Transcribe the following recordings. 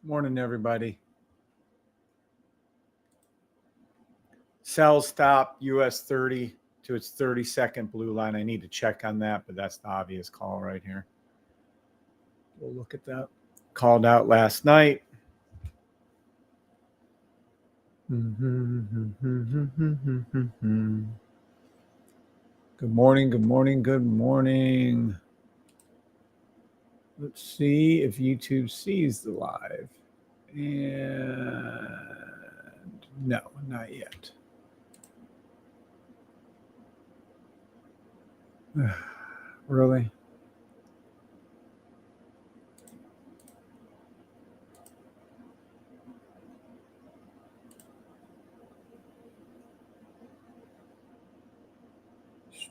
Morning, everybody. Sell stop US 30 to its 30-second blue line. I need to check on that, but that's the obvious call right here. We'll look at that. Called out last night. Good morning, good morning, good morning. Let's see if YouTube sees the live. And no, not yet. Really?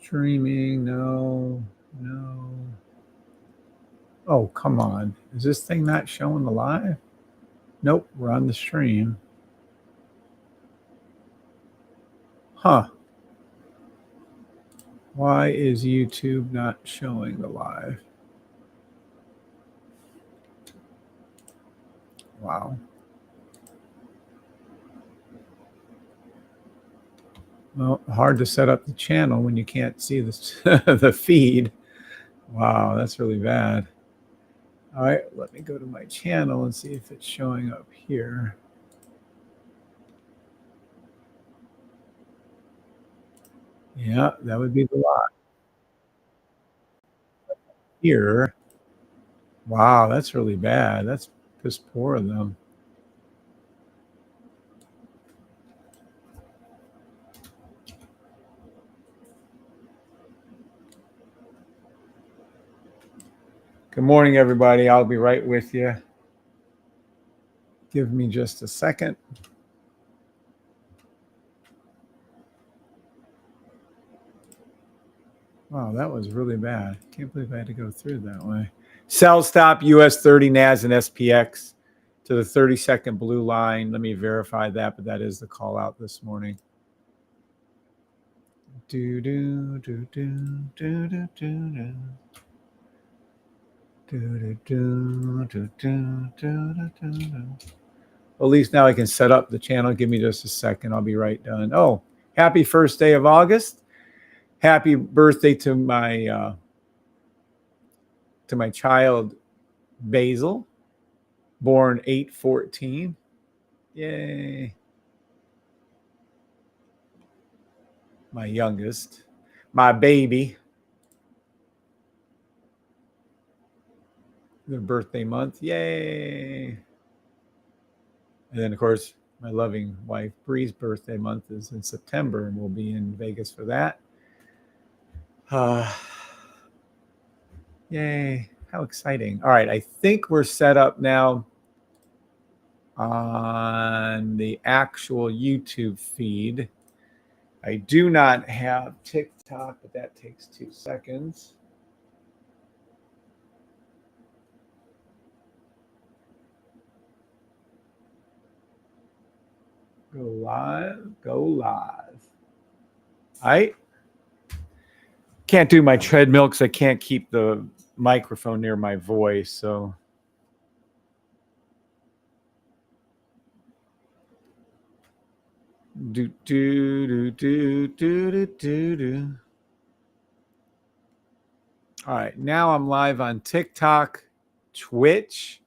Streaming, no. Oh, come on. Is this thing not showing the live? Nope, we're on the stream. Huh. Why is YouTube not showing the live? Wow. Well, hard to set up the channel when you can't see the feed. Wow, that's really bad. All right, let me go to my channel and see if it's showing up here. Yeah, that would be the live. Here. Wow, that's really bad. That's piss poor of them. Good morning, everybody. I'll be right with you. Give me just a second. Wow, that was really bad. Can't believe I had to go through that way. Sell stop US 30 NAS and SPX to the 30-second blue line. Let me verify that, but that is the call out this morning. Do do do do do do do do. At least now I can set up the channel. Give me just a second. I'll be right done. Oh, happy first day of August. Happy birthday to my child Basil, born 8/14. Yay. My youngest, my baby. Their birthday month. Yay. And then, of course, my loving wife, Bree's birthday month is in September, and we'll be in Vegas for that. Yay. How exciting. All right. I think we're set up now on the actual YouTube feed. I do not have TikTok, but that takes 2 seconds. Go live. All right. Can't do my treadmill because I can't keep the microphone near my voice. So do. All right, now I'm live on TikTok, Twitch,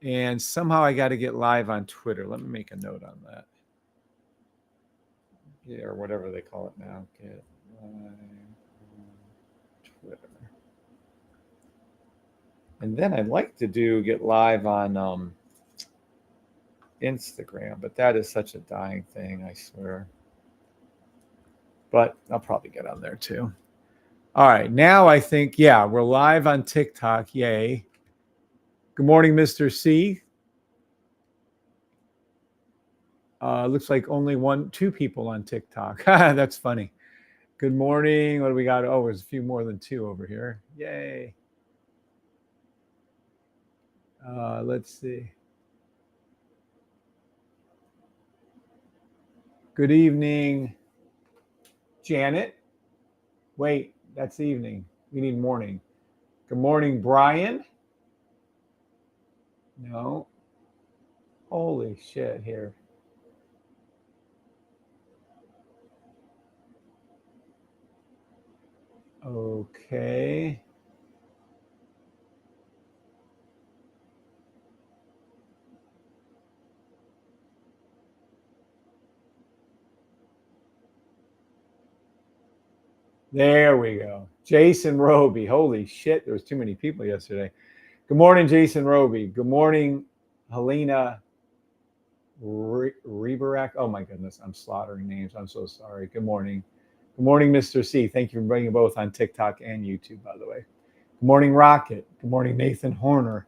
and somehow I got to get live on Twitter. Let me make a note on that. Yeah, or whatever they call it now. Get live on Twitter. And then I'd like to get live on Instagram, but that is such a dying thing, I swear. But I'll probably get on there too. All right, now I think, yeah, we're live on TikTok. Yay. Good morning, Mr. C. Looks like only 2 people on TikTok. That's funny. Good morning. What do we got? Oh, there's a few more than 2 over here. Yay. Let's see. Good evening, Janet. Wait, that's evening. We need morning. Good morning, Brian. No. Holy shit here. Okay. There we go. Jason Roby. Holy shit. There was too many people yesterday. Good morning, Jason Roby. Good morning, Helena Reberak. Oh my goodness. I'm slaughtering names. I'm so sorry. Good morning. Good morning, Mr. C. Thank you for bringing both on TikTok and YouTube, by the way. Good morning, Rocket. Good morning, Nathan Horner.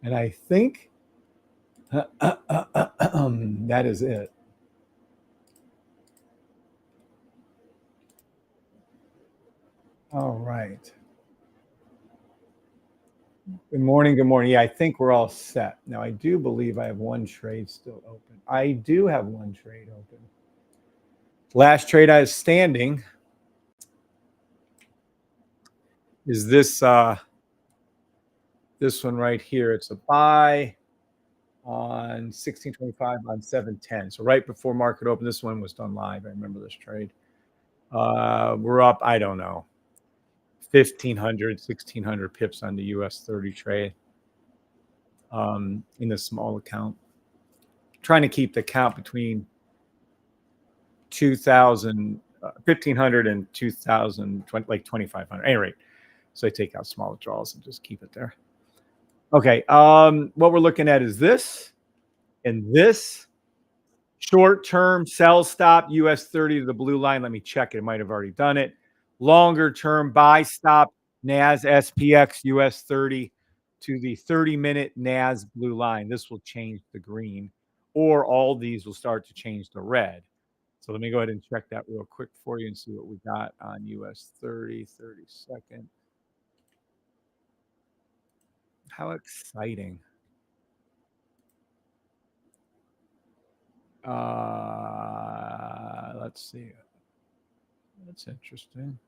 And I think that is it. All right. Good morning. Good morning. Yeah, I think we're all set. Now, I do believe I have one trade still open. I do have one trade open. Last trade I was standing is this one right here. It's a buy on 1625 on 710. So right before market open, this one was done live. I remember this trade. We're up, I don't know, 1,500, 1,600 pips on the US 30 trade in a small account. Trying to keep the count between 2,000, 1,500 and 2,000, like 2,500. At any rate, so I take out small withdrawals and just keep it there. Okay, what we're looking at is this and this. Short-term sell stop, US 30 to the blue line. Let me check it. It might have already done it. Longer-term buy stop, NAS SPX US 30 to the 30-minute NAS blue line. This will change the green, or all these will start to change the red. So let me go ahead and check that real quick for you and see what we got on US 30, 30-second. How exciting. Let's see. That's interesting.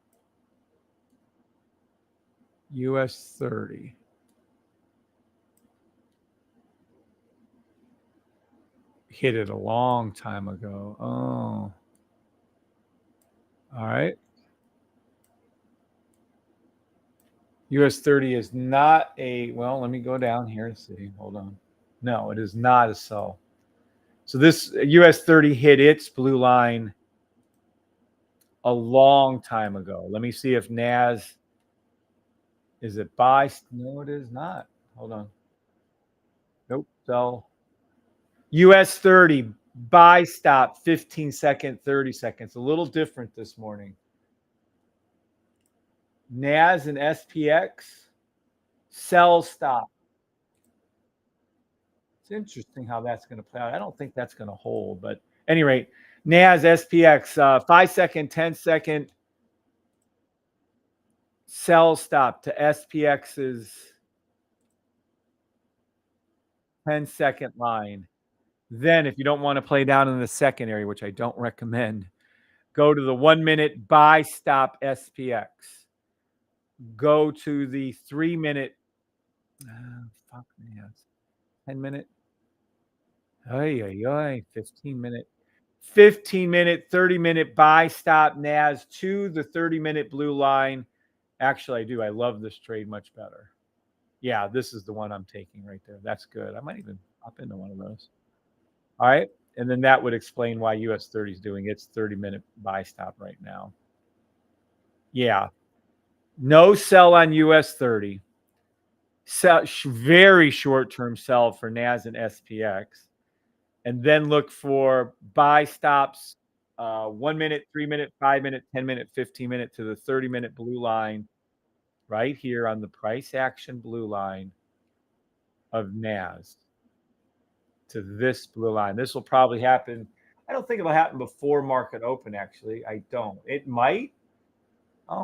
US 30. Hit it a long time ago. Oh. All right. US 30 is not a, well, let me go down here to see. Hold on. No, it is not a sell. So this US 30 hit its blue line a long time ago. Let me see if NAS, is it buy? No, it is not. Hold on. Nope. Sell. US 30 buy stop 15-second, 30 seconds. A little different this morning. NAS and SPX sell stop. It's interesting how that's going to play out. I don't think that's going to hold, but at any rate, NAS SPX 5-second, 10-second sell stop to SPX's 10-second line. Then, if you don't want to play down in the secondary, which I don't recommend, go to the 1-minute buy stop SPX. Go to the 3-minute. Fuck me, 10-minute. 15-minute. 15-minute, 30-minute buy stop NAS to the 30-minute blue line. Actually, I do. I love this trade much better. Yeah, this is the one I'm taking right there. That's good. I might even hop into one of those. All right. And then that would explain why US 30 is doing its 30-minute buy stop right now. Yeah. No sell on US 30. Very short-term sell for NAS and SPX. And then look for buy stops 1 minute, 3-minute, 5-minute, 10-minute, 15-minute to the 30-minute blue line right here on the price action blue line of NAS to this blue line. This will probably happen. I don't think it'll happen before market open, actually. I don't. It might. I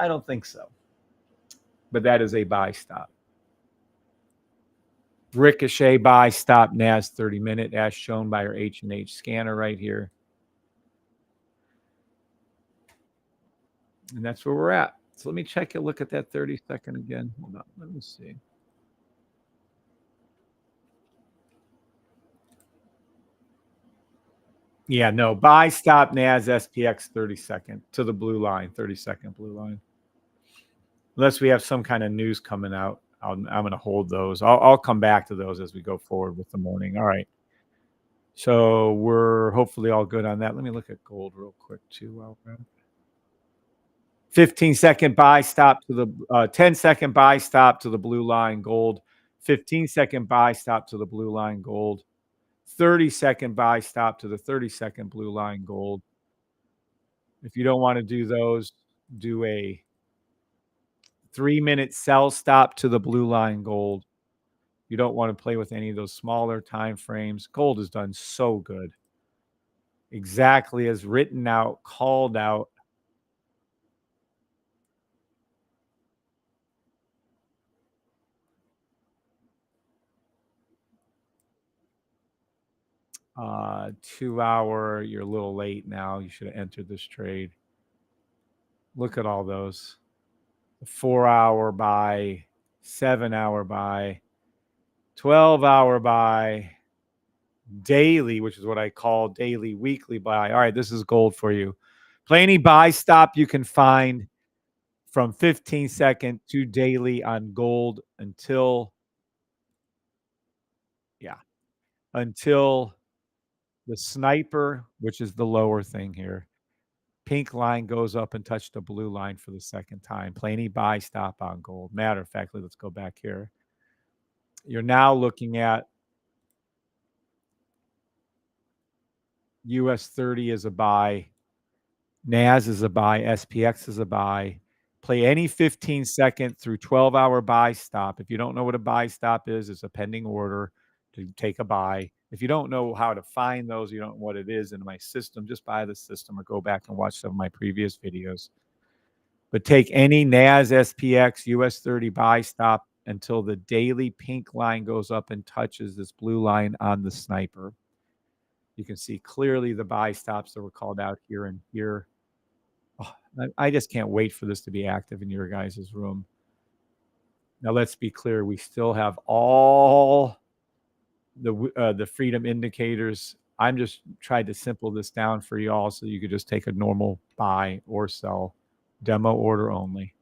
don't think so. But that is a buy stop. Ricochet buy stop NAS 30-minute as shown by our H&H scanner right here. And that's where we're at. So let me check a look at that 30-second again. Hold on. Let me see. Yeah, no, buy, stop, NAS, SPX 30-second to the blue line, 30-second blue line. Unless we have some kind of news coming out, I'm going to hold those. I'll come back to those as we go forward with the morning. All right. So we're hopefully all good on that. Let me look at gold real quick too. While we're at it. 15-second buy stop to the 10-second buy stop to the blue line gold. 15-second buy stop to the blue line gold. 30-second buy stop to the 30-second blue line gold. If you don't want to do those, do a 3-minute sell stop to the blue line gold. You don't want to play with any of those smaller time frames. Gold has done so good. Exactly as written out, called out. Uh, 2 hour, you're a little late now. You should have entered this trade. Look at all those. The 4 hour buy, 7 hour buy, 12 hour buy, daily, which is what I call daily, weekly buy. All right, this is gold for you. Play any buy stop you can find from 15-second to daily on gold until the sniper, which is the lower thing here, pink line goes up and touch the blue line for the second time. Play any buy stop on gold. Matter of fact, let's go back here. You're now looking at US 30 is a buy, NAS is a buy, SPX is a buy. Play any 15-second through 12-hour buy stop. If you don't know what a buy stop is, it's a pending order to take a buy. If you don't know how to find those, you don't know what it is in my system, just buy the system or go back and watch some of my previous videos. But take any NAS, SPX, US 30 buy stop until the daily pink line goes up and touches this blue line on the sniper. You can see clearly the buy stops that were called out here and here. Oh, I just can't wait for this to be active in your guys' room. Now, let's be clear. We still have all the freedom indicators. I'm just trying to simple this down for you all so you could just take a normal buy or sell. Demo order only.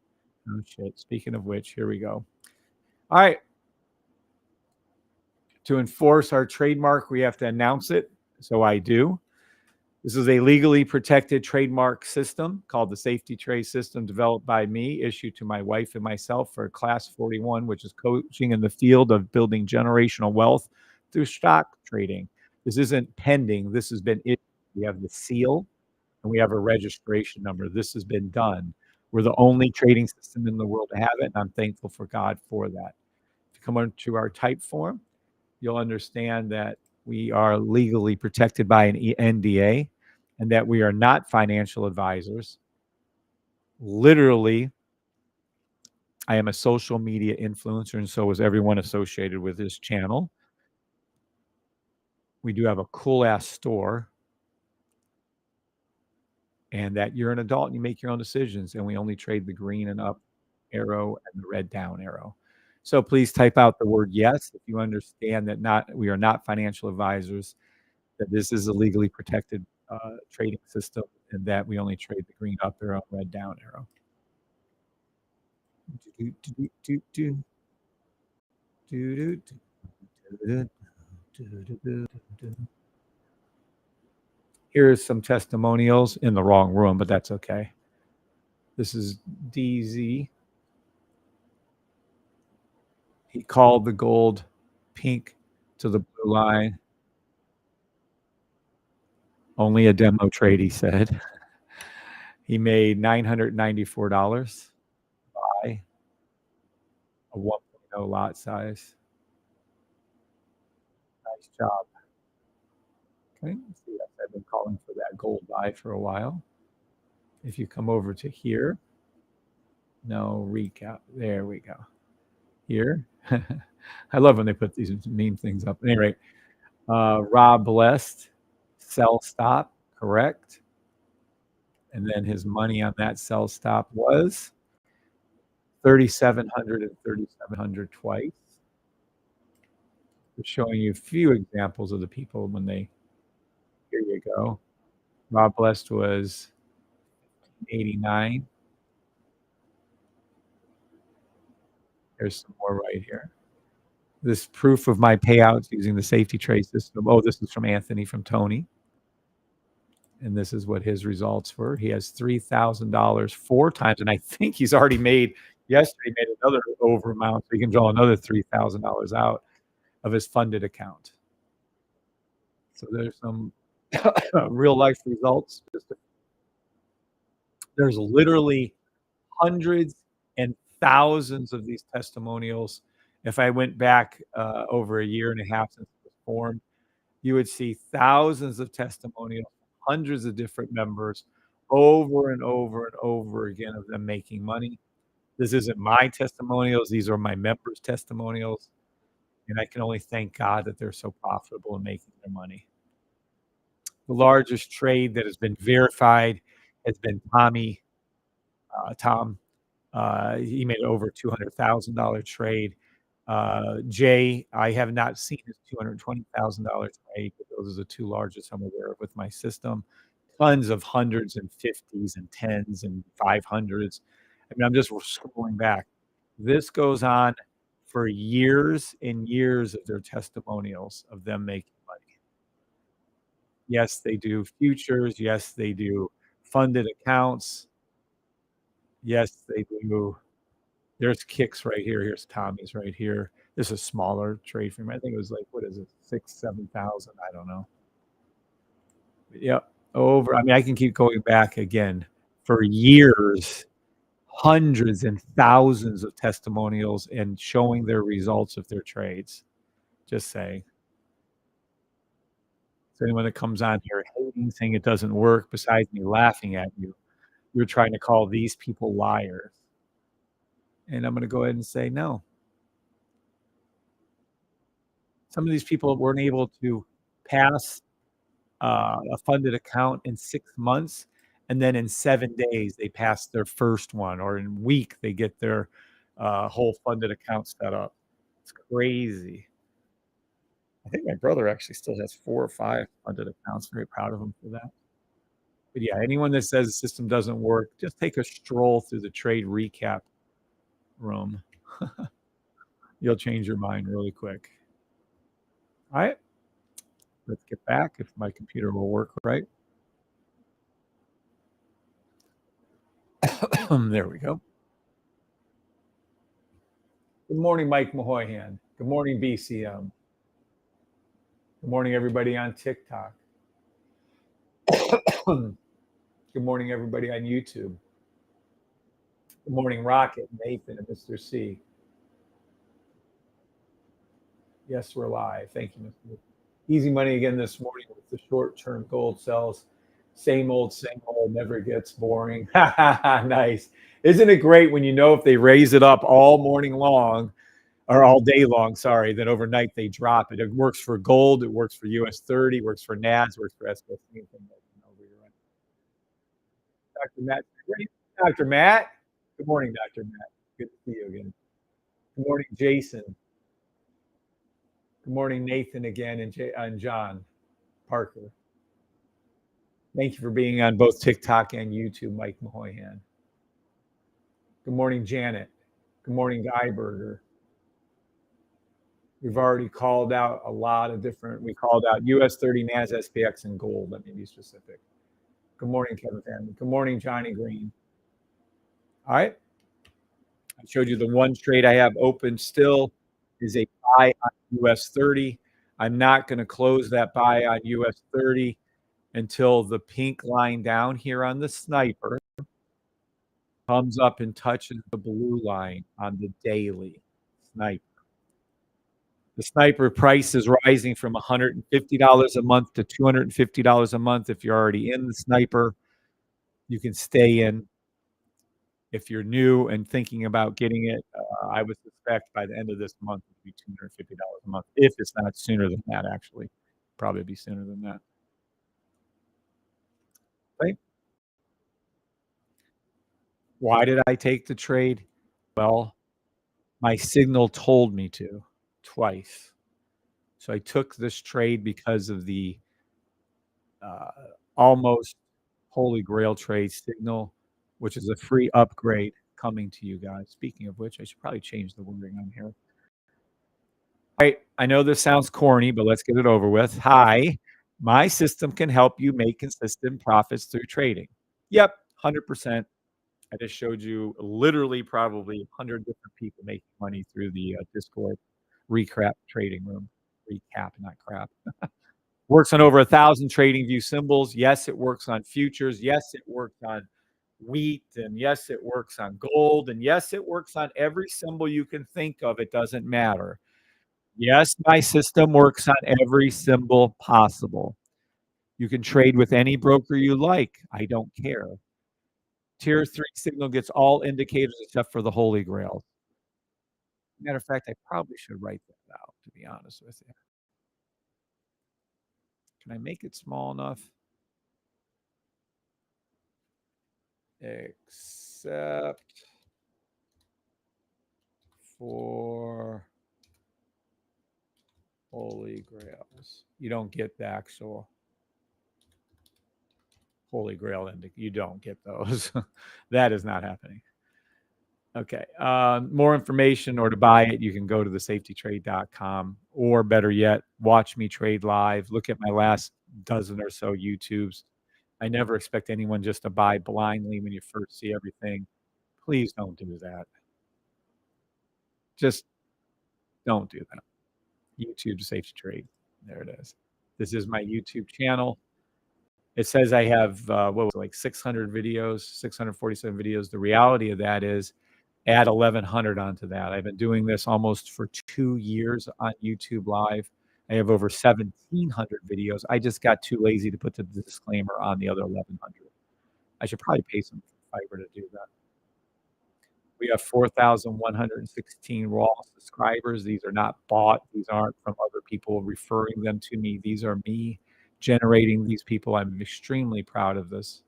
Oh, shit. Speaking of which, here we go. All right. To enforce our trademark, we have to announce it. So I do. This is a legally protected trademark system called the Safety Trade System, developed by me, issued to my wife and myself for Class 41, which is coaching in the field of building generational wealth through stock trading. This isn't pending. This has been issued. We have the seal and we have a registration number. This has been done. We're the only trading system in the world to have it, and I'm thankful for God for that. If you come onto our type form, you'll understand that we are legally protected by an NDA and that we are not financial advisors. Literally, I am a social media influencer, and so is everyone associated with this channel. We do have a cool-ass store, and that you're an adult and you make your own decisions, and we only trade the green and up arrow and the red down arrow. So please type out the word yes if you understand that we are not financial advisors, that this is a legally protected trading system, and that we only trade the green up arrow and red down arrow. Here's some testimonials in the wrong room, but that's okay. This is DZ. He called the gold pink to the blue line. Only a demo trade, he said. He made $994. Buy a 1.0 lot size. Nice job. Okay, see, I've been calling for that gold buy for a while. If you come over to here, no recap. There we go. Here. I love when they put these mean things up. At any rate, Rob Blessed, sell stop, correct. And then his money on that sell stop was 3,700 and 3,700 twice. Just showing you a few examples of the people when they, here you go. Rob Blessed was 89. There's some more right here. This proof of my payouts using the safety trade system. Oh, this is from Anthony from Tony. And this is what his results were. He has $3,000 four times, and I think he's already made yesterday made another over amount, so he can draw another $3,000 out of his funded account. So there's some real life results. There's literally hundreds and thousands of these testimonials. If I went back over a year and a half since it was formed, you would see thousands of testimonials, hundreds of different members over and over and over again of them making money. This isn't my testimonials. These are my members' testimonials. And I can only thank God that they're so profitable and making their money. The largest trade that has been verified has been Tom. He made over $200,000 trade. Jay, I have not seen his $220,000 trade, but those are the two largest I'm aware of with my system. Tons of hundreds and 50s and 10s and 500s. I mean, I'm just scrolling back. This goes on for years and years of their testimonials of them making money. Yes, they do futures. Yes, they do funded accounts. Yes, they do. There's Kicks right here. Here's Tommy's right here. This is a smaller trade for me. I think it was like, what is it, 6,000, 7,000? I don't know. But yep, over. I mean, I can keep going back again for years, hundreds and thousands of testimonials and showing their results of their trades. Just saying. So anyone that comes on here hating, saying it doesn't work, besides me laughing at you, you're trying to call these people liars. And I'm going to go ahead and say no. Some of these people weren't able to pass a funded account in 6 months, and then in 7 days they pass their first one, or in a week they get their whole funded account set up. It's crazy. I think my brother actually still has 4 or 5 funded accounts. Very proud of him for that. But yeah, anyone that says the system doesn't work, just take a stroll through the trade recap room. You'll change your mind really quick. All right. Let's get back if my computer will work right. There we go. Good morning, Mike Mahoyhan. Good morning, BCM. Good morning, everybody on TikTok. Good morning, everybody on YouTube. Good morning, Rocket, Nathan, and Mr. C. Yes, we're live. Thank you, Mr. Easy money again this morning with the short-term gold sells. Same old, never gets boring. Nice. Isn't it great when you know if they raise it up all morning long, or all day long, sorry, then overnight they drop it. It works for gold, it works for US 30, works for NAS, works for SPX. Dr. Matt. Dr. Matt. Good morning, Dr. Matt. Good to see you again. Good morning, Jason. Good morning, Nathan again, and John Parker. Thank you for being on both TikTok and YouTube, Mike Mahoyhan. Good morning, Janet. Good morning, Guy Burger. We've already called out a lot of different, we called out US 30, NAS, SPX, and gold. Let me be specific. Good morning, Kevin Family. Good morning, Johnny Green. All right. I showed you the one trade I have open still is a buy on US 30. I'm not going to close that buy on US 30 until the pink line down here on the sniper comes up and touches the blue line on the daily sniper. The sniper price is rising from $150 a month to $250 a month. If you're already in the sniper, you can stay in. If you're new and thinking about getting it, I would suspect by the end of this month it will be $250 a month. If it's not sooner than that, actually. Probably be sooner than that. Right? Why did I take the trade? Well, my signal told me to twice. So I took this trade because of the almost Holy Grail trade signal, which is a free upgrade coming to you guys. Speaking of which, I should probably change the wording on here. All right, I know this sounds corny, but let's get it over with. Hi, my system can help you make consistent profits through trading. Yep, 100%. I just showed you literally probably 100 different people making money through the Discord recap trading room. Recap, not crap. Works on over 1,000 trading view symbols. Yes, it works on futures. Yes, it works on wheat. And yes, it works on gold. And yes, it works on every symbol you can think of. It doesn't matter. Yes, my system works on every symbol possible. You can trade with any broker you like. I don't care. Tier 3 signal gets all indicators except for the Holy Grail. Matter of fact, I probably should write that out, to be honest with you. Can I make it small enough? Except for Holy Grails. You don't get the actual Holy Grail you don't get those. That is not happening. Okay. More information or to buy it, you can go to thesafetytrade.com, or better yet, watch me trade live. Look at my last dozen or so YouTubes. I never expect anyone just to buy blindly when you first see everything. Please don't do that. Just don't do that. YouTube Safety Trade. There it is. This is my YouTube channel. It says I have, what was it, like 600 videos, 647 videos. The reality of that is add 1,100 onto that. I've been doing this almost for 2 years on YouTube Live. I have over 1,700 videos. I just got too lazy to put the disclaimer on the other 1,100. I should probably pay some fiber to do that. We have 4,116 raw subscribers. These are not bought. These aren't from other people referring them to me. These are me generating these people. I'm extremely proud of this.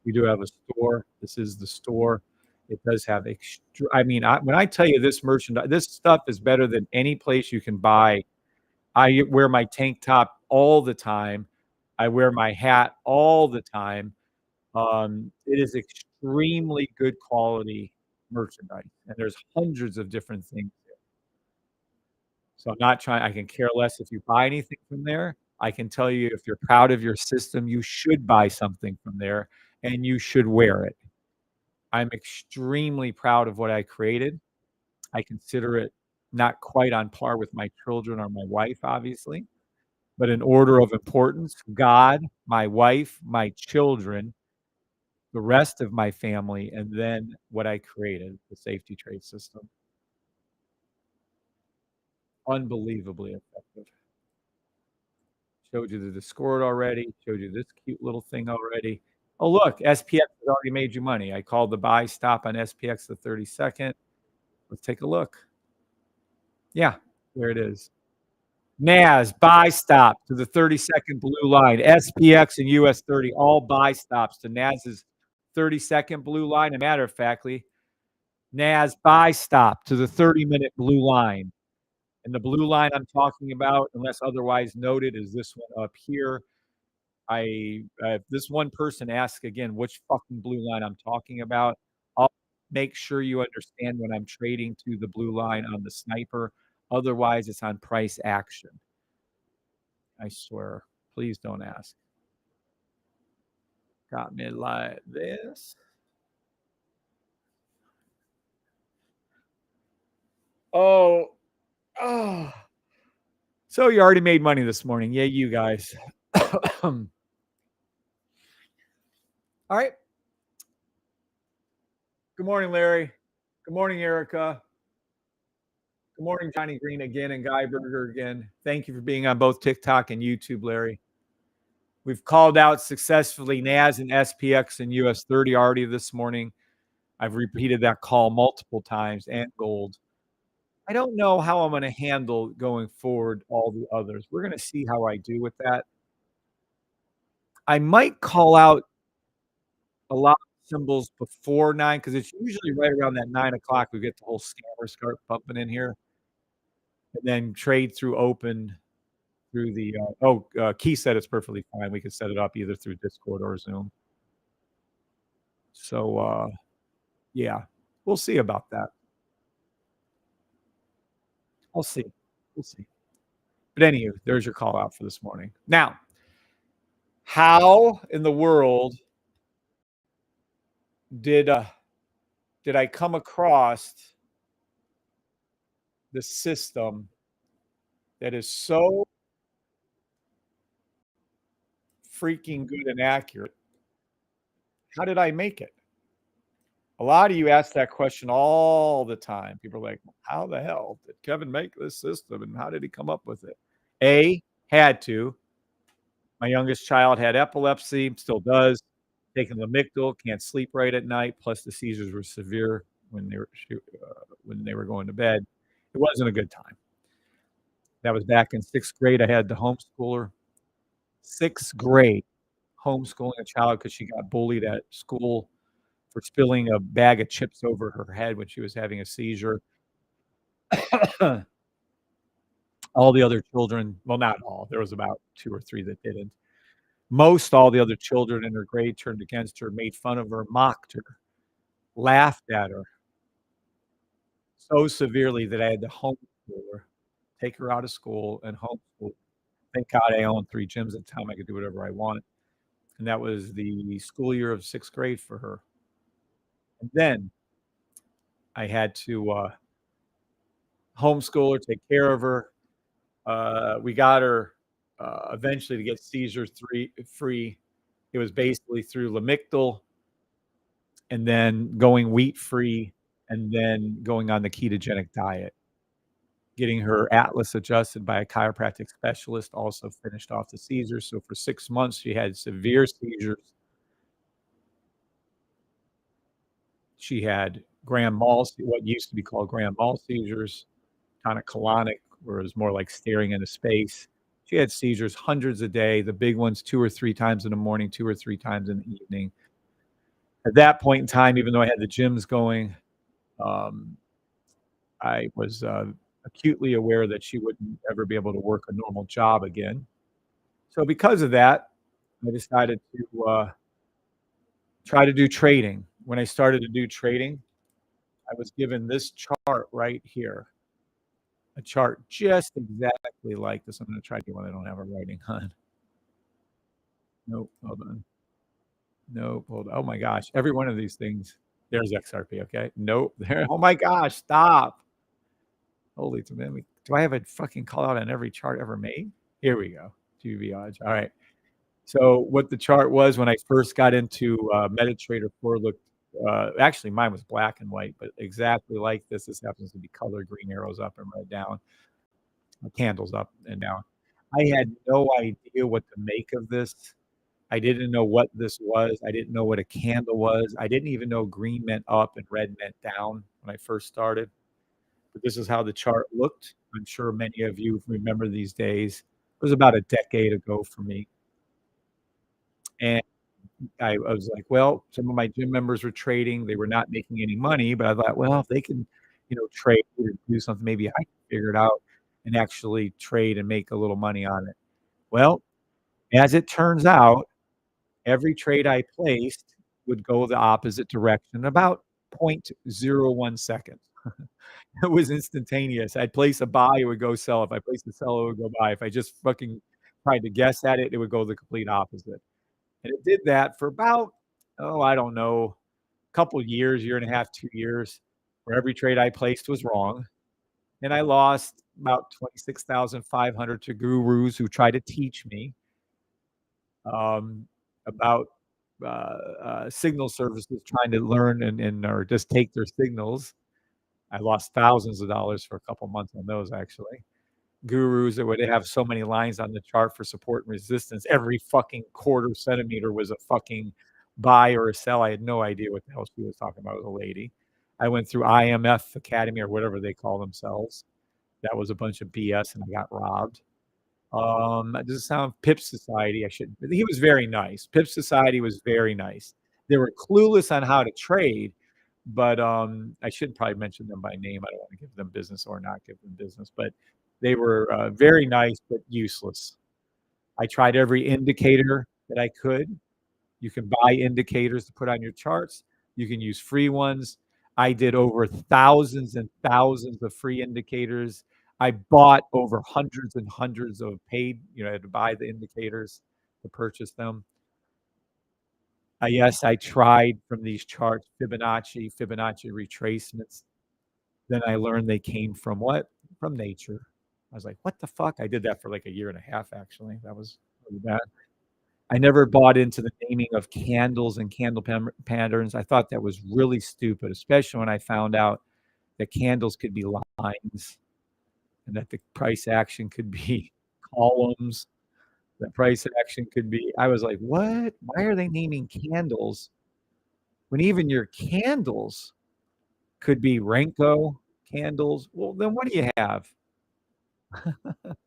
We do have a store. This is the store. It does have when I tell you this merchandise, this stuff is better than any place you can buy. I wear my tank top all the time. I wear my hat all the time. It is extremely good quality merchandise, and there's hundreds of different things there. So I'm not trying. I can care less if you buy anything from there. I can tell you if you're proud of your system, you should buy something from there, and you should wear it. I'm extremely proud of what I created. I consider it not quite on par with my children or my wife, obviously, but in order of importance, God, my wife, my children, the rest of my family, and then what I created, the Safety Trade System. Unbelievably effective. Showed you the Discord already, showed you this cute little thing already. Oh, look, SPX has already made you money. I called the buy stop on SPX the 32nd. Let's take a look. Yeah, there it is. NAS, buy stop to the 32nd blue line. SPX and US 30, all buy stops to NAS's 32nd blue line. And matter of factly, NAS buy stop to the 30-minute blue line. And the blue line I'm talking about, unless otherwise noted, is this one up here. This one person asks again which fucking blue line I'm talking about. I'll make sure you understand when I'm trading to the blue line on the sniper. Otherwise, it's on price action. I swear. Please don't ask. Got me like this. Oh. So you already made money this morning. Yeah, you guys. All right. Good morning, Larry. Good morning, Erica. Good morning, Johnny Green again and Guy Berger again. Thank you for being on both TikTok and YouTube, Larry. We've called out successfully NAS and SPX and US 30 already this morning. I've repeated that call multiple times, and gold. I don't know how I'm going to handle going forward all the others. We're going to see how I do with that. I might call out a lot of symbols before 9 because it's usually right around that 9 o'clock we get the whole scammer start pumping in here. And then trade through open through the. Key said it's perfectly fine. We can set it up either through Discord or Zoom. So yeah, we'll see about that. I'll see. We'll see. But anyway, there's your call out for this morning. Now, how in the world did I come across the system that is so freaking good and accurate? How did I make it? A lot of you ask that question all the time. People are like, how the hell did Kevin make this system and how did he come up with it? Had to. My youngest child had epilepsy, still does. Taking Lamictal, can't sleep right at night. Plus, the seizures were severe when they were going to bed. It wasn't a good time. That was back in 6th grade. I had to homeschool her. 6th grade, homeschooling a child because she got bullied at school for spilling a bag of chips over her head when she was having a seizure. All the other children, well, not all. There was about 2 or 3 that didn't. Most all the other children in her grade turned against her, made fun of her, mocked her, laughed at her so severely that I had to homeschool her, take her out of school and homeschool. Thank God I owned 3 gyms at the time. I could do whatever I wanted. And that was the school year of 6th grade for her. And then I had to homeschool her, take care of her. We got her eventually to get seizure free. It was basically through Lamictal and then going wheat free and then going on the ketogenic diet. Getting her atlas adjusted by a chiropractic specialist also finished off the seizures. So for 6 months, she had severe seizures. She had grand mal, what used to be called grand mal seizures, tonic-clonic, where it was more like staring into space. She had seizures hundreds a day, the big ones 2 or 3 times in the morning, 2 or 3 times in the evening. At that point in time, even though I had the gyms going, I was acutely aware that she wouldn't ever be able to work a normal job again. So because of that, I decided to try to do trading. When I started to do trading, I was given this chart right here. A chart just exactly like this. I'm going to try to do one I don't have a writing on. Nope, hold on. Nope, hold on. Oh my gosh, every one of these things. There's XRP, okay? Nope. There. Oh my gosh, stop. Holy tamale. Do I have a fucking call out on every chart ever made? Here we go. GV odds. All right. So what the chart was when I first got into MetaTrader 4 looked actually mine was black and white, but exactly like this. This happens to be color green arrows up and red down, candles up and down. I had no idea what to make of this. I didn't know what this was. I didn't know what a candle was. I didn't even know green meant up and red meant down when I first started. But this is how the chart looked. I'm sure many of you remember these days. It was about a decade ago for me. And I was like, well, some of my gym members were trading. They were not making any money, but I thought, well, if they can, trade or do something, maybe I can figure it out and actually trade and make a little money on it. Well, as it turns out, every trade I placed would go the opposite direction in about 0.01 seconds. It was instantaneous. I'd place a buy, it would go sell. If I placed a sell, it would go buy. If I just fucking tried to guess at it, it would go the complete opposite. And it did that for about, I don't know, a couple years, year and a half, 2 years, where every trade I placed was wrong. And I lost about 26,500 to gurus who tried to teach me about signal services trying to learn or just take their signals. I lost thousands of dollars for a couple months on those, actually. Gurus that would have so many lines on the chart for support and resistance. Every fucking quarter centimeter was a fucking buy or a sell. I had no idea what the hell she was talking about with a lady. I went through IMF Academy or whatever they call themselves. That was a bunch of BS and I got robbed. Does it sound Pip Society? He was very nice. Pip Society was very nice. They were clueless on how to trade, but I shouldn't probably mention them by name. I don't want to give them business or not give them business, but They were very nice, but useless. I tried every indicator that I could. You can buy indicators to put on your charts. You can use free ones. I did over thousands and thousands of free indicators. I bought over hundreds and hundreds of paid, I had to buy the indicators to purchase them. Yes, I tried from these charts, Fibonacci retracements. Then I learned they came from what? From nature. I was like, what the fuck? I did that for like a year and a half, actually. That was really bad. I never bought into the naming of candles and candle patterns. I thought that was really stupid, especially when I found out that candles could be lines and that the price action could be columns. The price action could be, I was like, what? Why are they naming candles when even your candles could be Renko candles? Well, then what do you have?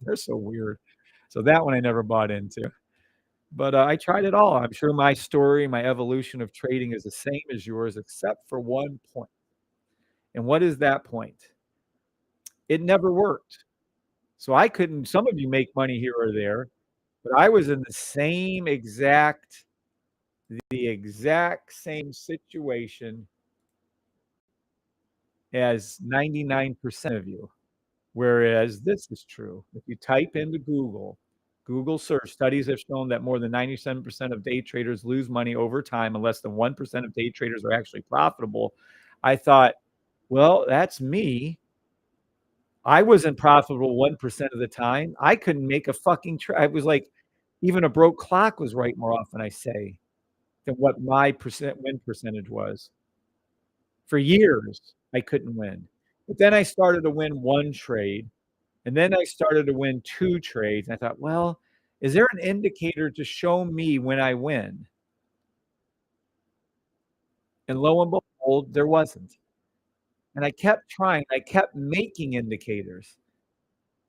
They're so weird. So that one I never bought into. But I tried it all. I'm sure my story, my evolution of trading is the same as yours, except for one point. And what is that point? It never worked. So I couldn't, some of you make money here or there, but I was in the exact same situation as 99% of you. Whereas this is true. If you type into Google search, studies have shown that more than 97% of day traders lose money over time and less than 1% of day traders are actually profitable. I thought, well, that's me. I wasn't profitable 1% of the time. I couldn't make a fucking trade. I was like, even a broke clock was right more often, I say, than what my win percentage was. For years, I couldn't win. But then I started to win one trade. And then I started to win 2 trades. I thought, well, is there an indicator to show me when I win? And lo and behold, there wasn't. And I kept trying. I kept making indicators.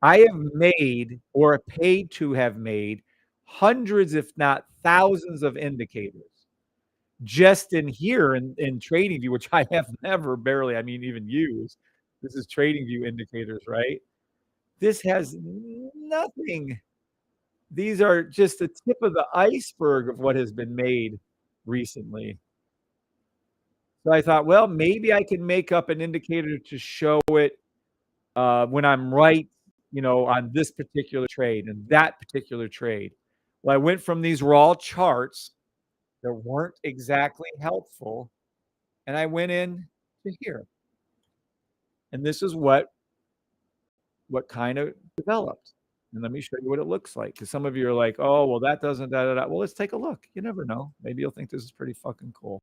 I have made or paid to have made hundreds, if not thousands of indicators just in here in TradingView, which I have never barely, even used. This is TradingView indicators, right? This has nothing. These are just the tip of the iceberg of what has been made recently. So I thought, well, maybe I can make up an indicator to show it when I'm right, on this particular trade and that particular trade. Well, I went from these raw charts that weren't exactly helpful, and I went in to here. And this is what kind of developed. And let me show you what it looks like. Because some of you are like, oh, well, that doesn't, da. Well, let's take a look. You never know. Maybe you'll think this is pretty fucking cool.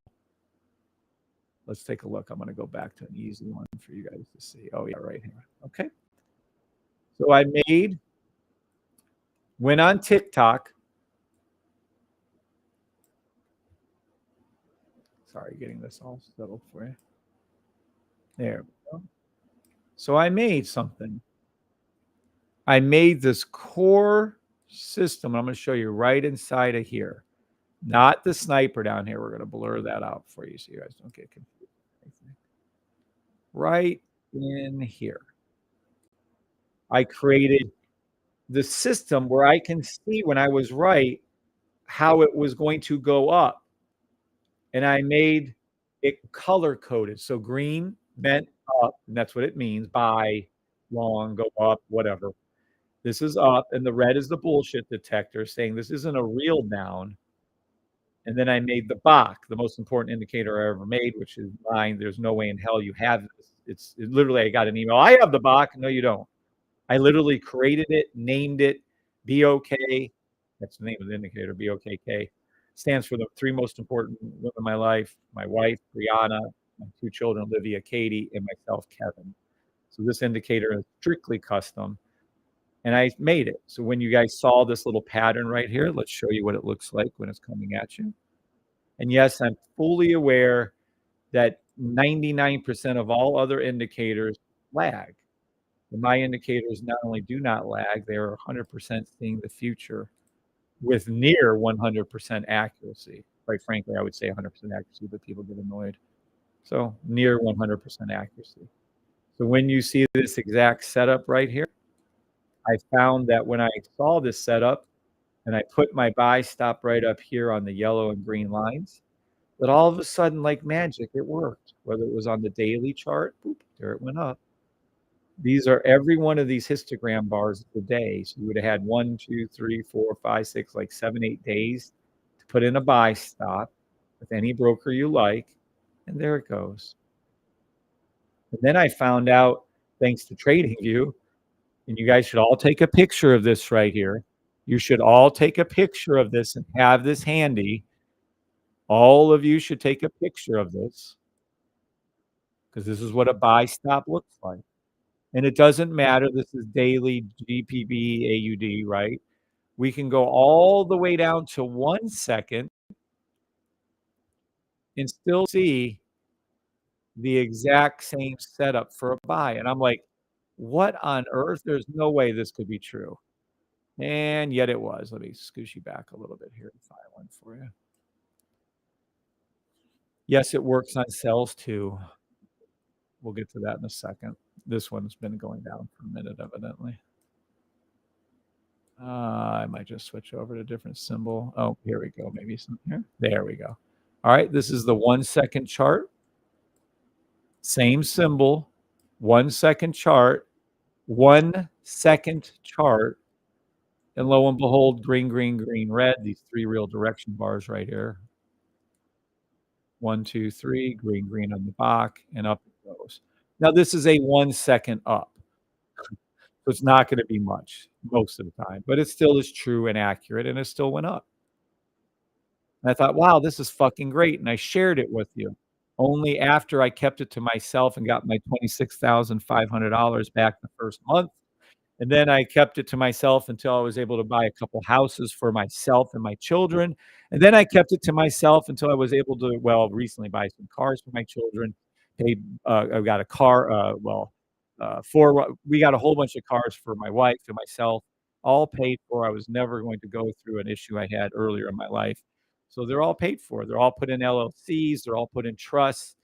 Let's take a look. I'm going to go back to an easy one for you guys to see. Oh, yeah, right here. Okay. So I went on TikTok. Sorry, getting this all settled for you. There we go. So I made something. I made this core system. I'm going to show you right inside of here. Not the sniper down here. We're going to blur that out for you so you guys don't get confused. Right in here. I created the system where I can see when I was right how it was going to go up. And I made it color coded. So green meant up, and that's what it means: buy, long, go up, whatever. This is up, and the red is the bullshit detector saying this isn't a real down. And then I made the BOC, the most important indicator I ever made, which is mine. There's no way in hell you have this. It's literally, I got an email. I have the BOC. No, you don't. I literally created it, named it BOK. That's the name of the indicator, BOKK. Stands for the 3 most important women in my life: my wife, Brianna, my 2 children, Olivia, Katie, and myself, Kevin. So this indicator is strictly custom. And I made it. So when you guys saw this little pattern right here, let's show you what it looks like when it's coming at you. And yes, I'm fully aware that 99% of all other indicators lag. And my indicators not only do not lag, they are 100% seeing the future with near 100% accuracy. Quite frankly, I would say 100% accuracy, but people get annoyed. So near 100% accuracy. So when you see this exact setup right here, I found that when I saw this setup and I put my buy stop right up here on the yellow and green lines, that all of a sudden, like magic, it worked. Whether it was on the daily chart, boop, there it went up. These are every one of these histogram bars of the day. So you would have had 1, 2, 3, 4, 5, 6, like 7, 8 days to put in a buy stop with any broker you like, and there it goes. And then I found out, thanks to TradingView, and you guys should all take a picture of this right here. You should all take a picture of this and have this handy. All of you should take a picture of this because this is what a buy stop looks like. And it doesn't matter. This is daily GPB AUD, right? We can go all the way down to 1 second and still see the exact same setup for a buy. And I'm like, what on earth? There's no way this could be true. And yet it was. Let me scoosh you back a little bit here and find one for you. Yes, it works on cells too. We'll get to that in a second. This one's been going down for a minute, evidently. I might just switch over to a different symbol. Oh, here we go. Maybe some here. There we go. All right, this is the 1 second chart. Same symbol, 1 second chart, 1 second chart. And lo and behold, green, green, green, red, these 3 real direction bars right here. 1, 2, 3, green, green on the Bach, and up it goes. Now, this is a 1 second up. So it's not going to be much most of the time, but it still is true and accurate, and it still went up. And I thought, wow, this is fucking great. And I shared it with you. Only after I kept it to myself and got my $26,500 back the first month. And then I kept it to myself until I was able to buy a couple houses for myself and my children. And then I kept it to myself until I was able to, well, recently buy some cars for my children. I got a car, we got a whole bunch of cars for my wife and myself, all paid for. I was never going to go through an issue I had earlier in my life. So they're all paid for. They're all put in LLCs. They're all put in trusts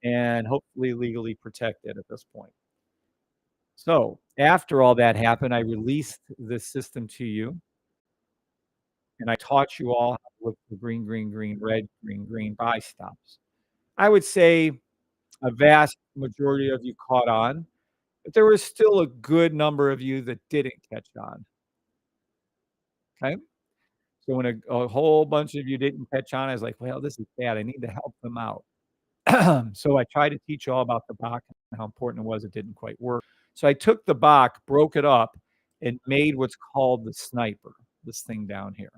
and hopefully legally protected at this point. So after all that happened, I released this system to you, and I taught you all how to look for green, green, green, red, green, green buy stops. I would say a vast majority of you caught on, but there was still a good number of you that didn't catch on. Okay? So when a whole bunch of you didn't catch on, I was like, well, this is bad. I need to help them out. So I tried to teach you all about the Bach and how important it was. It didn't quite work. So I took the Bach, broke it up, and made what's called the sniper, this thing down here.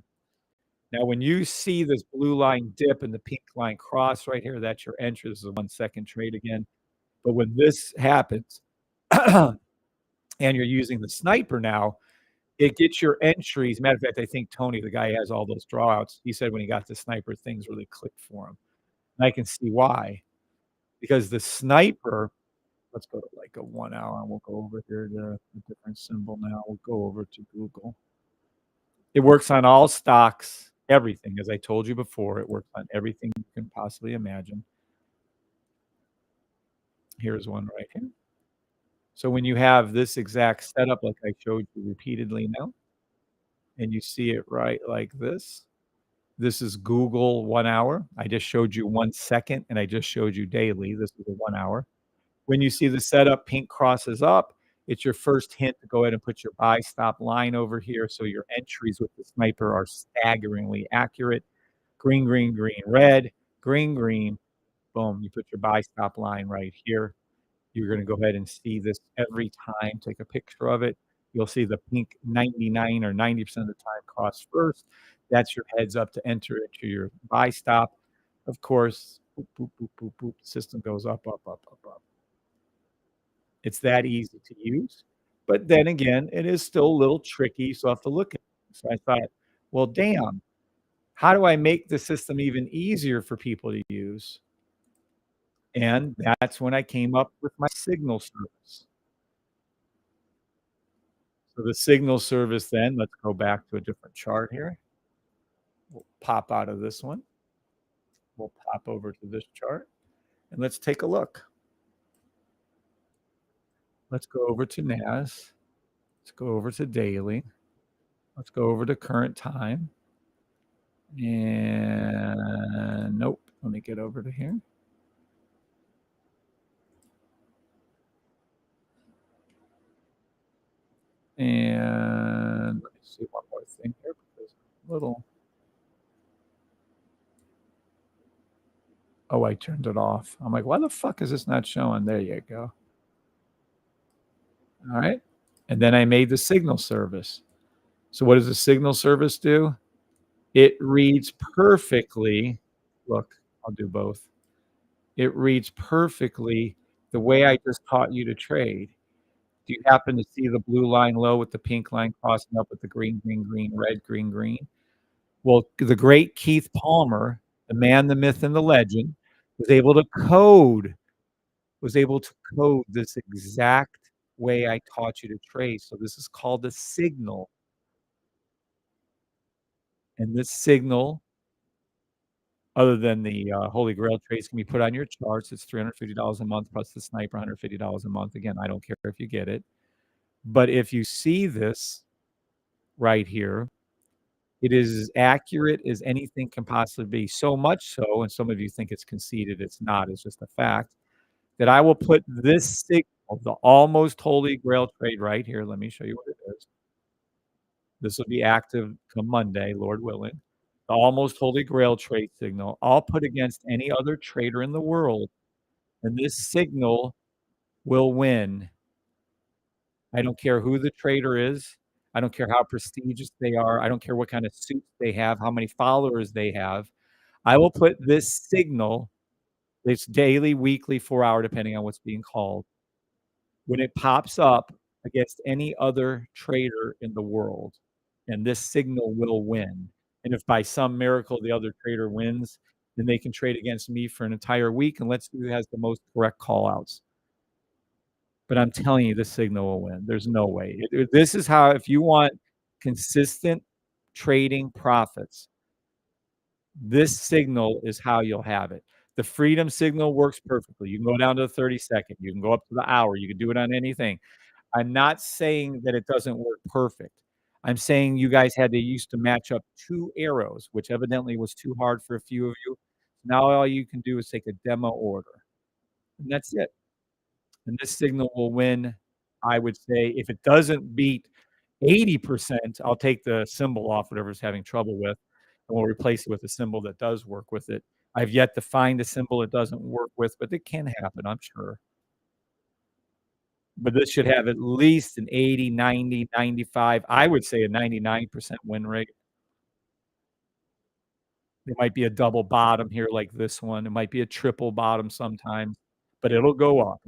Now, when you see this blue line dip and the pink line cross right here, that's your entry. This is a 1 second trade again. But when this happens and you're using the sniper now, it gets your entries. Matter of fact, I think Tony, the guy who has all those drawouts, he said when he got the sniper, things really clicked for him. And I can see why. Because the sniper, let's go to like a 1 hour, and we'll go over here to a different symbol now. We'll go over to Google. It works on all stocks, everything. As I told you before, it works on everything you can possibly imagine. Here's one right here. So when you have this exact setup, like I showed you repeatedly now, and you see it right like this is Google 1 hour. I just showed you 1 second, and I just showed you daily. This is a 1 hour. When you see the setup, pink crosses up, it's your first hint to go ahead and put your buy stop line over here so your entries with the sniper are staggeringly accurate. Green, green, green, red, green, green, boom, you put your buy stop line right here. You're going to go ahead and see this every time. Take a picture of it. You'll see the pink 99 or 90% of the time cross first. That's your heads up to enter into your buy stop. Of course, boop, boop, boop, boop, boop. The system goes up, up, up, up, up. It's that easy to use. But then again, it is still a little tricky, so I have to look at it. So I thought, well, damn, how do I make the system even easier for people to use? And that's when I came up with my signal service. So the signal service then, let's go back to a different chart here. We'll pop out of this one. We'll pop over to this chart, and let's take a look. Let's go over to NAS. Let's go over to daily. Let's go over to current time. And nope. Let me get over to here. And let me see one more thing here because a little. Oh, I turned it off. I'm like, why the fuck is this not showing? There you go. All right. And then I made the signal service. So what does the signal service do? It reads perfectly. Look, I'll do both. It reads perfectly the way I just taught you to trade. Do you happen to see the blue line low with the pink line crossing up with the green, green, green, red, green, green? Well, the great Keith Palmer, the man, the myth, and the legend, was able to code this exact way I taught you to trade. So this is called a signal. And this signal, other than the Holy Grail trades, can be put on your charts. It's $350 a month plus the sniper, $150 a month. Again, I don't care if you get it. But if you see this right here, it is as accurate as anything can possibly be. So much so, and some of you think it's conceited. It's not. It's just a fact that I will put this signal, the almost Holy Grail trade right here. Let me show you what it is. This will be active come Monday, Lord willing. The almost Holy Grail trade signal. I'll put against any other trader in the world, and this signal will win. I don't care who the trader is. I don't care how prestigious they are. I don't care what kind of suits they have, how many followers they have. I will put this signal, it's daily, weekly, 4-hour, depending on what's being called, when it pops up against any other trader in the world, and this signal will win. And if by some miracle the other trader wins, then they can trade against me for an entire week, and let's see who has the most correct call outs. But I'm telling you, this signal will win. There's no way. This is how, if you want consistent trading profits, this signal is how you'll have it. The freedom signal works perfectly. You can go down to the 30-second. You can go up to the hour. You can do it on anything. I'm not saying that it doesn't work perfect. I'm saying you guys had to used to match up 2 arrows, which evidently was too hard for a few of you. Now all you can do is take a demo order, and that's it. And this signal will win, I would say. If it doesn't beat 80%, I'll take the symbol off, whatever's having trouble with, and we'll replace it with a symbol that does work with it. I've yet to find a symbol it doesn't work with, but it can happen, I'm sure. But this should have at least an 80, 90, 95, I would say a 99% win rate. It might be a double bottom here like this one. It might be a triple bottom sometimes, but it'll go up.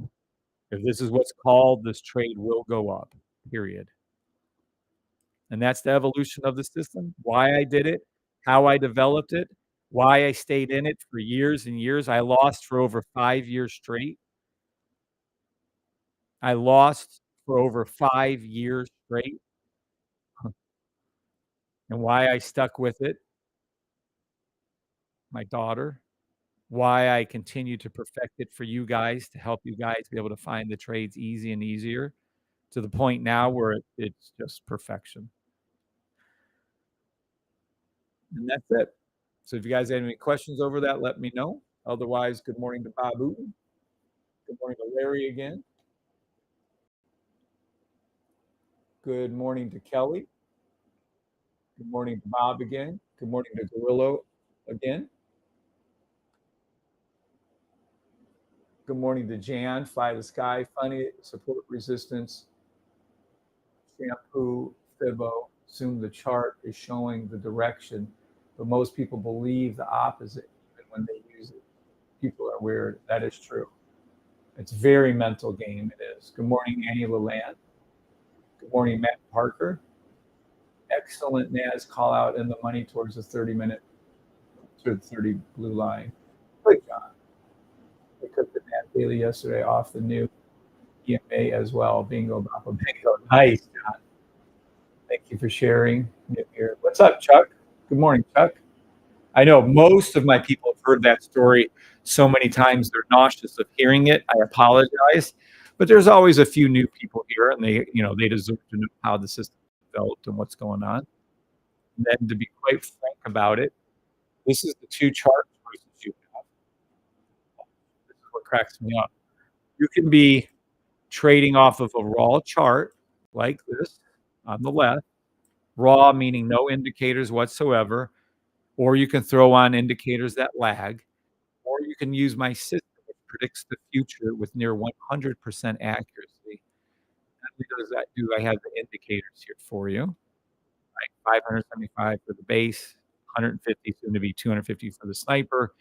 If this is what's called, this trade will go up, period. And that's the evolution of the system, why I did it, how I developed it, why I stayed in it for years and years. I lost for over 5 years straight. I lost for over 5 years straight. And why I stuck with it, my daughter, why I continue to perfect it for you guys, to help you guys be able to find the trades easy and easier, to the point now where it's just perfection. And that's it. So if you guys have any questions over that, let me know. Otherwise, good morning to Babu. Good morning to Larry again. Good morning to Kelly. Good morning to Bob again. Good morning to Gorillo again. Good morning to Jan, Fly the Sky, Funny, Support Resistance, Shampoo, Fibo. Assume the chart is showing the direction, but most people believe the opposite even when they use it. People are weird. That is true. It's a very mental game. It is. Good morning, Annie Lalande. Good morning, Matt Parker. Excellent NAS call out in the money towards the 30-minute to the 30 blue line. Good, John. I cooked the Matt Daily yesterday off the new EMA as well. Bingo, Bapa, bingo. Nice, John. Thank you for sharing here. What's up, Chuck? Good morning, Chuck. I know most of my people have heard that story so many times they're nauseous of hearing it. I apologize. But there's always a few new people here, and they deserve to know how the system developed and what's going on. And then to be quite frank about it, this is the two chart choices you have. This is what cracks me up. You can be trading off of a raw chart like this on the left, raw meaning no indicators whatsoever, or you can throw on indicators that lag, or you can use my system which predicts the future with near 100% accuracy. Not only does that do, I have the indicators here for you. Right, 575 for the base, 150, soon to be 250 for the sniper.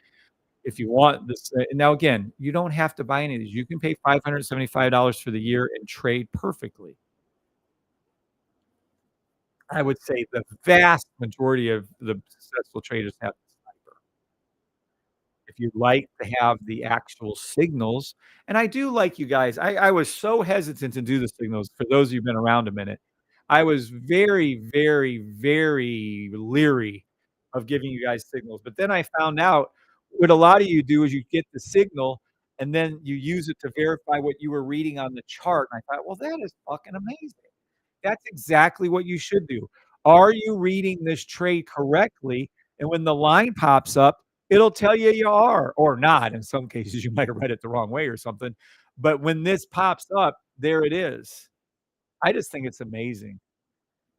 If you want this, now again, you don't have to buy any of these. You can pay $575 for the year and trade perfectly. I would say the vast majority of the successful traders have the sniper. If you'd like to have the actual signals, and I do like you guys. I was so hesitant to do the signals for those of you who've been around a minute. I was very, very, very leery of giving you guys signals. But then I found out what a lot of you do is you get the signal and then you use it to verify what you were reading on the chart. And I thought, well, that is fucking amazing. That's exactly what you should do. Are you reading this trade correctly? And when the line pops up, it'll tell you are or not. In some cases, you might have read it the wrong way or something. But when this pops up, there it is. I just think it's amazing.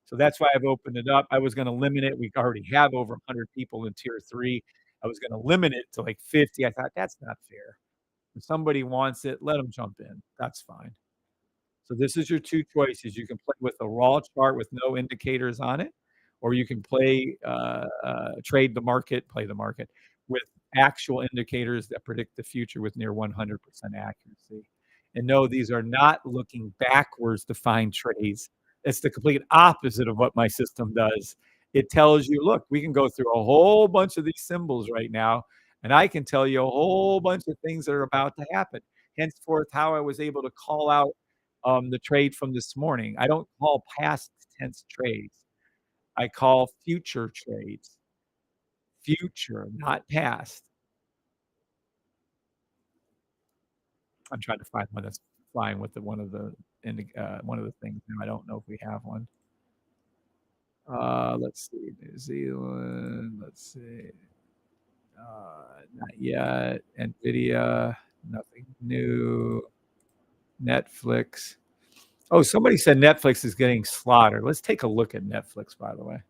So that's why I've opened it up. I was going to limit it. We already have over 100 people in tier 3. I was going to limit it to like 50. I thought that's not fair. If somebody wants it, let them jump in. That's fine. So this is your two choices. You can play with a raw chart with no indicators on it, or you can trade the market, play the market with actual indicators that predict the future with near 100% accuracy. And no, these are not looking backwards to find trades. It's the complete opposite of what my system does. It tells you, look, we can go through a whole bunch of these symbols right now, and I can tell you a whole bunch of things that are about to happen. Henceforth, how I was able to call out the trade from this morning. I don't call past tense trades. I call future trades. Future, not past. I'm trying to find one that's flying with one of the things. I don't know if we have one. Let's see, New Zealand. Let's see. Not yet. Nvidia. Nothing new. Netflix. Oh, somebody said Netflix is getting slaughtered. Let's take a look at Netflix, by the way.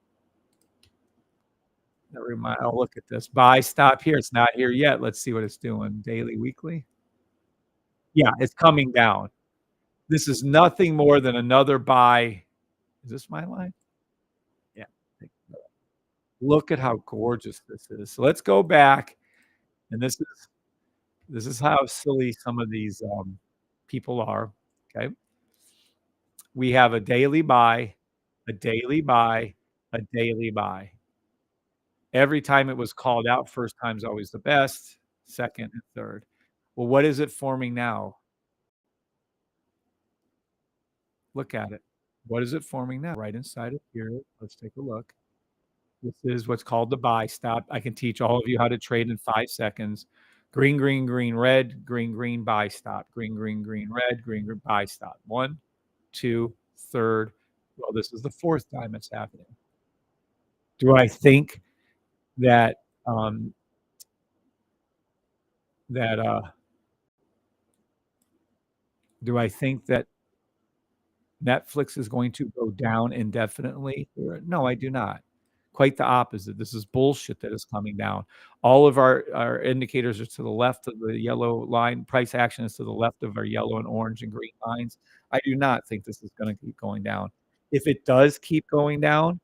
Never mind. I'll look at this. Buy, stop here. It's not here yet. Let's see what it's doing. Daily, weekly. Yeah, it's coming down. This is nothing more than another buy. Is this my line? Yeah. Look at how gorgeous this is. So let's go back. And this is how silly some of these people are. Okay. We have a daily buy, a daily buy, a daily buy. Every time it was called out, first time's always the best, second and third. Well, what is it forming now? Look at it. What is it forming now? Right inside of here. Let's take a look. This is what's called the buy stop. I can teach all of you how to trade in 5 seconds. Green, green, green, red, green, green, buy stop. Green, green, green, red, green, green, buy stop. 1, 2, third. Well, this is the fourth time it's happening. Do I think that do I think that Netflix is going to go down indefinitely? No, I do not. Quite the opposite. This is bullshit that is coming down. All of our indicators are to the left of the yellow line. Price action is to the left of our yellow and orange and green lines. I do not think this is going to keep going down. If it does keep going down,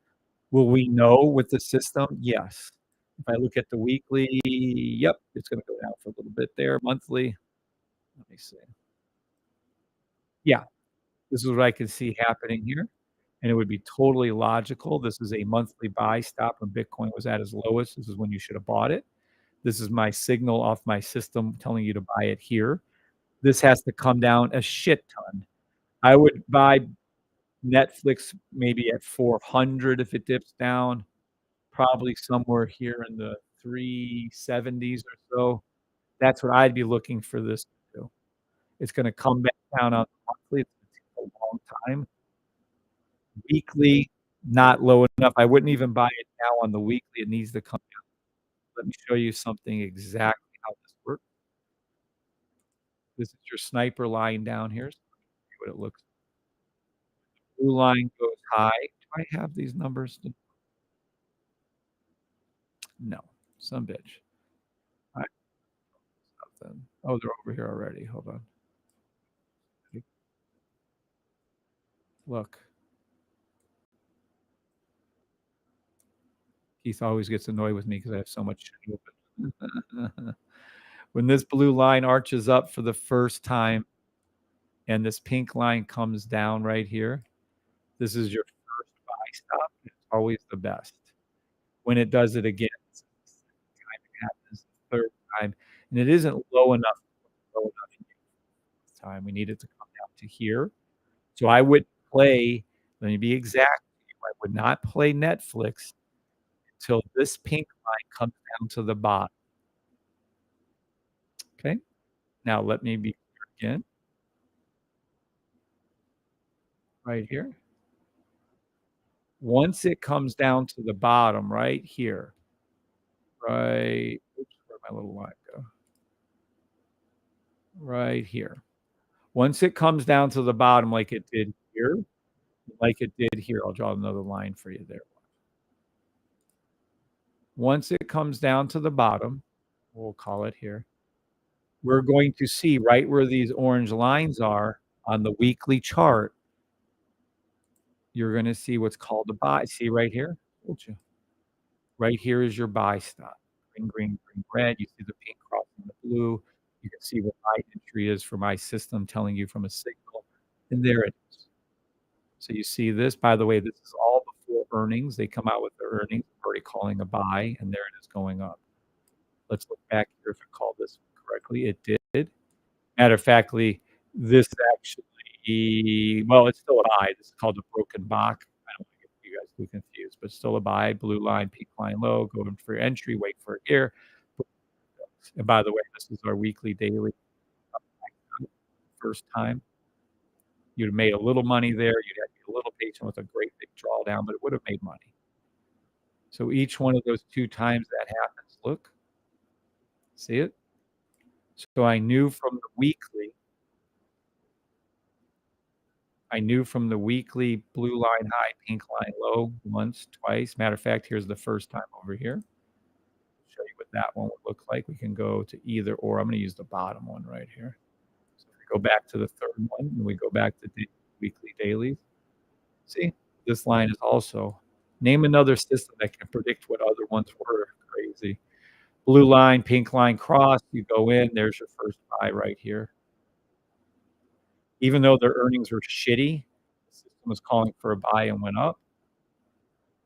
will we know with the system? Yes. If I look at the weekly, yep, it's going to go down for a little bit there. Monthly, let me see. Yeah, this is what I can see happening here, and it would be totally logical. This is a monthly buy stop when Bitcoin was at its lowest. This is when you should have bought it. This is my signal off my system telling you to buy it here. This has to come down a shit ton. I would buy Netflix maybe at 400 if it dips down, probably somewhere here in the 370s or so. That's what I'd be looking for this to do. It's going to come back down on the monthly. It's going to take a long time. Weekly, not low enough. I wouldn't even buy it now on the weekly. It needs to come down. Let me show you something exactly how this works. This is your sniper line down here. So see what it looks like. Blue line goes high. Do I have these numbers? No, some bitch. All right, something. Oh, they're over here already. Hold on. Look. Keith always gets annoyed with me because I have so much shit open. When this blue line arches up for the first time and this pink line comes down right here, this is your first buy stop. It's always the best. When it does it again, it's the second time it happens, the third time, and it isn't low enough this time. We need it to come down to here. So I would play, let me be exact, I would not play Netflix until this pink line comes down to the bottom. Okay? Now let me be clear again. Right here. Once it comes down to the bottom right here, right, oops, where'd my little line go? Right here. Once it comes down to the bottom like it did here, I'll draw another line for you there. Once it comes down to the bottom, we'll call it here, we're going to see right where these orange lines are on the weekly chart, you're going to see what's called a buy. See right here? Right here is your buy stop. Green, green, green, red. You see the pink crossing the blue. You can see what my entry is for my system telling you from a signal. And there it is. So you see this. By the way, this is all before earnings. They come out with their earnings. I'm already calling a buy, and there it is going up. Let's look back here if it called this correctly. It did. Matter of factly, this actually, well, it's still an I. This is called a broken Bach. I don't want to get you guys too confused, but still a buy. Blue line, pink line low, go in for your entry, wait for it here. And by the way, this is our weekly, daily. First time. You'd have made a little money there. You'd have to be a little patient with a great big drawdown, but it would have made money. So each one of those 2 times that happens, look, see it? So I knew from the weekly blue line high, pink line low, once, twice. Matter of fact, here's the first time over here. Show you what that one would look like. We can go to either or. I'm going to use the bottom one right here. So if we go back to the third one, and we go back to the weekly dailies. See, this line is also, name another system that can predict what other ones were. Crazy. Blue line, pink line cross, you go in, there's your first buy right here. Even though their earnings were shitty, the system was calling for a buy and went up,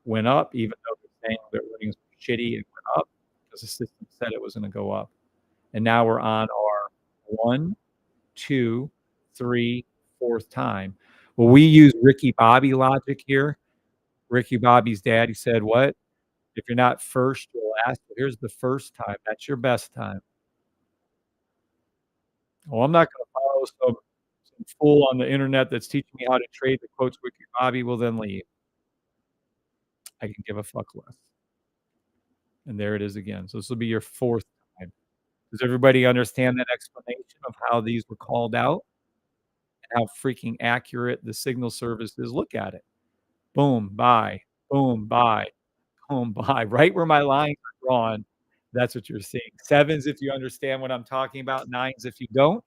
even though they're saying their earnings were shitty and went up because the system said it was going to go up. And now we're on our 1, 2, 3, 4th time. Well, we use Ricky Bobby logic here. Ricky Bobby's dad, he said, what? If you're not first, you're last. Well, here's the first time. That's your best time. Well, I'm not going to follow some fool on the internet that's teaching me how to trade that quotes Ricky Bobby. Will then leave. I can give a fuck less. And there it is again. So this will be your 4th time. Does everybody understand that explanation of how these were called out and how freaking accurate the signal service is? Look at it. Boom, buy. Boom, buy. Boom, buy. Right where my lines are drawn, that's what you're seeing. 7s if you understand what I'm talking about. 9s if you don't.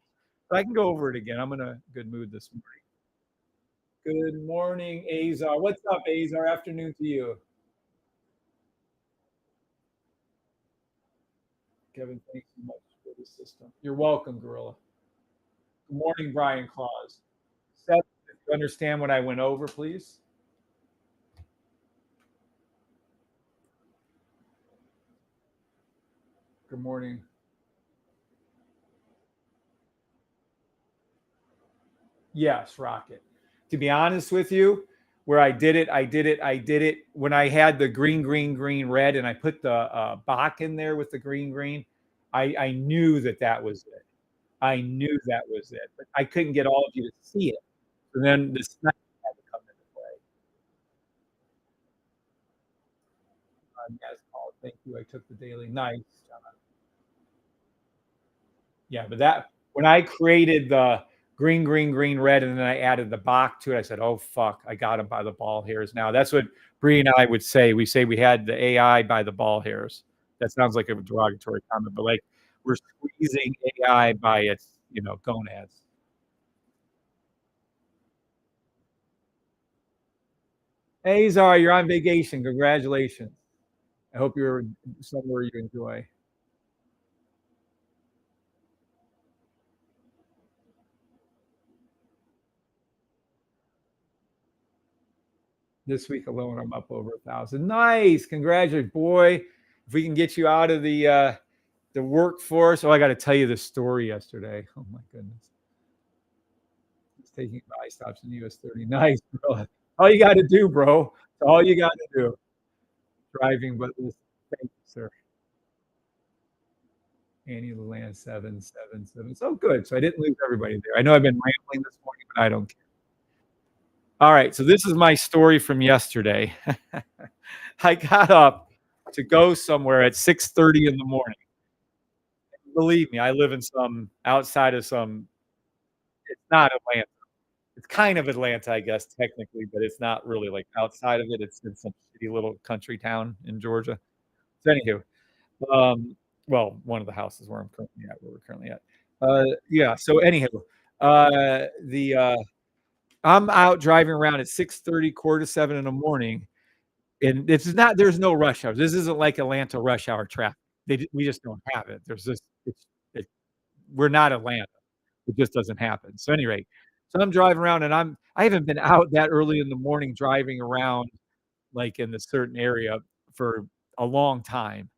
But I can go over it again. I'm in a good mood this morning. Good morning, Azar. What's up, Azar? Afternoon to you. Kevin, thanks so much for the system. You're welcome, Gorilla. Good morning, Brian Claus. Seth, if you understand what I went over, please. Good morning. Yes, Rocket. To be honest with you, where I did it when I had the green, green, green, red, and I put the Bach in there with the green, green. I knew that was it. I knew that was it, but I couldn't get all of you to see it. So then the snap had to come into play. Yes, Paul, thank you. I took the daily. Nice, John. Yeah, but that when I created the green, green, green, red, and then I added the Bach to it, I said, "Oh fuck, I got him by the ball hairs." Now that's what Bree and I would say. We say we had the AI by the ball hairs. That sounds like a derogatory comment, but like we're squeezing AI by its, gonads. Hey, Zara, you're on vacation. Congratulations. I hope you're somewhere you enjoy. This week alone, I'm up over 1,000. Nice. Congratulations, boy. If we can get you out of the workforce. Oh, I got to tell you the story yesterday. Oh my goodness. He's taking buy stops in US 30. Nice, bro. All you got to do, bro. All you got to do. Driving, but this. Thank you, sir. Annie Land 777. So good. So I didn't lose everybody there. I know I've been rambling this morning, but I don't care. All right. So this is my story from yesterday. I got up to go somewhere at 6:30 in the morning. Believe me, I live in some outside of some. It's not Atlanta. It's kind of Atlanta, I guess, technically, but it's not really like outside of it. It's in some shitty little country town in Georgia. So anywho, well, one of the houses where we're currently at. Yeah. So anywho, the I'm out driving around at 6:30, quarter to 7 in the morning, and it's not. There's no rush hours. This isn't like Atlanta rush hour traffic. We just don't have it. There's this. It, we're not Atlanta. It just doesn't happen. So, at any rate, so I'm driving around and I haven't been out that early in the morning driving around like in the certain area for a long time.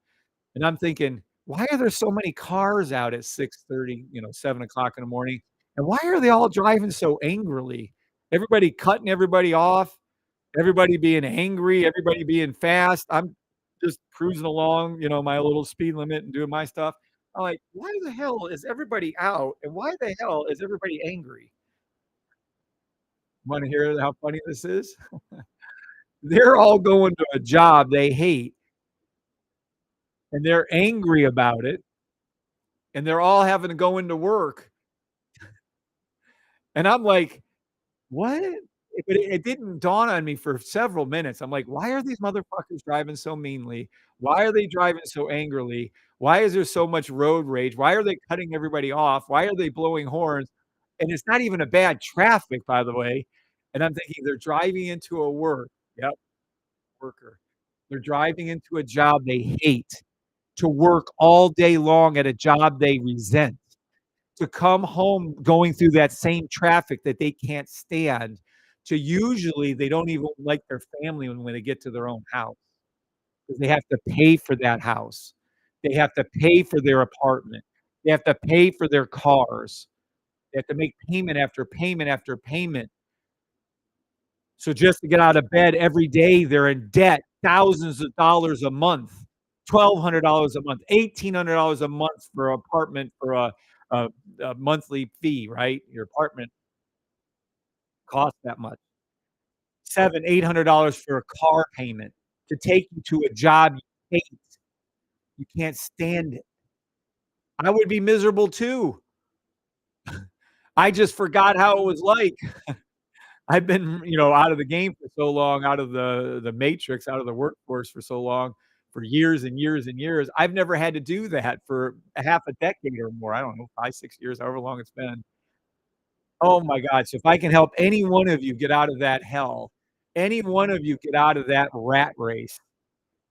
And I'm thinking, why are there so many cars out at 6:30, 7 o'clock in the morning? And why are they all driving so angrily? Everybody cutting everybody off, everybody being angry, everybody being fast. I'm just cruising along, my little speed limit and doing my stuff. I'm like, why the hell is everybody out? And why the hell is everybody angry? Want to hear how funny this is? They're all going to a job they hate and they're angry about it. And they're all having to go into work. And I'm like, what? But it didn't dawn on me for several minutes. I'm like, why are these motherfuckers driving so meanly? Why are they driving so angrily? Why is there so much road rage? Why are they cutting everybody off? Why are they blowing horns? And it's not even a bad traffic, by the way. And I'm thinking they're driving into a work. Yep, worker. They're driving into a job they hate to work all day long at a job they resent, to come home going through that same traffic that they can't stand, to usually they don't even like their family when they get to their own house because they have to pay for that house. They have to pay for their apartment. They have to pay for their cars. They have to make payment after payment after payment. So just to get out of bed every day, they're in debt, thousands of dollars a month, $1,200 a month, $1,800 a month for an apartment for a monthly fee, right? Your apartment costs that much. $700, $800 for a car payment to take you to a job you hate. You can't stand it. I would be miserable too. I just forgot how it was like. I've been, out of the game for so long, out of the matrix, out of the workforce for so long, for years and years and years. I've never had to do that for a half a decade or more. I don't know, 5, 6 years, however long it's been. Oh my god. So if I can help any one of you get out of that hell, any one of you get out of that rat race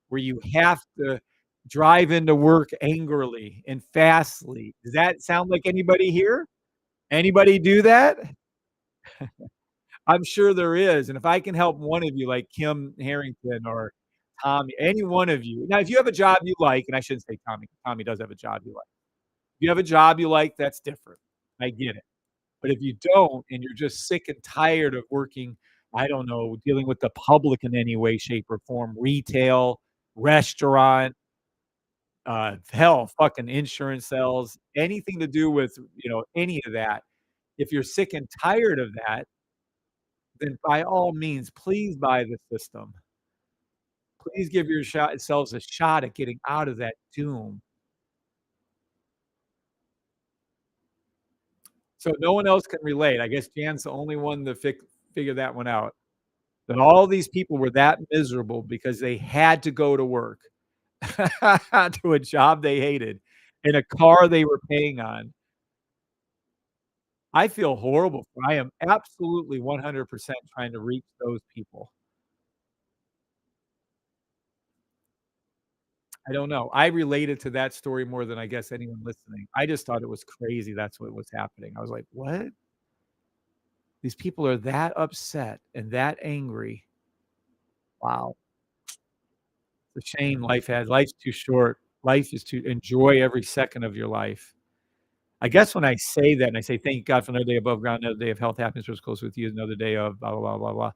where you have to drive into work angrily and fastly. Does that sound like anybody here? Anybody do that? I'm sure there is, and if I can help one of you, like Kim Harrington or Tommy, any one of you. Now, if you have a job you like, and I shouldn't say Tommy, Tommy does have a job you like. If you have a job you like, that's different. I get it. But if you don't, and you're just sick and tired of working, I don't know, dealing with the public in any way, shape, or form, retail, restaurant, Hell, fucking insurance sales, anything to do with, any of that. If you're sick and tired of that, then by all means, please buy the system. Please give yourselves a shot at getting out of that doom. So no one else can relate. I guess Jan's the only one to figure that one out. That all these people were that miserable because they had to go to work, to a job they hated, in a car they were paying on. I feel horrible I am absolutely 100% trying to reach those people. I don't know. I related to that story more than I guess anyone listening. I just thought it was crazy that's what was happening. I was like, "What? These people are that upset and that angry. Wow. It's a shame life's too short. Life is to enjoy every second of your life." I guess when I say that and I say, "Thank God for another day above ground, another day of health, happiness, was close with you, another day of blah, blah, blah, blah, blah."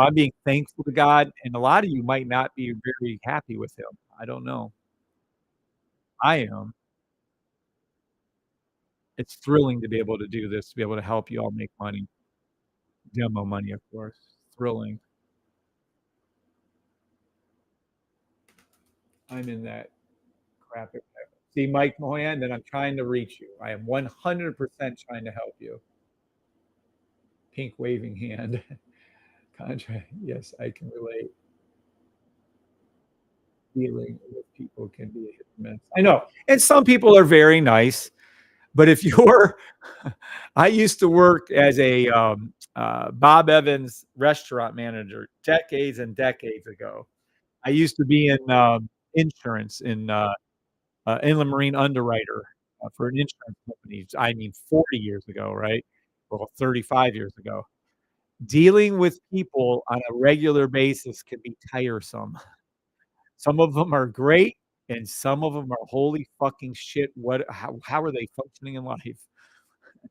I'm being thankful to God, and a lot of you might not be very happy with him. I don't know. I am. It's thrilling to be able to do this, to be able to help you all make money. Demo money, of course. Thrilling. I'm in that crap. See Mike Mohan, then I'm trying to reach you. I am 100% trying to help you. Pink waving hand. Contract. Yes, I can relate. Dealing with people can be a hit or miss. I know. And some people are very nice, but if you're I used to work as a Bob Evans restaurant manager decades and decades ago. I used to be in insurance in inland marine underwriter for an insurance company. I mean, 40 years ago, right? Well, 35 years ago. Dealing with people on a regular basis can be tiresome. Some of them are great, and some of them are holy fucking shit. How are they functioning in life?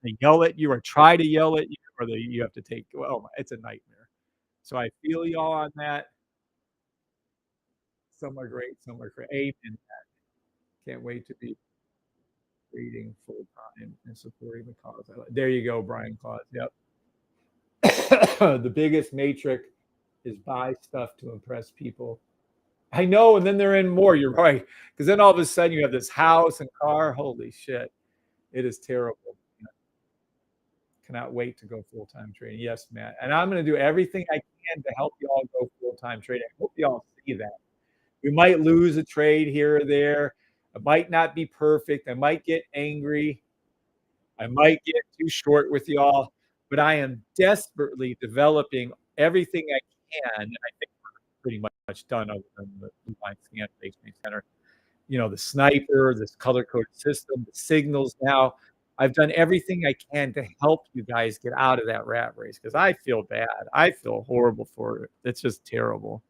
They yell at you or try to yell at you, or you have to take. Well, it's a nightmare. So I feel y'all on that. Some are great, some are great. Amen. Can't wait to be reading full time and supporting the cause. There you go, Brian Claus. Yep. The biggest matrix is buy stuff to impress people. I know, and then they're in more. You're right, because then all of a sudden you have this house and car. Holy shit, it is terrible. Cannot wait to go full time trading. Yes, Matt, and I'm going to do everything I can to help you all go full time trading. I hope you all see that. We might lose a trade here or there. It might not be perfect. I might get angry. I might get too short with y'all, but I am desperately developing everything I can. And I think we're pretty much done other than the line scan base center. The sniper, this color coded system, the signals now. I've done everything I can to help you guys get out of that rat race because I feel bad. I feel horrible for it. It's just terrible.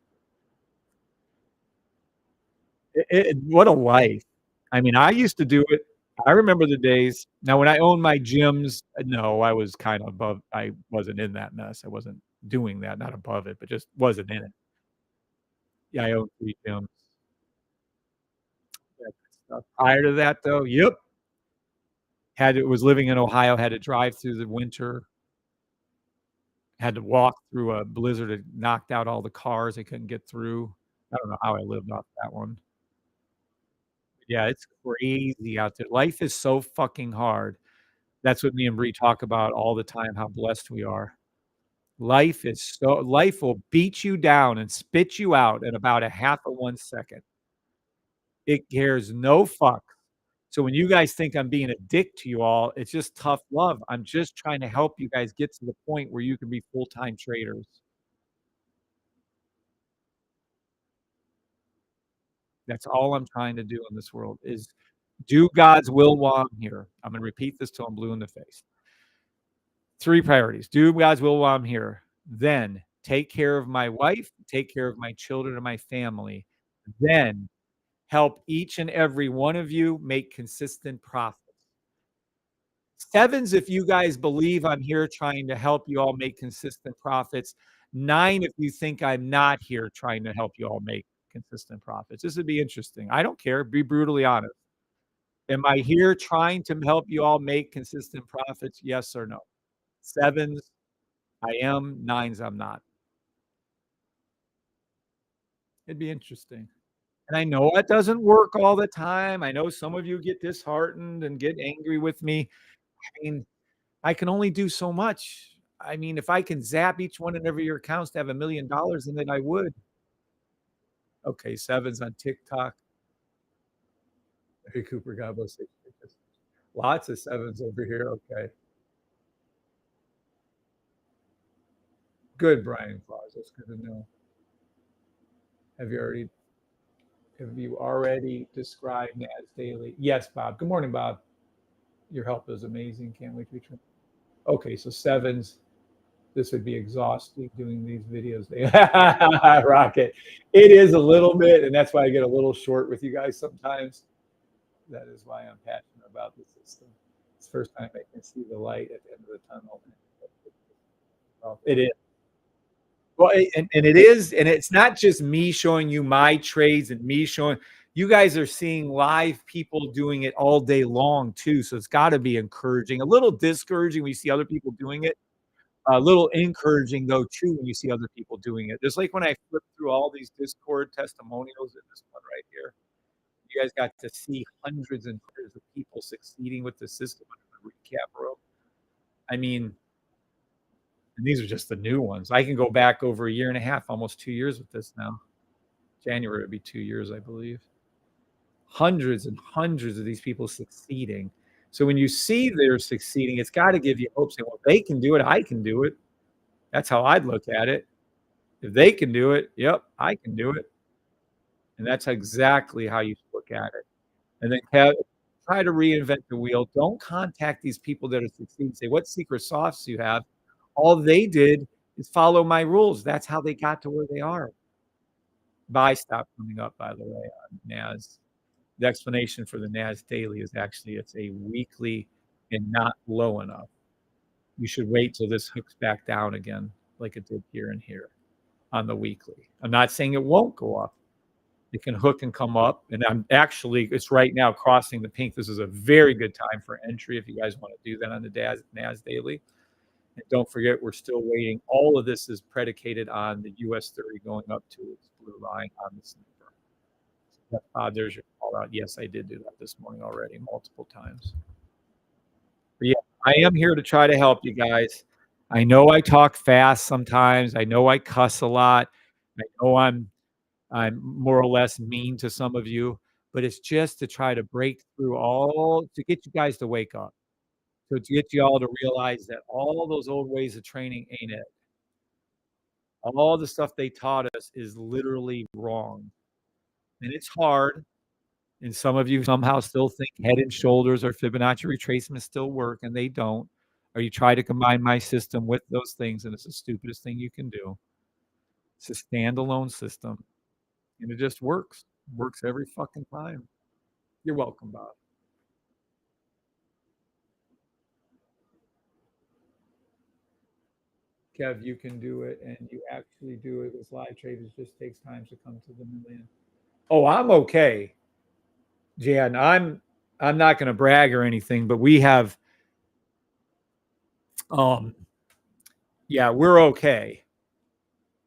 What a life. I mean, I used to do it. I remember the days. Now, when I owned my gyms, no, I was kind of above. I wasn't in that mess. I wasn't doing that, not above it, but just wasn't in it. Yeah, I owned 3 gyms. That stuff. Prior to that, though, yep. Was living in Ohio, had to drive through the winter, had to walk through a blizzard that knocked out all the cars. I couldn't get through. I don't know how I lived off that one. Yeah, it's crazy out there. Life is so fucking hard. That's what me and Bree talk about all the time, how blessed we are. Life will beat you down and spit you out in about a half of 1 second. It cares no fuck. So when you guys think I'm being a dick to you all, it's just tough love. I'm just trying to help you guys get to the point where you can be full-time traders. That's all I'm trying to do in this world is do God's will while I'm here. I'm gonna repeat this till I'm blue in the face. 3 priorities. Do God's will while I'm here. Then take care of my wife, take care of my children and my family. Then help each and every one of you make consistent profits. 7's if you guys believe I'm here trying to help you all make consistent profits. 9 if you think I'm not here trying to help you all make consistent profits? This would be interesting. I don't care. Be brutally honest. Am I here trying to help you all make consistent profits? Yes or no? Sevens, I am. Nines, I'm not. It'd be interesting. And I know that doesn't work all the time. I know some of you get disheartened and get angry with me. I mean, I can only do so much. I mean, if I can zap each one and every your accounts to have $1 million, then I would. Okay, sevens on TikTok. Hey, Cooper, God bless you. Lots of sevens over here. Okay. Good, Brian Claus. That's good to know. Have you already described NAS daily? Yes, Bob. Good morning, Bob. Your help is amazing. Can't wait to return. Okay, so sevens. This would be exhausting doing these videos. Rocket. It is a little bit, and that's why I get a little short with you guys sometimes. That is why I'm passionate about the system. It's the first time I can see the light at the end of the tunnel. It is. Well, and it is, and it's not just me showing you my trades and me showing you guys are seeing live people doing it all day long too. So it's got to be encouraging, a little discouraging when you see other people doing it, a little encouraging though too when you see other people doing it. Just like when I flip through all these Discord testimonials in this one right here, you guys got to see hundreds and hundreds of people succeeding with the system in the recap room. I mean, and these are just the new ones. I can go back over a year and a half, almost 2 years with this now. January would be 2 years, I believe. Hundreds and hundreds of these people succeeding. So when you see they're succeeding, it's got to give you hope. Saying, well, if they can do it, I can do it. That's how I'd look at it. If they can do it, yep, I can do it. And that's exactly how you look at it. And then try to reinvent the wheel. Don't contact these people that are succeeding. Say, what secret sauce do you have? All they did is follow my rules. That's how they got to where they are. Buy stop coming up, by the way, on NAS. The explanation for the NAS daily is actually it's a weekly and not low enough. You should wait till this hooks back down again, like it did here and here on the weekly. I'm not saying it won't go up. It can hook and come up. And it's right now crossing the pink. This is a very good time for entry if you guys want to do that on the NAS daily. And don't forget, we're still waiting. All of this is predicated on the US 30 going up to its blue line on the snooper. There's your call out. Yes, I did do that this morning already, multiple times. But yeah, I am here to try to help you guys. I know I talk fast sometimes. I know I cuss a lot. I know I'm more or less mean to some of you, but it's just to try to break through to get you guys to wake up. So to get you all to realize that all those old ways of training ain't it. All the stuff they taught us is literally wrong. And it's hard. And some of you somehow still think Head and Shoulders or Fibonacci retracement still work, and they don't. Or you try to combine my system with those things, and it's the stupidest thing you can do. It's a standalone system, and it just works. Works every fucking time. You're welcome, Bob. Kev, you can do it, and you actually do it with live traders. Just takes time to come to the million. Oh, I'm okay, Jan. I'm not going to brag or anything, but we have, yeah, we're okay.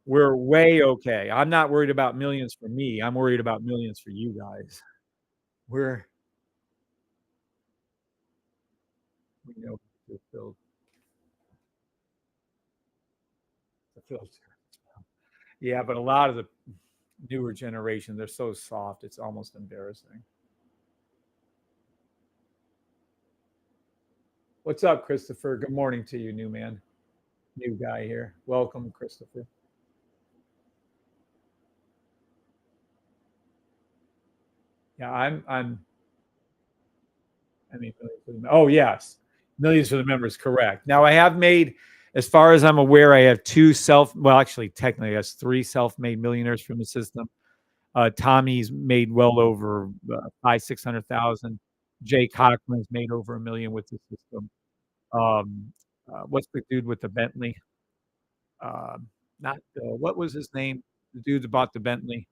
We're way okay. I'm not worried about millions for me. I'm worried about millions for you guys. We know it's filled. Yeah, but a lot of the newer generation, they're so soft, it's almost embarrassing. What's up, Christopher? Good morning to you, new man. New guy here. Welcome, Christopher. Yeah, I mean, oh yes, millions for the members. Correct. Now I have made, as far as I'm aware, I have actually technically that's 3 self-made millionaires from the system. Tommy's made well over 600,000. Jay Cochran's made over $1 million with the system. What's the dude with the Bentley? Not what was his name? The dude that bought the Bentley.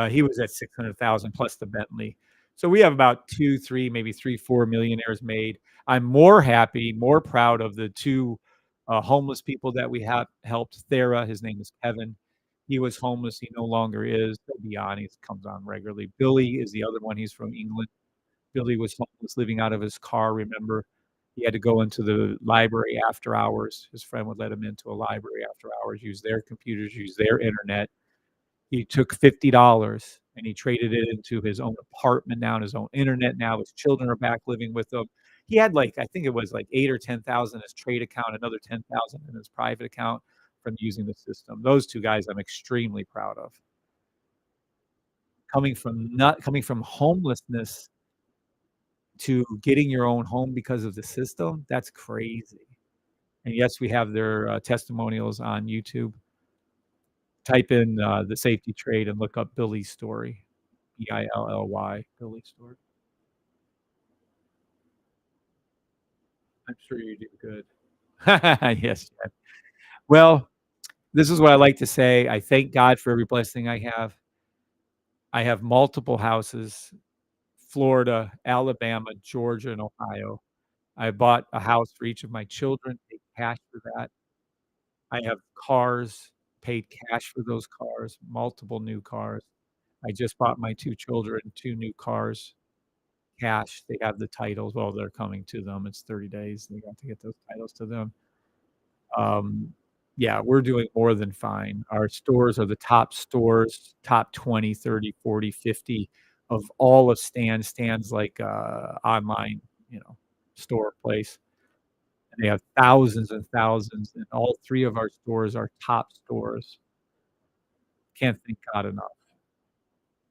He was at 600,000 plus the Bentley. So we have about 2, 3, maybe 3, 4 millionaires made. I'm more happy, more proud of the 2 homeless people that we have helped. Thera, his name is Kevin. He was homeless. He no longer is. He'll be on. He comes on regularly. Billy is the other one. He's from England. Billy was homeless, living out of his car. Remember, he had to go into the library after hours. His friend would let him into a library after hours, use their computers, use their internet. He took $50 and he traded it into his own apartment now and his own internet now. His children are back living with him. He had like, I think it was like 8 or 10,000 in his trade account, another 10,000 in his private account from using the system. Those 2 guys I'm extremely proud of. Coming from homelessness to getting your own home because of the system, that's crazy. And yes, we have their testimonials on YouTube. Type in the safety trade and look up Billy's story. Billy, Billy's story. I'm sure you do good. Yes. Well, this is what I like to say. I thank God for every blessing I have. I have multiple houses, Florida, Alabama, Georgia, and Ohio. I bought a house for each of my children, paid cash for that. I have cars, paid cash for those cars, multiple new cars. I just bought my 2 children 2 new cars, cash. They have the titles. Well, they're coming to them. It's 30 days. They got to get those titles to them. Yeah, we're doing more than fine. Our stores are the top stores, top 20, 30, 40, 50 of all of Stan's. Stan's like online, store place. And they have thousands and thousands, and all 3 of our stores are top stores. Can't thank God enough.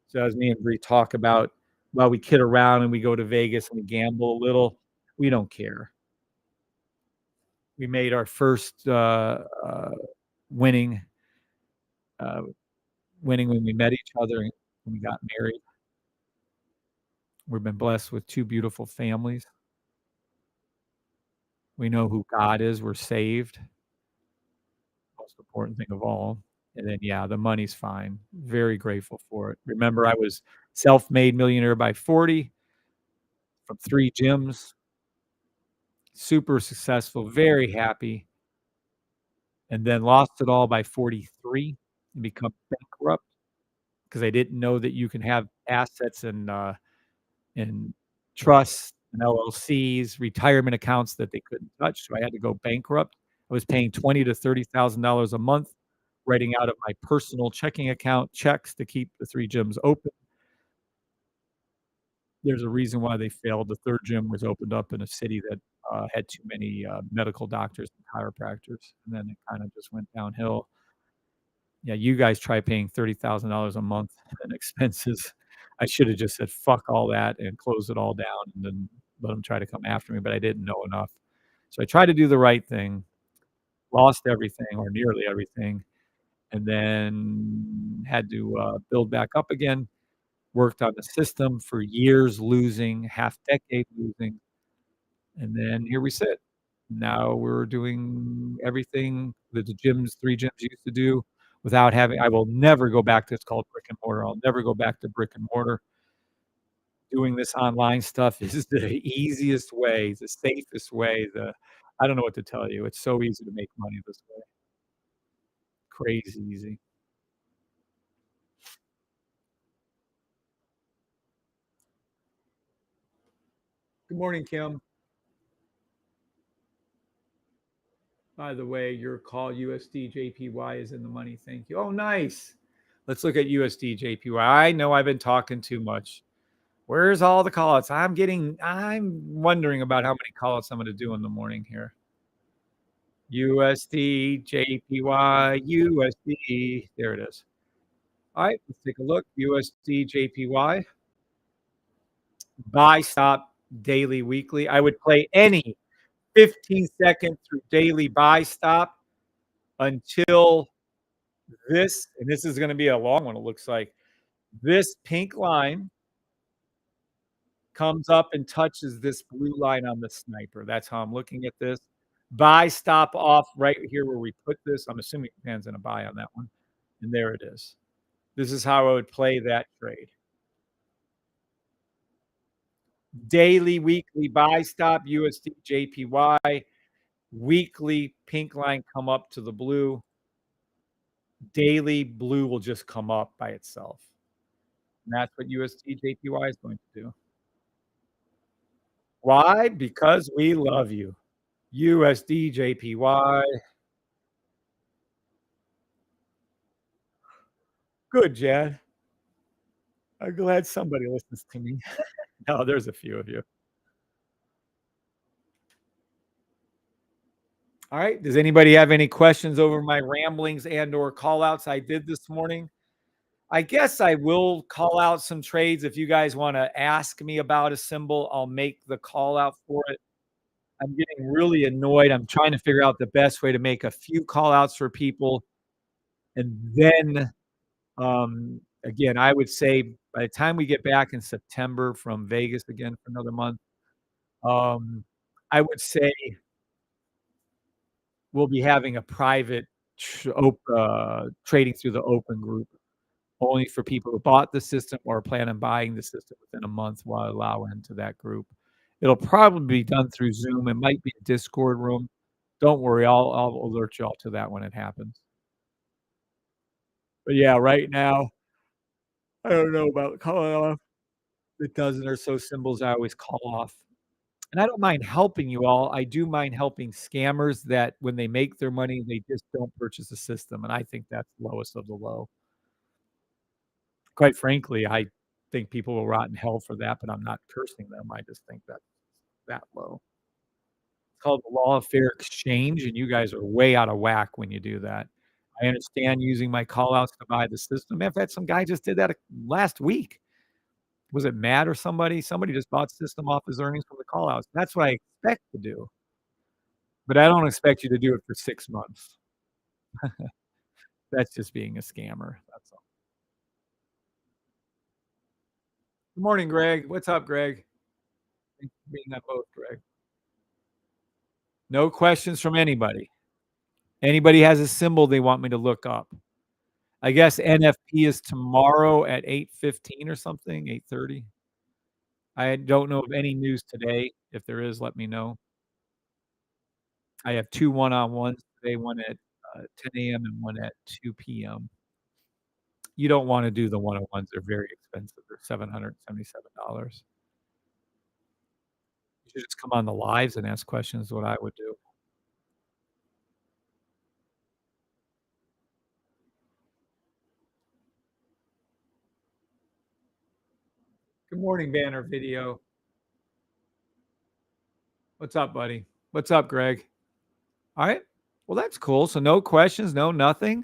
So as me and Bree talk about, well, we kid around and we go to Vegas and we gamble a little, we don't care. We made our first winning when we met each other and when we got married. We've been blessed with 2 beautiful families. We know who God is. We're saved. Most important thing of all. And then, yeah, the money's fine. Very grateful for it. Remember, I was self-made millionaire by 40 from 3 gyms. Super successful, very happy. And then lost it all by 43 and become bankrupt because I didn't know that you can have assets in trusts and LLCs, retirement accounts that they couldn't touch. So I had to go bankrupt. I was paying $20,000 to $30,000 a month, writing out of my personal checking account checks to keep the 3 gyms open. There's a reason why they failed. The 3rd gym was opened up in a city that had too many medical doctors and chiropractors, and then it kind of just went downhill. Yeah, you guys try paying $30,000 a month in expenses. I should have just said, "Fuck all that," and close it all down and then let them try to come after me, but I didn't know enough. So I tried to do the right thing, lost everything or nearly everything, and then had to build back up again. Worked on the system for years, losing, half decade losing, and then here we sit. Now we're doing everything that the 3 gyms used to do without having. I will never go back to, it's called brick and mortar. I'll never go back to brick and mortar. Doing this online stuff is the easiest way, the safest way, I don't know what to tell you. It's so easy to make money this way. Crazy easy. Good morning, Kim. By the way, your call USD JPY is in the money. Thank you. Oh, nice. Let's look at USD JPY. I know I've been talking too much. Where's all the call outs? I'm wondering about how many call outs I'm going to do in the morning here. USD JPY, USD. There it is. All right, let's take a look. USD JPY. Buy, stop, daily, weekly. I would play any 15-second through daily buy stop until this, and this is going to be a long one, it looks like. This pink line comes up and touches this blue line on the sniper. That's how I'm looking at this. Buy, stop, off right here where we put this. I'm assuming Japan's going to buy on that one. And there it is. This is how I would play that trade. Daily, weekly buy stop, USD, JPY. Weekly pink line come up to the blue. Daily blue will just come up by itself. And that's what USD, JPY is going to do. Why? Because we love you. USD, JPY. Good, Jad. I'm glad somebody listens to me. No, there's a few of you. All right. Does anybody have any questions over my ramblings and or call outs I did this morning? I guess I will call out some trades. If you guys want to ask me about a symbol, I'll make the call out for it. I'm getting really annoyed. I'm trying to figure out the best way to make a few call outs for people. And then, again, I would say by the time we get back in September from Vegas again for another month, I would say we'll be having a private trading through the open group only for people who bought the system or plan on buying the system within a month while allow into that group. It'll probably be done through Zoom. It might be a Discord room. Don't worry, I'll alert y'all to that when it happens. But yeah, right now, I don't know about calling off the dozen or so symbols I always call off. And I don't mind helping you all. I do mind helping scammers that when they make their money, they just don't purchase a system. And I think that's lowest of the low. Quite frankly, I think people will rot in hell for that, but I'm not cursing them. I just think that's that low. It's called the law of fair exchange, and you guys are way out of whack when you do that. I understand using my call outs to buy the system. Matter of fact, some guy just did that last week. Was it Matt or somebody? Somebody just bought system off his earnings from the call outs. That's what I expect to do. But I don't expect you to do it for 6 months. That's just being a scammer. That's all. Good morning, Greg. What's up, Greg? Thanks for being on both, Greg. No questions from anybody. Anybody has a symbol they want me to look up. I guess NFP is tomorrow at 8:15 or something, 8:30. I don't know of any news today. If there is, let me know. I have 2 one-on-ones today, one at 10 a.m. and one at 2 p.m. You don't want to do the one-on-ones. They're very expensive. They're $777. You should just come on the lives and ask questions, what I would do. Good morning, Banner Video. What's up, buddy? What's up, Greg? All right. Well, that's cool. So no questions, no nothing.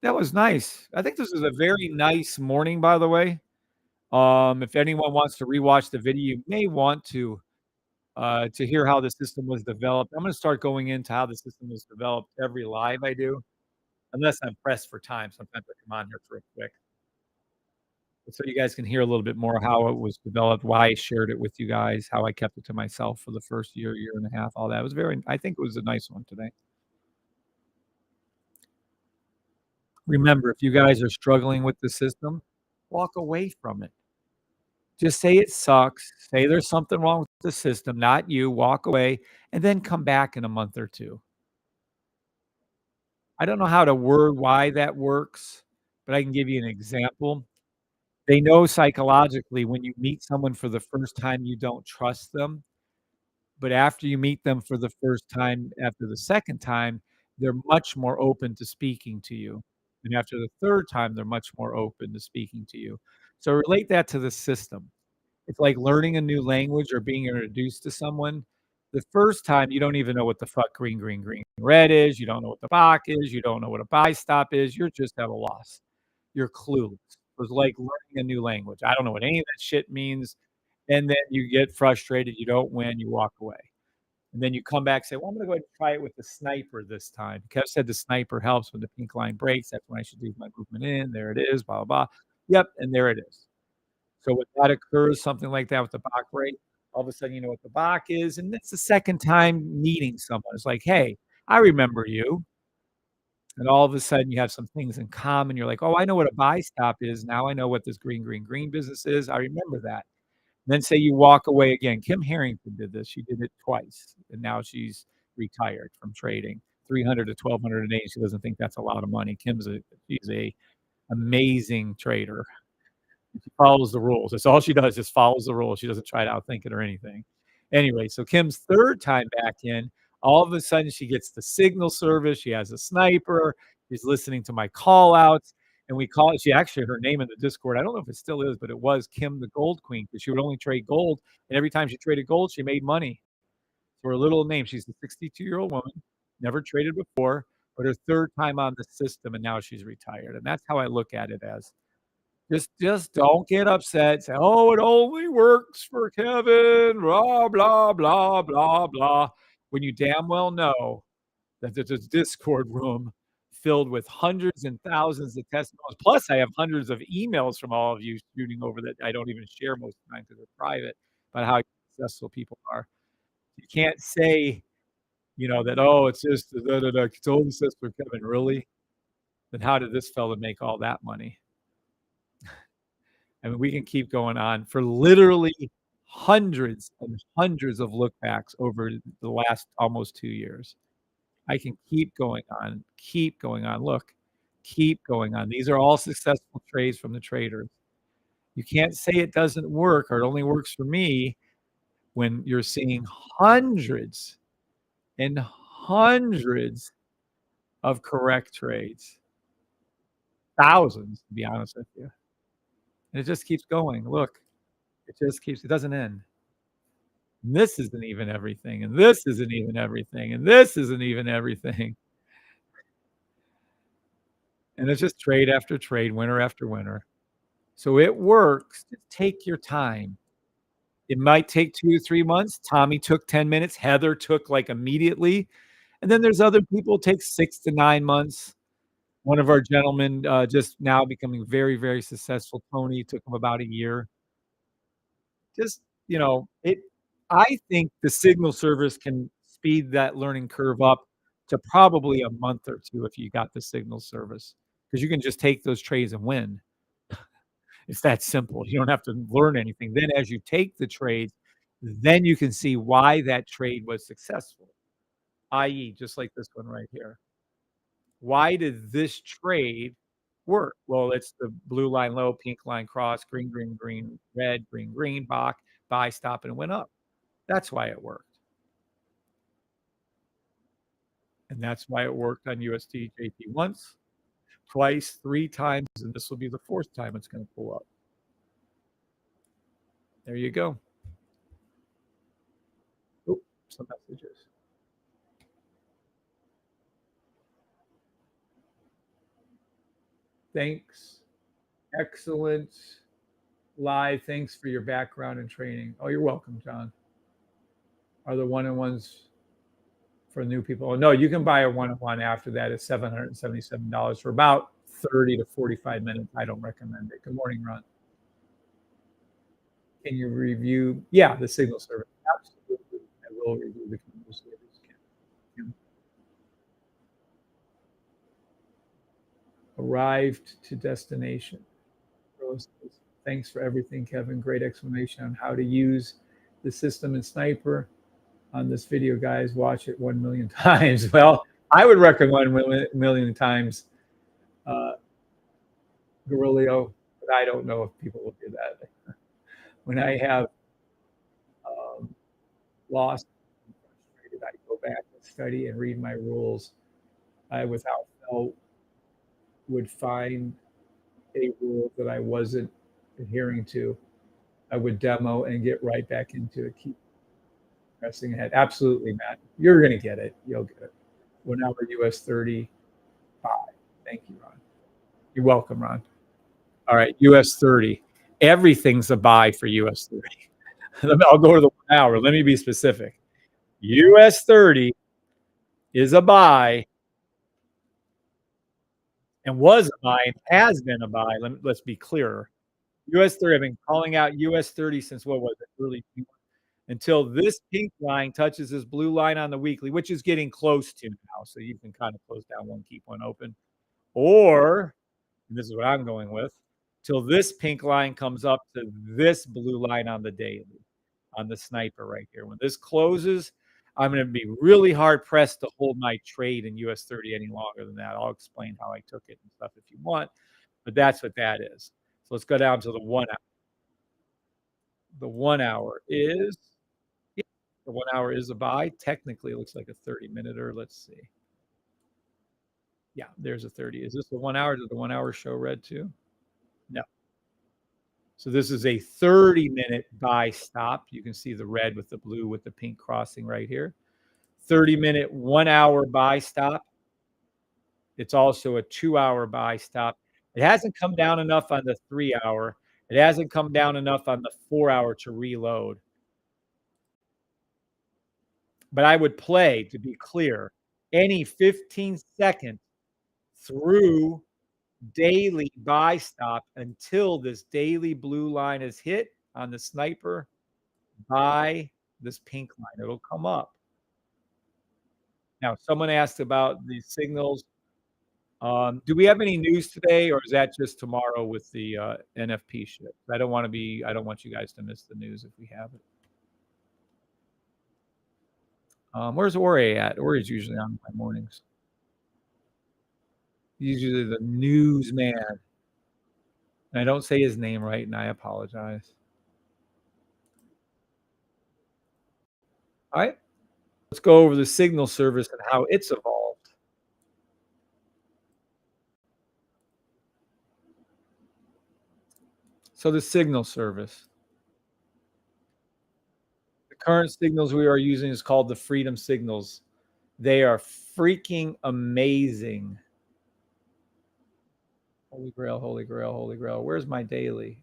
That was nice. I think this is a very nice morning, by the way. If anyone wants to rewatch the video, you may want to hear how the system was developed. I'm going to start going into how the system was developed every live I do, unless I'm pressed for time. Sometimes I come on here real quick, so you guys can hear a little bit more how it was developed, why I shared it with you guys, how I kept it to myself for the first year, year and a half. All that was I think it was a nice one today. Remember, if you guys are struggling with the system, walk away from it. Just say it sucks. Say there's something wrong with the system, not you. Walk away and then come back in a month or two. I don't know how to word why that works, but I can give you an example. They know psychologically when you meet someone for the first time, you don't trust them. But after you meet them for the first time, after the second time, they're much more open to speaking to you. And after the third time, they're much more open to speaking to you. So relate that to the system. It's like learning a new language or being introduced to someone. The first time, you don't even know what the fuck green, green, green, red is. You don't know what the BAC is. You don't know what a buy stop is. You're just at a loss. You're clueless. It was like learning a new language. I don't know what any of that shit means. And then you get frustrated. You don't win. You walk away. And then you come back and say, well, I'm going to go ahead and try it with the sniper this time. Kev said the sniper helps when the pink line breaks. That's when I should leave my movement in. There it is, blah, blah, blah. Yep, and there it is. So when that occurs, something like that with the BAC rate, all of a sudden you know what the BAC is. And it's the second time meeting someone. It's like, hey, I remember you. And all of a sudden, you have some things in common. You're like, "Oh, I know what a buy stop is. Now I know what this green, green, green business is. I remember that." Then say you walk away again. Kim Harrington did this. She did it twice, and now she's retired from trading. 300 to 1,200 a day. She doesn't think that's a lot of money. She's a amazing trader. She follows the rules. That's all she does, just follows the rules. She doesn't try to outthink it or anything. Anyway, so Kim's third time back in, all of a sudden she gets the signal service. She has a sniper. She's listening to my call outs. And we call it, she actually, her name in the Discord, I don't know if it still is, but it was Kim the Gold Queen because she would only trade gold. And every time she traded gold, she made money. So her little name, she's a 62-year-old woman, never traded before, but her third time on the system, and now she's retired. And that's how I look at it as. Just don't get upset. Say, "Oh, it only works for Kevin, blah, blah, blah, blah, blah," when you damn well know that there's a Discord room filled with hundreds and thousands of testimonials. Plus, I have hundreds of emails from all of you shooting over that I don't even share most of the time because they're private, about how successful people are. You can't say, that, "Oh, it's just da, da, da, it's only says for Kevin." Really? Then how did this fella make all that money? I mean, we can keep going on for literally hundreds and hundreds of look backs over the last almost 2 years. I can keep going on, keep going on. Look, keep going on. These are all successful trades from the traders. You can't say it doesn't work or it only works for me when you're seeing hundreds and hundreds of correct trades. Thousands, to be honest with you. And it just keeps going. Look, it doesn't end. And this isn't even everything, and this isn't even everything, and this isn't even everything. And it's just trade after trade, winner after winner. So it works. Just take your time. It might take 2 to 3 months. Tommy took 10 minutes. Heather took like immediately. And then there's other people take 6 to 9 months. One of our gentlemen just now becoming very, very successful. Tony took him about a year. Just, I think the signal service can speed that learning curve up to probably a month or 2 if you got the signal service, because you can just take those trades and win. It's that simple. You don't have to learn anything. Then as you take the trades, then you can see why that trade was successful, i.e., just like this one right here. Why did this trade work? Well, it's the blue line low, pink line cross, green, green, green, red, green, green, Bach, buy, stop, and it went up. That's why it worked. And that's why it worked on USD JP once, twice, 3 times, and this will be the 4th time it's going to pull up. There you go. Oh, some messages. Thanks. Excellent live. Thanks for your background and training. Oh, you're welcome, John. Are the one-on-ones for new people? Oh, no, you can buy a one-on-one after that. It's $777 for about 30 to 45 minutes. I don't recommend it. Good morning, Ron. Can you review? Yeah, the signal service. Absolutely. I will review the signal service. Arrived to destination. Thanks for everything, Kevin. Great explanation on how to use the system in Sniper on this video, guys. Watch it 1 million times. Well, I would recommend 1 million times Garilio, but I don't know if people will do that. When I have lost and frustrated, I go back and study and read my rules. I, without fail, would find a rule that I wasn't adhering to. I would demo and get right back into it. Keep pressing ahead. Absolutely, Matt. You're going to get it. You'll get it. 1 hour US 35. Thank you, Ron. You're welcome, Ron. All right, US 30. Everything's a buy for US 30. I'll go to the 1 hour. Let me be specific. US 30 is a buy and was a buy and has been a buy. Let's be clearer. US 30, I've been calling out US 30 since what was it? Early June. until this pink line touches this blue line on the weekly, which is getting close to now. So you can kind of close down one, keep one open. Or, and this is what I'm going with, till this pink line comes up to this blue line on the daily, on the sniper right here. When this closes, I'm going to be really hard pressed to hold my trade in US 30 any longer than that. I'll explain how I took it and stuff if you want, but that's what that is. So let's go down to the 1 hour. The 1 hour is, yeah, the 1 hour is a buy. Technically, it looks like a 30-minute. Let's see. Yeah, there's a 30. Is this the 1 hour? Did the 1 hour show red too? No. So this is a 30-minute buy stop. You can see the red with the blue with the pink crossing right here. 30-minute, 1 hour buy stop. It's also a 2 hour buy stop. It hasn't come down enough on the 3 hour. It hasn't come down enough on the 4 hour to reload. But I would play, to be clear, any 15 seconds through daily buy stop until this daily blue line is hit on the sniper by this pink line. It'll come up. Now, someone asked about the signals. Do we have any news today, or is that just tomorrow with the NFP shit? I don't want you guys to miss the news if we have it. Where's Ore at? Ore's usually on my mornings. He's usually the newsman. And I don't say his name right, and I apologize. All right. Let's go over the signal service and how it's evolved. So the signal service. The current signals we are using is called the Freedom Signals. They are freaking amazing. Holy Grail, Holy Grail, Holy Grail. Where's my daily?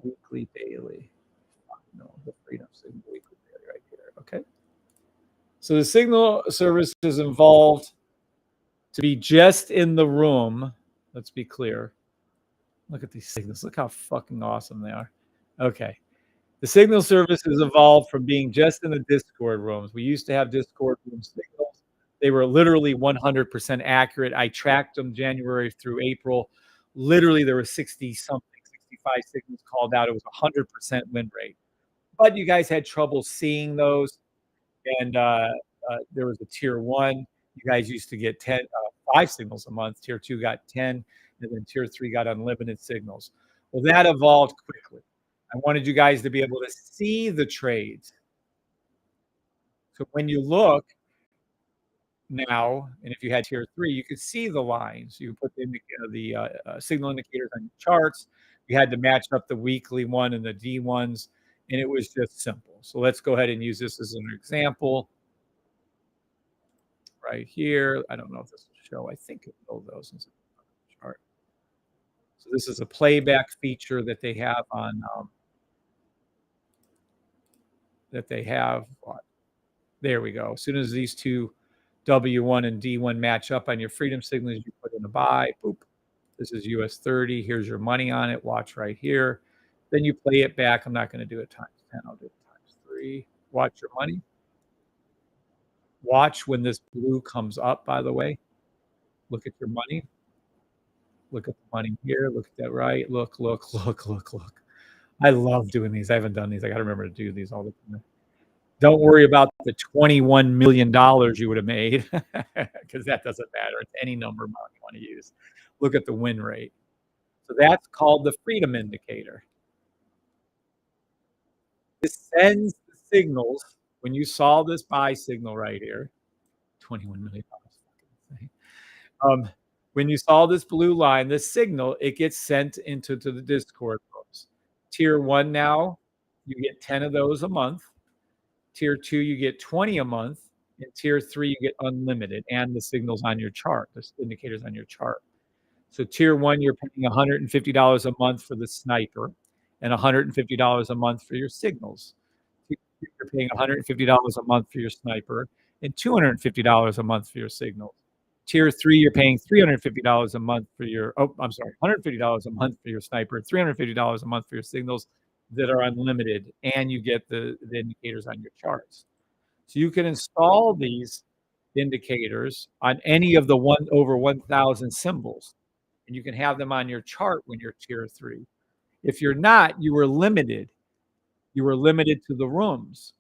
Weekly daily. No, the Freedom Signal weekly daily right here. Okay. So the signal service is involved to be just in the room. Let's be clear. Look at these signals. Look how fucking awesome they are. Okay. The signal service has evolved from being just in the Discord rooms. We used to have Discord room signals. They were literally 100% accurate. I tracked them January through April. Literally, there were 60-something, 65 signals called out. It was 100% win rate. But you guys had trouble seeing those. And there was a tier 1. You guys used to get 5 signals a month. Tier 2 got 10. And then tier 3 got unlimited signals. Well, that evolved quickly. I wanted you guys to be able to see the trades. So when you look now, and if you had tier 3, you could see the lines. You put the signal indicators on your charts. You had to match up the weekly one and the D1s, and it was just simple. So let's go ahead and use this as an example right here. I don't know if this will show. I think it will, though, since it's on the chart. So this is a playback feature that they have on there we go. As soon as these two W1 and D1 match up on your Freedom Signals, you put in a buy. Boop. This is US 30. Here's your money on it. Watch right here. Then you play it back. I'm not going to do it times 10. I'll do it times 3. Watch your money. Watch when this blue comes up, by the way. Look at your money. Look at the money here. Look at that right. Look. I love doing these. I haven't done these. I got to remember to do these all the time. Don't worry about the $21 million you would have made because that doesn't matter. It's any number amount you want to use. Look at the win rate. So that's called the Freedom Indicator. This sends the signals. When you saw this buy signal right here, $21 million. When you saw this blue line, this signal, it gets sent into the Discord rooms. Tier 1 now, you get 10 of those a month. Tier 2, you get 20 a month. And tier 3, you get unlimited and the signals on your chart, the indicators on your chart. So tier 1, you're paying $150 a month for the sniper and $150 a month for your signals. You're paying $150 a month for your sniper and $250 a month for your signals. Tier 3, you're paying $350 a month for your, $150 a month for your sniper, $350 a month for your signals. that are unlimited, and you get the indicators on your charts. So you can install these indicators on any of the one over 1,000 symbols, and you can have them on your chart when you're tier 3. If you're not, you were limited. You were limited to the rooms.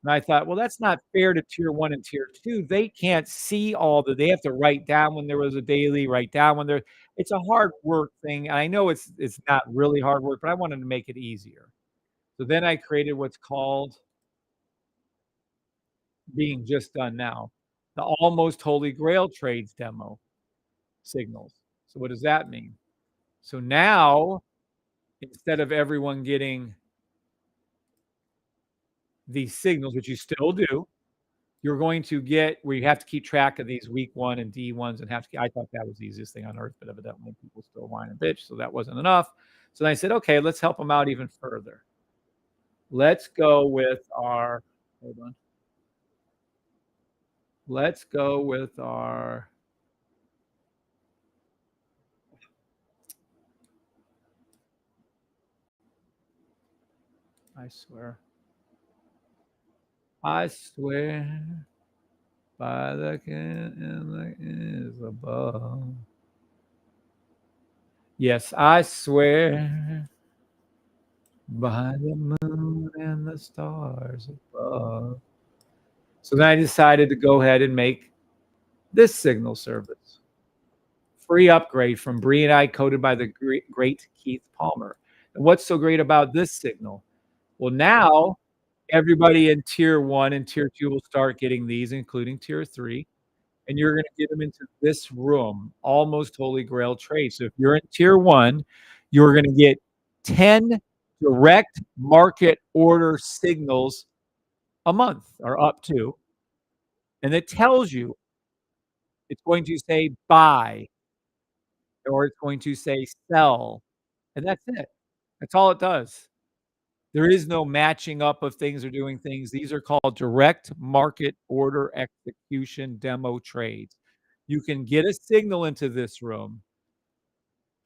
And I thought, well, that's not fair to tier 1 and tier 2. They can't see all they have to write down when there was a daily, write down when there it's a hard work thing. And I know it's not really hard work, but I wanted to make it easier. So then I created what's called being just done now, the Almost Holy Grail Trades demo signals. So what does that mean? So now, instead of everyone getting these signals, which you still do, you're going to get where you have to keep track of these week 1 and D1s and have to. I thought that was the easiest thing on earth, but evidently people still whine and bitch, so that wasn't enough. So then I said, okay, let's help them out even further. Let's go with our, hold on. Let's go with our, I swear by the king is above. Yes, I swear by the moon and the stars above. So then I decided to go ahead and make this signal service. Free upgrade from Brie and I, coded by the great Keith Palmer. And what's so great about this signal? Well, now everybody in tier 1 and tier 2 will start getting these, including tier 3. And you're going to get them into this room, Almost Holy Grail trade. So if you're in tier 1, you're going to get 10 direct market order signals a month or up to. And it tells you it's going to say buy or it's going to say sell. And that's it. That's all it does. There is no matching up of things or doing things. These are called direct market order execution demo trades. You can get a signal into this room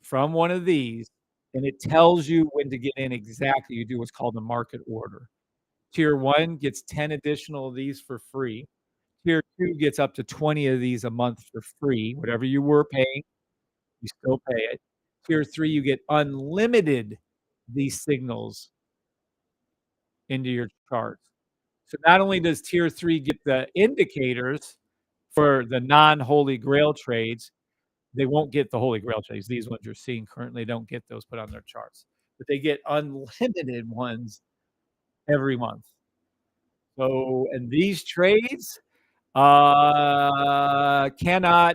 from one of these, and it tells you when to get in exactly. You do what's called a market order. Tier 1 gets 10 additional of these for free. Tier 2 gets up to 20 of these a month for free. Whatever you were paying, you still pay it. Tier 3, you get unlimited these signals into your charts. So not only does tier 3 get the indicators for the non-Holy Grail trades, they won't get the Holy Grail trades. These ones you're seeing currently don't get those put on their charts, but they get unlimited ones every month. So, and these trades cannot,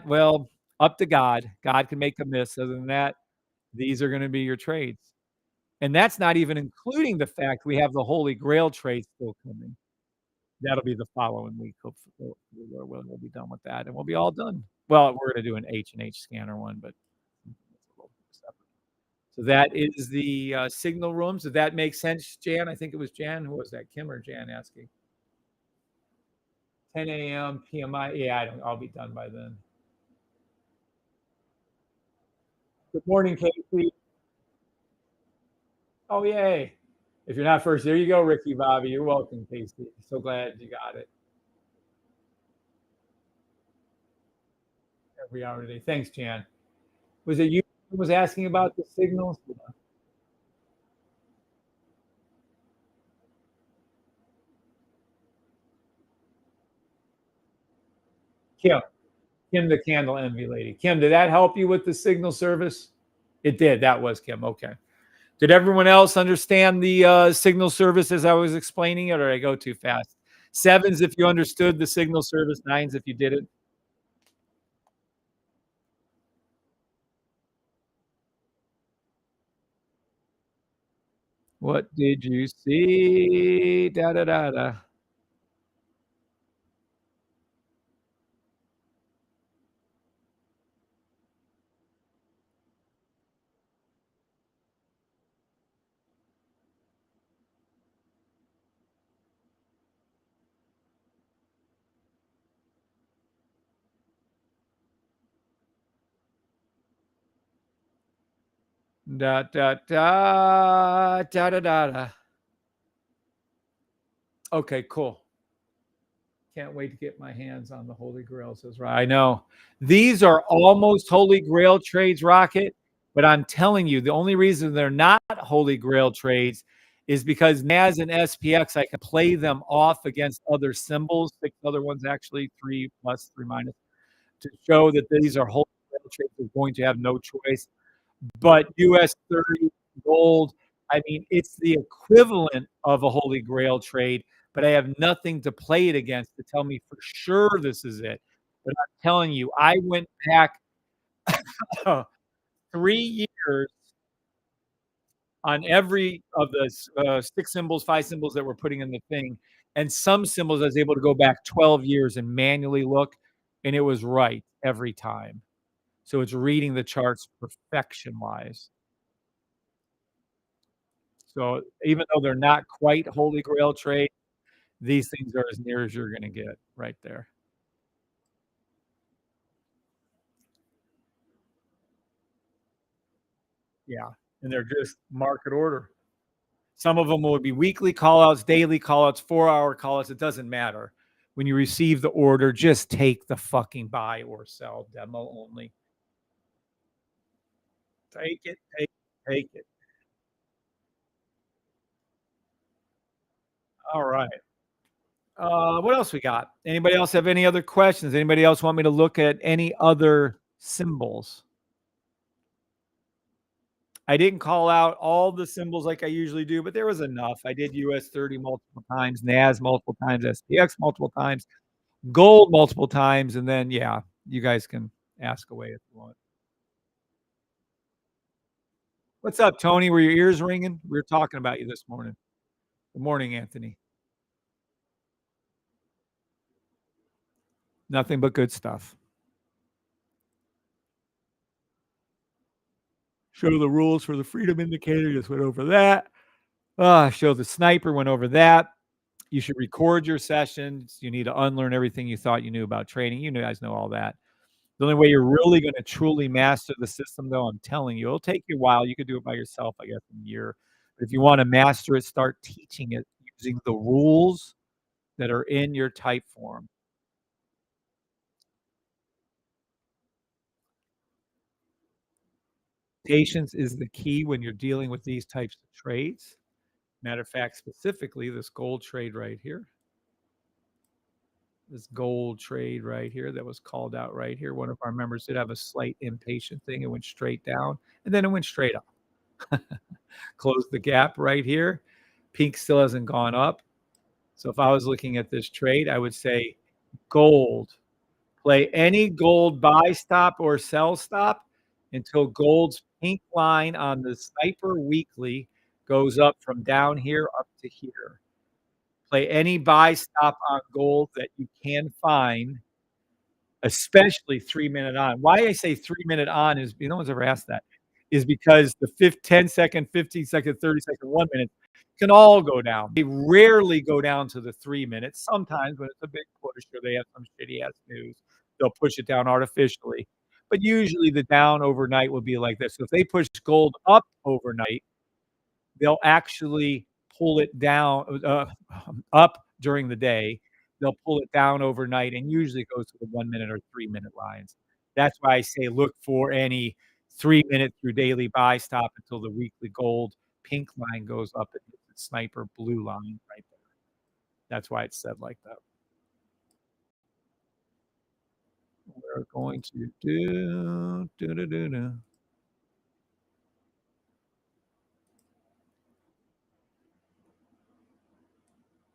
well, up to God. God can make a miss. Other than that, these are going to be your trades. And that's not even including the fact we have the Holy Grail trade still coming. That'll be the following week. Hopefully, we'll be done with that, and we'll be all done. Well, we're gonna do an H&H scanner one, but so that is the signal rooms. Did that make sense, Jan? I think it was Jan. Who was that? Kim or Jan asking? 10 a.m. PMI. Yeah, I'll be done by then. Good morning, Casey. Oh, yay. If you're not first, there you go, Ricky Bobby. You're welcome, Casey. So glad you got it. Every hour today. Thanks, Jan. Was it you who was asking about the signals? Kim. Kim, the candle envy lady. Kim, did that help you with the signal service? It did. That was Kim. Okay. Did everyone else understand the signal service as I was explaining it, or did I go too fast? Sevens if you understood the signal service, nines if you didn't. What did you see? Da da da da. Da da da da da da da. Okay, cool. Can't wait to get my hands on the Holy Grail, says Right. I know. These are almost Holy Grail trades, Rocket, but I'm telling you, the only reason they're not Holy Grail trades is because NAS and SPX, I can play them off against other symbols, 6 other ones actually, 3 plus, 3 minus, to show that these are Holy Grail trades. They're going to have no choice. But US 30 gold, I mean, it's the equivalent of a Holy Grail trade, but I have nothing to play it against to tell me for sure this is it. But I'm telling you, I went back 3 years on every of the 6 symbols, 5 symbols that we're putting in the thing, and some symbols I was able to go back 12 years and manually look, and it was right every time. So it's reading the charts perfection-wise. So even though they're not quite Holy Grail trade, these things are as near as you're gonna get right there. Yeah, and they're just market order. Some of them will be weekly callouts, daily callouts, 4-hour callouts, it doesn't matter. When you receive the order, just take the fucking buy or sell, demo only. Take it, take it. All right. What else we got? Anybody else have any other questions? Anybody else want me to look at any other symbols? I didn't call out all the symbols like I usually do, but there was enough. I did US 30 multiple times, NAS multiple times, SPX multiple times, gold multiple times, and then, yeah, you guys can ask away if you want. What's up, Tony? Were your ears ringing? We were talking about you this morning. Good morning, Anthony. Nothing but good stuff. Show the rules for the freedom indicator. Just went over that. Show the sniper. Went over that. You should record your sessions. You need to unlearn everything you thought you knew about trading. You guys know all that. The only way you're really gonna truly master the system, though, I'm telling you, it'll take you a while. You could do it by yourself, I guess, in a year. But if you wanna master it, start teaching it using the rules that are in your type form. Patience is the key when you're dealing with these types of trades. Matter of fact, specifically, this gold trade right here. This gold trade right here that was called out right here. One of our members did have a slight impatient thing. It went straight down, and then it went straight up. Closed the gap right here. Pink still hasn't gone up. So if I was looking at this trade, I would say gold. Play any gold buy stop or sell stop until gold's pink line on the Sniper Weekly goes up from down here up to here. Play any buy stop on gold that you can find, especially 3-minute on. Why I say 3-minute on is no one's ever asked that, is because the 10-second, 15-second, 30-second, 1 minute can all go down. They rarely go down to the 3 minutes. Sometimes when it's a big push or they have some shitty ass news, they'll push it down artificially. But usually the down overnight will be like this. So if they push gold up overnight, they'll actually pull it down up during the day. They'll pull it down overnight and usually goes to the 1 minute or 3-minute lines. That's why I say look for any 3-minute through daily buy stop until the weekly gold pink line goes up and hits the sniper blue line right there. That's why it's said like that. We're going to do.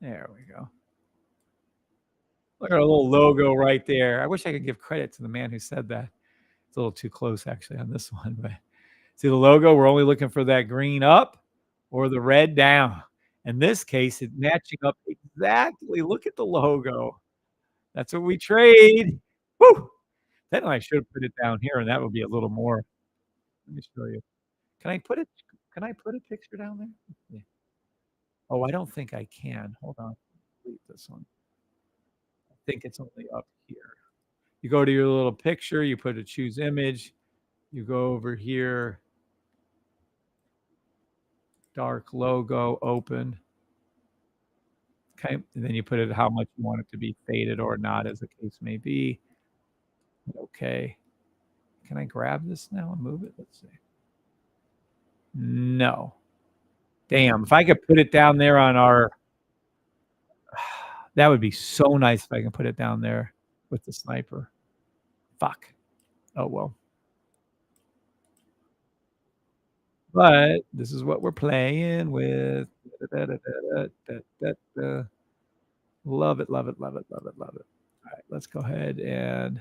There we go. Look at our little logo right there. I wish I could give credit to the man who said that. It's a little too close actually on this one, but see the logo? We're only looking for that green up or the red down. In this case, it's matching up exactly. Look at the logo. That's what we trade. Woo! Then I should have put it down here, and that would be a little more. Let me show you. Can I put it? Can I put a picture down there? Yeah. Oh, I don't think I can. Hold on. Delete this one. I think it's only up here. You go to your little picture, you put a choose image, you go over here, dark logo, open. Okay, and then you put it how much you want it to be faded or not, as the case may be. Okay. Can I grab this now and move it? Let's see. No. Damn, if I could put it down there on our that would be so nice if I can put it down there with the sniper. Fuck. Oh, well. But this is what we're playing with. Love it, love it, love it, love it, love it. All right, let's go ahead and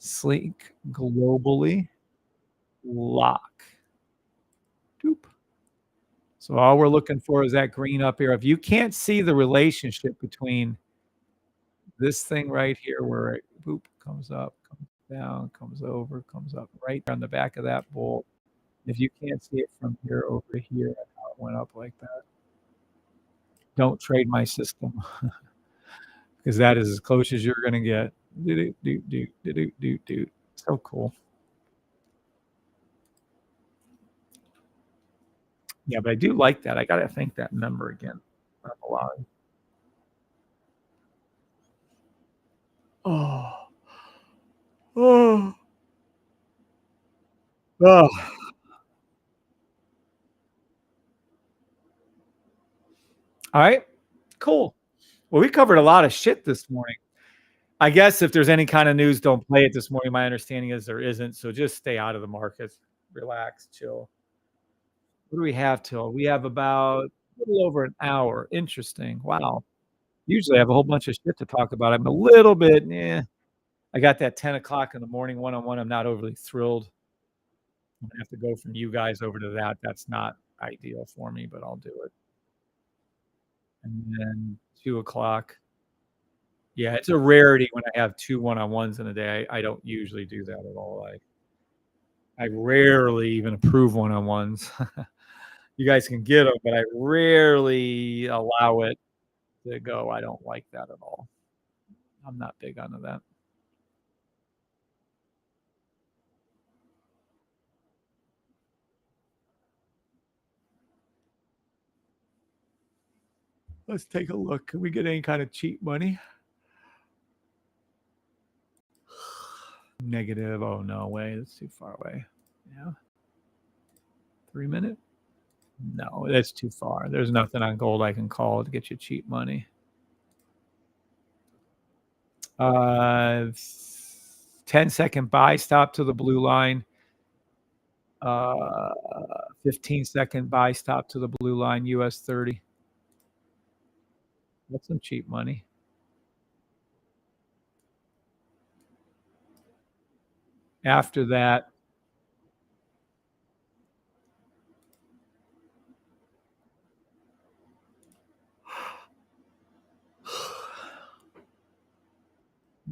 Slink globally. Lock. Doop. So all we're looking for is that green up here. If you can't see the relationship between this thing right here where it boop comes up, comes down, comes over, comes up right on the back of that bolt. If you can't see it from here over to here and how it went up like that, don't trade my system because that is as close as you're going to get. So cool. Yeah, but I do like that. I got to thank that member again. Not alive. Oh. Oh. Oh. All right. Cool. Well, we covered a lot of shit this morning. I guess if there's any kind of news, don't play it this morning. My understanding is there isn't. So just stay out of the markets. Relax, chill. What do we have till? We have about a little over an hour. Interesting. Wow. Usually I have a whole bunch of shit to talk about. I'm a little bit, I got that 10 o'clock in the morning one-on-one. I'm not overly thrilled. I'm gonna have to go from you guys over to that. That's not ideal for me, but I'll do it. And then 2 o'clock. Yeah, it's a rarity when I have 2 one-on-ones in a day. I don't usually do that at all. I rarely even approve one-on-ones. You guys can get them, but I rarely allow it to go. I don't like that at all. I'm not big onto that. Let's take a look. Can we get any kind of cheap money? Negative. Oh, no way. That's too far away. Yeah. 3 minute? No, that's too far. There's nothing on gold I can call to get you cheap money. 10-second buy stop to the blue line. 15-second buy stop to the blue line, US 30. That's some cheap money. After that,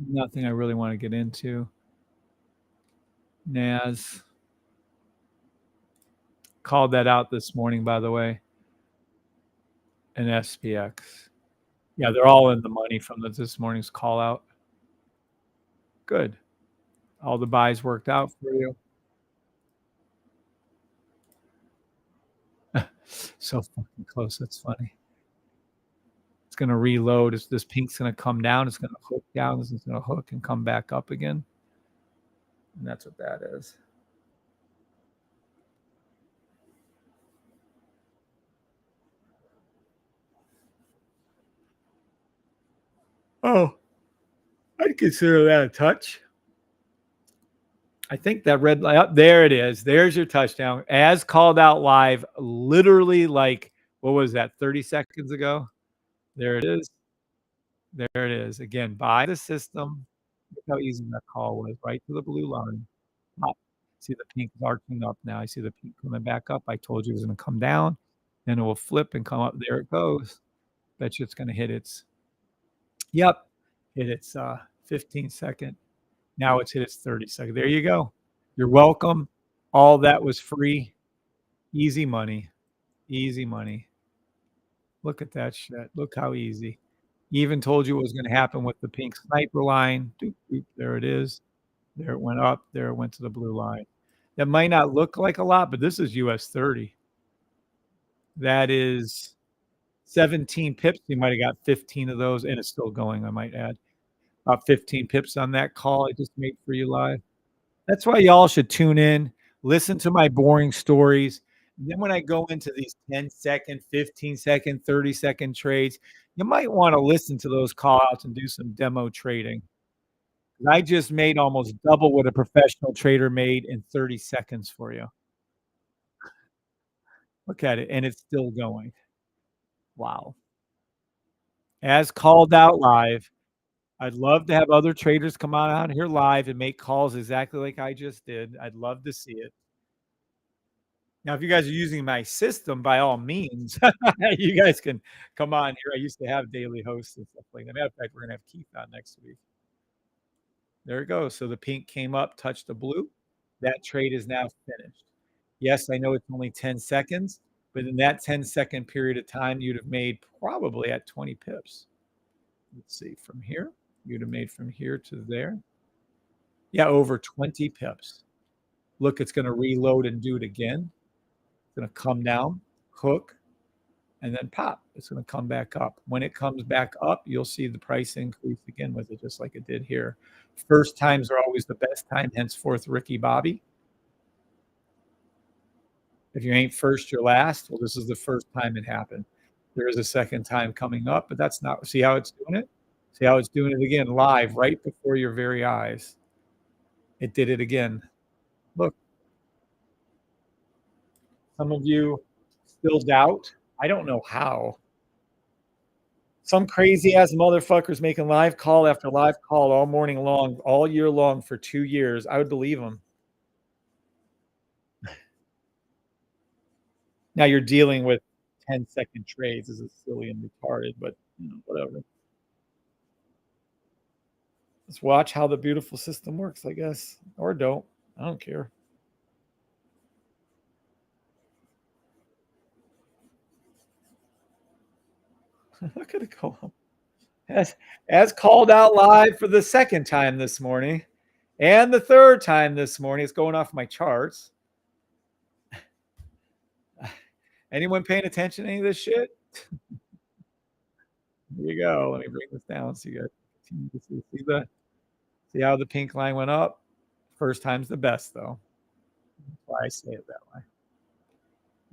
nothing I really want to get into. NAS. Called that out this morning, by the way. And SPX. Yeah, they're all in the money from this morning's call out. Good. All the buys worked out for you. So fucking close. That's funny. It's going to reload. This pink's going to come down. It's going to hook down. This is going to hook and come back up again. And that's what that is. Oh, I'd consider that a touch. I think that red light up there it is. There's your touchdown. As called out live, literally like, what was that, 30 seconds ago? There it is. There it is. Again, buy the system. Look how easy that call was. Right to the blue line. Up. See the pink arching up now. I see the pink coming back up. I told you it was going to come down. Then it will flip and come up. There it goes. Bet you it's going to hit its, yep, hit its 15-second. Now it's hit its 30-second. There you go. You're welcome. All that was free. Easy money. Easy money. Look at that shit. Look how easy. Even told you what was going to happen with the pink sniper line. Doop, doop, there it is. There it went up. There it went to the blue line. That might not look like a lot, but this is US 30. That is 17 pips. You might have got 15 of those, and it's still going, I might add. About 15 pips on that call I just made for you live. That's why y'all should tune in, listen to my boring stories. Then when I go into these 10-second, 15-second, 30-second trades, you might want to listen to those call outs and do some demo trading. I just made almost double what a professional trader made in 30 seconds for you. Look at it, and it's still going. Wow. As called out live, I'd love to have other traders come on out here live and make calls exactly like I just did. I'd love to see it. Now, if you guys are using my system, by all means, you guys can come on here. I used to have daily hosts and stuff like that. Matter of fact, we're gonna have Keith on next week. There it goes. So the pink came up, touched the blue. That trade is now finished. Yes, I know it's only 10 seconds, but in that 10-second period of time, you'd have made probably at 20 pips. Let's see, from here, you'd have made from here to there. Yeah, over 20 pips. Look, it's going to reload and do it again. It's going to come down, hook, and then pop. It's going to come back up. When it comes back up, you'll see the price increase again with it, just like it did here. First times are always the best time, henceforth, Ricky Bobby. If you ain't first, you're last. Well, this is the first time it happened. There is a second time coming up, but that's not. See how it's doing it? See how it's doing it again live right before your very eyes. It did it again. Look. Some of you still doubt. I don't know how. Some crazy ass motherfuckers making live call after live call all morning long, all year long for 2 years. I would believe them. Now you're dealing with 10-second trades. This is silly and retarded, but whatever. Just watch how the beautiful system works, I guess. Or don't. I don't care. Look at it go up. As called out live for the second time this morning and the third time this morning. It's going off my charts. Anyone paying attention to any of this shit? Here you go. Let me bring this down so you guys continue to see how the pink line went up. First time's the best, though. That's why I say it that way.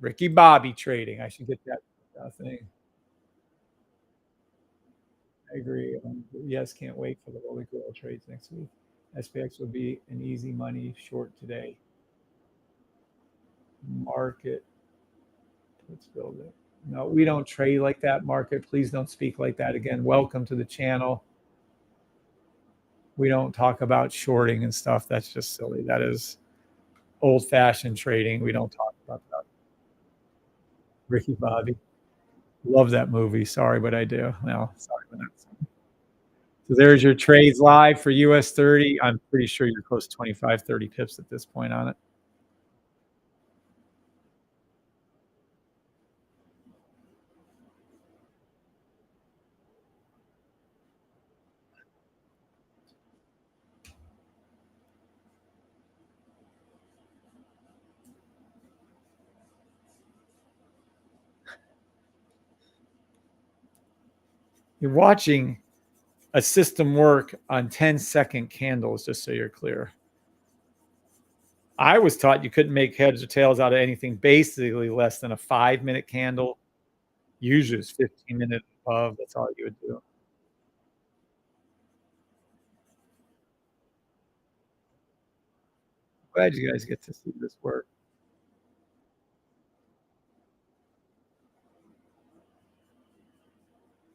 Ricky Bobby trading. I should get that thing. I agree. Yes, can't wait for the Holy Grail trades next week. SPX will be an easy money short today. Market. Let's build it. No, we don't trade like that, Market. Please don't speak like that again. Welcome to the channel. We don't talk about shorting and stuff. That's just silly. That is old-fashioned trading. We don't talk about that. Ricky Bobby. Love that movie. Sorry, but I do. No, sorry, but not. So there's your trades live for US 30. I'm pretty sure you're close to 25, 30 pips at this point on it. You're watching a system work on 10-second candles, just so you're clear. I was taught you couldn't make heads or tails out of anything basically less than a 5-minute candle. Usually it's 15 minutes above. That's all you would do. Glad you guys get to see this work.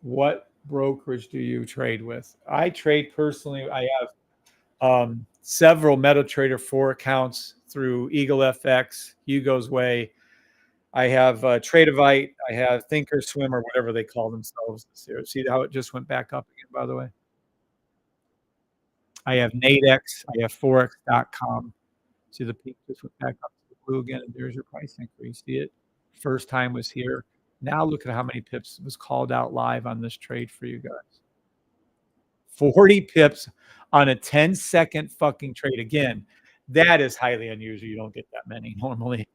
What brokerage do you trade with? I trade personally. I have several MetaTrader 4 accounts through Eagle FX, Hugo's Way. I have Tradeovite. I have Thinkorswim or whatever they call themselves this year. See how it just went back up again, by the way? I have Nadex. I have Forex.com. See the peak just went back up to the blue again, and there's your price increase. See it? First time was here. Now look at how many pips was called out live on this trade for you guys. 40 pips on a 10-second fucking trade. Again, that is highly unusual. You don't get that many normally.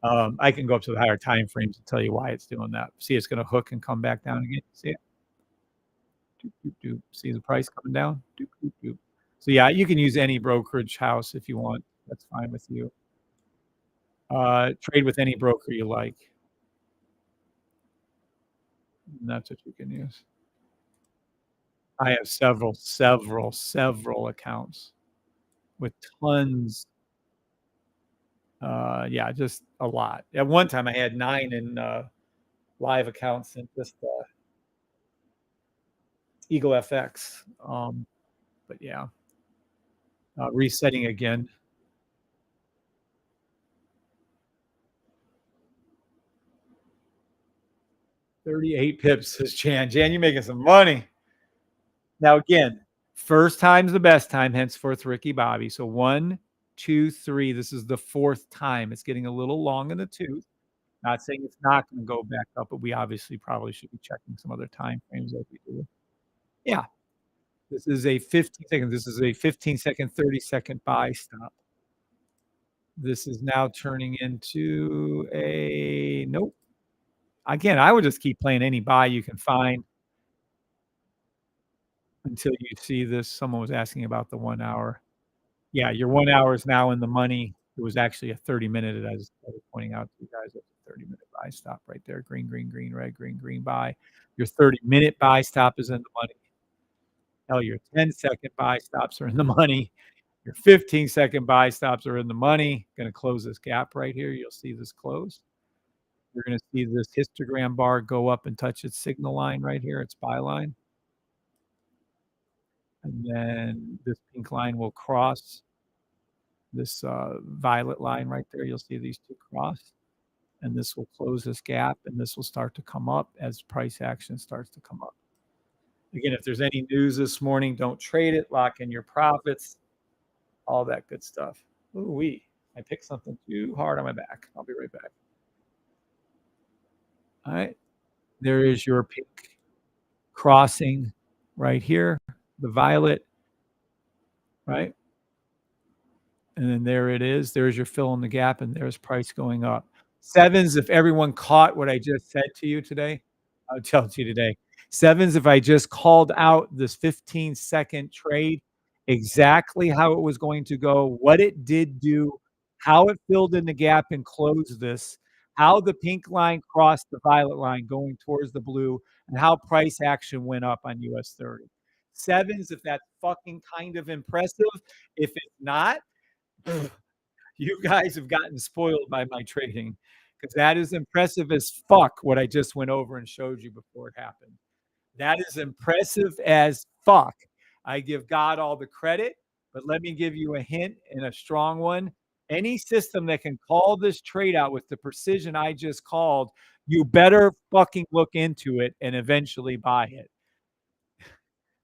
I can go up to the higher time frames and tell you why it's doing that. See, it's gonna hook and come back down again. See it? Doop, doop, doop. See the price coming down? Doop, doop, doop. So, yeah, you can use any brokerage house if you want. That's fine with you. Trade with any broker you like. And that's what you can use. I have several accounts with tons. Yeah, just a lot. At one time, I had 9 in, live accounts in just, Eagle FX. But yeah, resetting again. 38 pips, says Jan. Jan, you making some money. Now, again, first time's the best time, henceforth, Ricky Bobby. So 1, 2, 3. This is the 4th time. It's getting a little long in the tooth. Not saying it's not gonna go back up, but we obviously probably should be checking some other time frames as we do. Yeah. This is a 15-second. This is a 15-second, 30-second buy stop. This is now turning into a nope. Again, I would just keep playing any buy you can find until you see this. Someone was asking about the 1 hour. Yeah, your 1 hour is now in the money. It was actually a 30-minute, as I was pointing out to you guys. It's a 30-minute buy stop right there. Green, green, green, red, green, green, buy. Your 30-minute buy stop is in the money. Hell, your 10-second buy stops are in the money. Your 15-second buy stops are in the money. Gonna close this gap right here. You'll see this close. You're gonna see this histogram bar go up and touch its signal line right here, its buy line. And then this pink line will cross this violet line right there. You'll see these two cross. And this will close this gap, and this will start to come up as price action starts to come up. Again, if there's any news this morning, don't trade it. Lock in your profits, all that good stuff. Ooh-wee. I picked something too hard on my back. I'll be right back. All right. There is your pink crossing right here, the violet, right? And then there it is. There's your fill in the gap, and there's price going up. Sevens, if everyone caught what I just said to you today, I'll tell it to you today. Sevens, if I just called out this 15-second trade, exactly how it was going to go, what it did do, how it filled in the gap and closed this, how the pink line crossed the violet line going towards the blue, and how price action went up on US 30. Sevens, if that's fucking kind of impressive. If it's not, you guys have gotten spoiled by my trading because that is impressive as fuck what I just went over and showed you before it happened. That is impressive as fuck. I give God all the credit, but let me give you a hint and a strong one. Any system that can call this trade out with the precision I just called, you better fucking look into it and eventually buy it.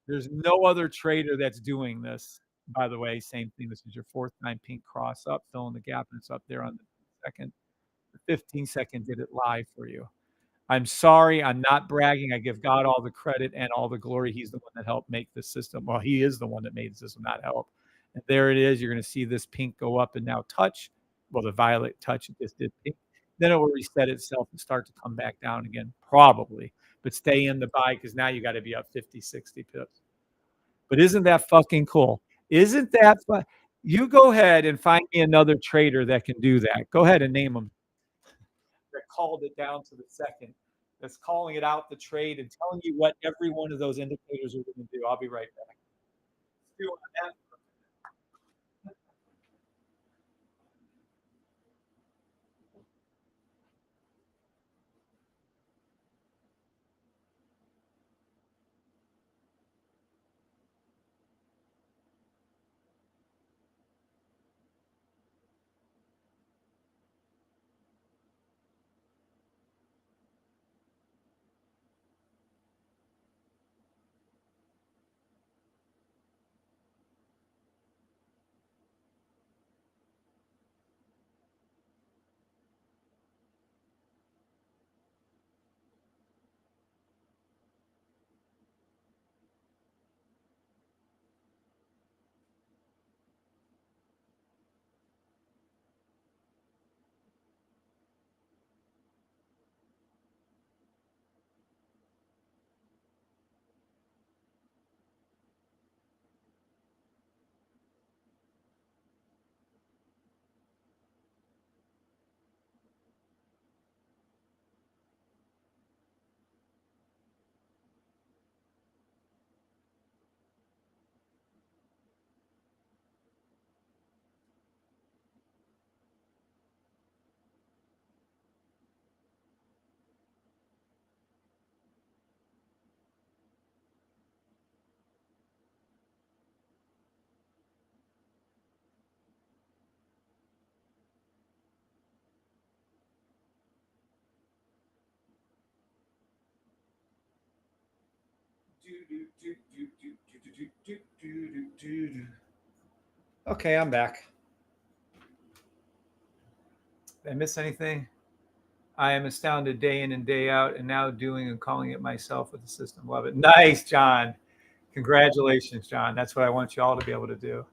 There's no other trader that's doing this. By the way, same thing. This is your 4th time pink cross up, fill in the gap, and it's up there on the second. The 15-second did it live for you. I'm sorry, I'm not bragging. I give God all the credit and all the glory. He's the one that helped make this system. Well, he is the one that made the system, not help. And there it is. You're going to see this pink go up and now touch. Well, the violet touch, it just did pink. Then it will reset itself and start to come back down again, probably. But stay in the buy because now you got to be up 50, 60 pips. But isn't that fucking cool? Isn't that fun? You go ahead and find me another trader that can do that. Go ahead and name them. That called it down to the second. That's calling it out the trade and telling you what every one of those indicators are going to do. I'll be right back. Stu, on that, Okay, I'm back. Did I miss anything? I am astounded day in and day out, and now doing and calling it myself with the system. Love it. Nice, John. Congratulations, John. That's what I want you all to be able to do.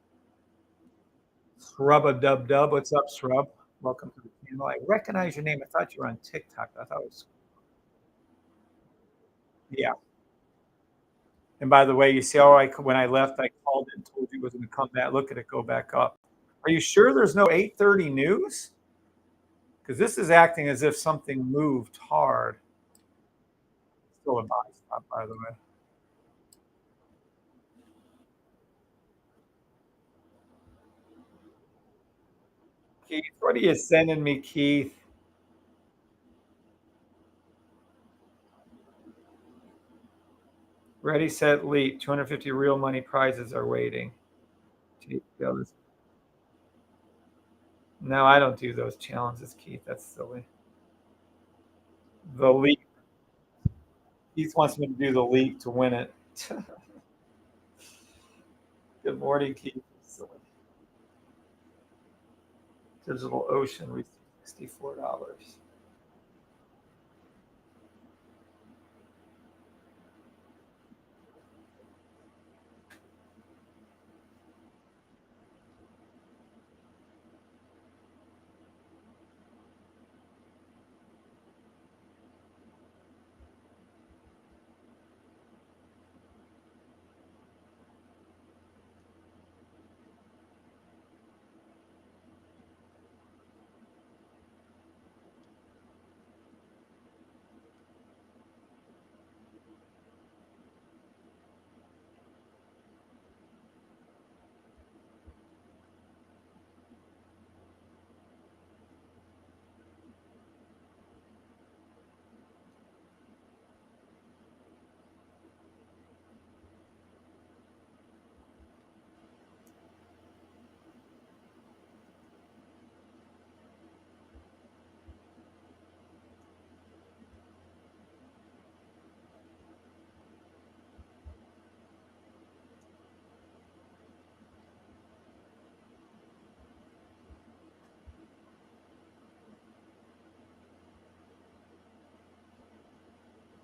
Shrub a dub dub. What's up, Shrub? Welcome to the channel. I recognize your name. I thought you were on TikTok. I thought it was, yeah. And by the way, you see how when I left, I called it and told you it was going to come back. Look at it go back up. Are you sure there's no 8:30 news? Because this is acting as if something moved hard. Still a buy stop, by the way. Keith, what are you sending me, Keith? Ready, set, leap. 250 real money prizes are waiting. No, I don't do those challenges, Keith. That's silly. The leap. Keith wants me to do the leap to win it. Good morning, Keith. Silly. Digital Ocean received $64.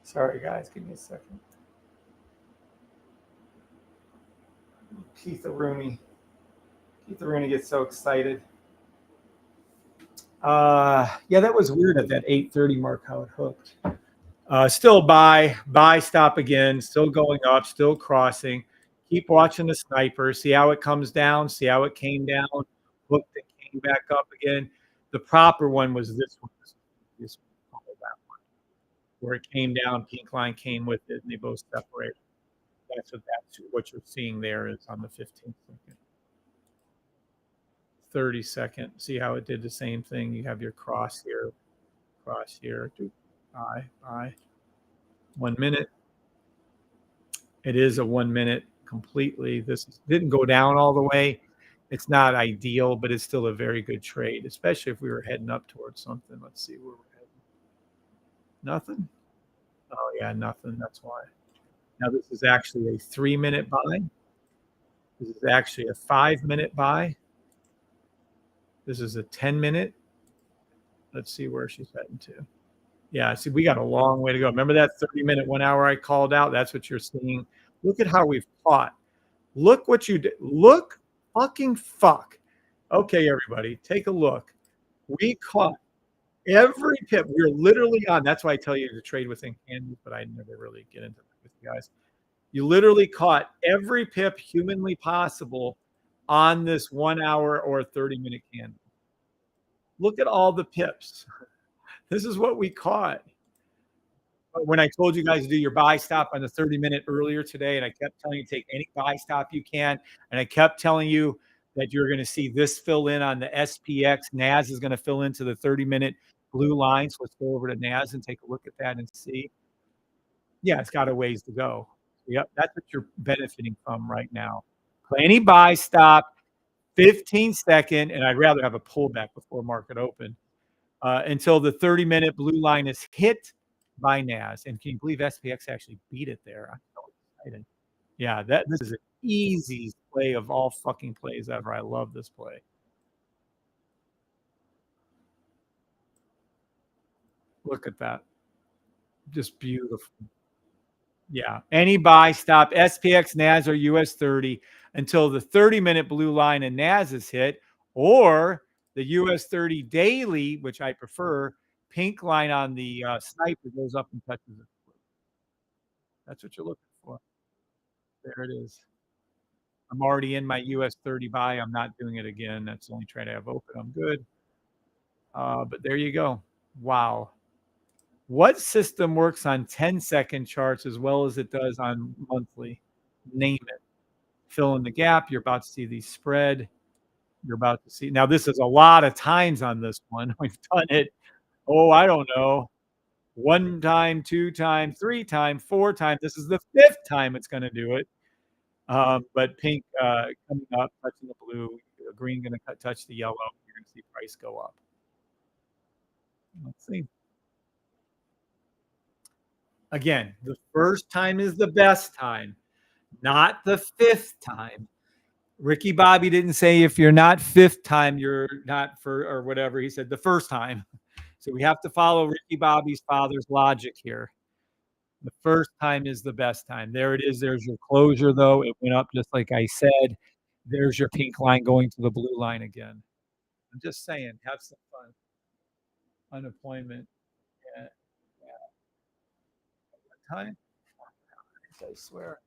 Sorry, guys. Give me a second. Keith Rooney. Keith Rooney gets so excited. Yeah, that was weird at that 8:30 mark how it hooked. Still buy, stop again, still going up, still crossing. Keep watching the sniper, see how it comes down, see how it came down, hooked and came back up again. The proper one was this one, this one, where it came down, pink line came with it, and they both separated. That's what you're seeing there is on the 15th second. 30-second. See how it did the same thing? You have your cross here, buy. 1 minute. It is a 1 minute completely. This didn't go down all the way. It's not ideal, but it's still a very good trade, especially if we were heading up towards something. Let's see where we're heading. Nothing? Oh, yeah, nothing. That's why. Now, this is actually a 3-minute buy. This is actually a 5-minute buy. This is a 10-minute. Let's see where she's heading to. Yeah, see, we got a long way to go. Remember that 30-minute, 1 hour I called out? That's what you're seeing. Look at how we've caught. Look what you did. Look fucking fuck. Okay, everybody, take a look. We caught every pip. We're literally on. That's why I tell you to trade within candles, but I never really get into that with you guys. You literally caught every pip humanly possible on this 1 hour or 30-minute candle. Look at all the pips. This is what we caught. When I told you guys to do your buy stop on the 30-minute earlier today, and I kept telling you to take any buy stop you can, and I kept telling you that you're going to see this fill in on the SPX. NAS is going to fill into the 30-minute blue line. So let's go over to NAS and take a look at that and see. Yeah, it's got a ways to go. Yep, that's what you're benefiting from right now. Play any buy stop, 15-second, and I'd rather have a pullback before market open until the 30-minute blue line is hit by NAS. And can you believe SPX actually beat it there? Yeah, this is an easy play of all fucking plays ever. I love this play. Look at that. Just beautiful. Yeah. Any buy, stop, SPX, NAS, or US 30 until the 30-minute blue line in NAS is hit, or the US 30 daily, which I prefer, pink line on the sniper goes up and touches it. That's what you're looking for. There it is. I'm already in my US 30 buy. I'm not doing it again. That's the only trade I have open. I'm good. But there you go. Wow. What system works on 10-second charts as well as it does on monthly? Name it. Fill in the gap. You're about to see the spread. You're about to see. Now, this is a lot of times on this one. We've done it. Oh, I don't know. 1 time, 2 times, 3 times, 4 times. This is the 5th time it's going to do it. But pink coming up, touching the blue. Green going to touch the yellow. You're going to see price go up. Let's see. Again, the first time is the best time, not the 5th time. Ricky Bobby didn't say if you're not 5th time, you're not for or whatever. He said the first time. So we have to follow Ricky Bobby's father's logic here. The first time is the best time. There it is. There's your closure, though. It went up just like I said. There's your pink line going to the blue line again. I'm just saying, have some fun. Unemployment. Yeah. Time? I swear.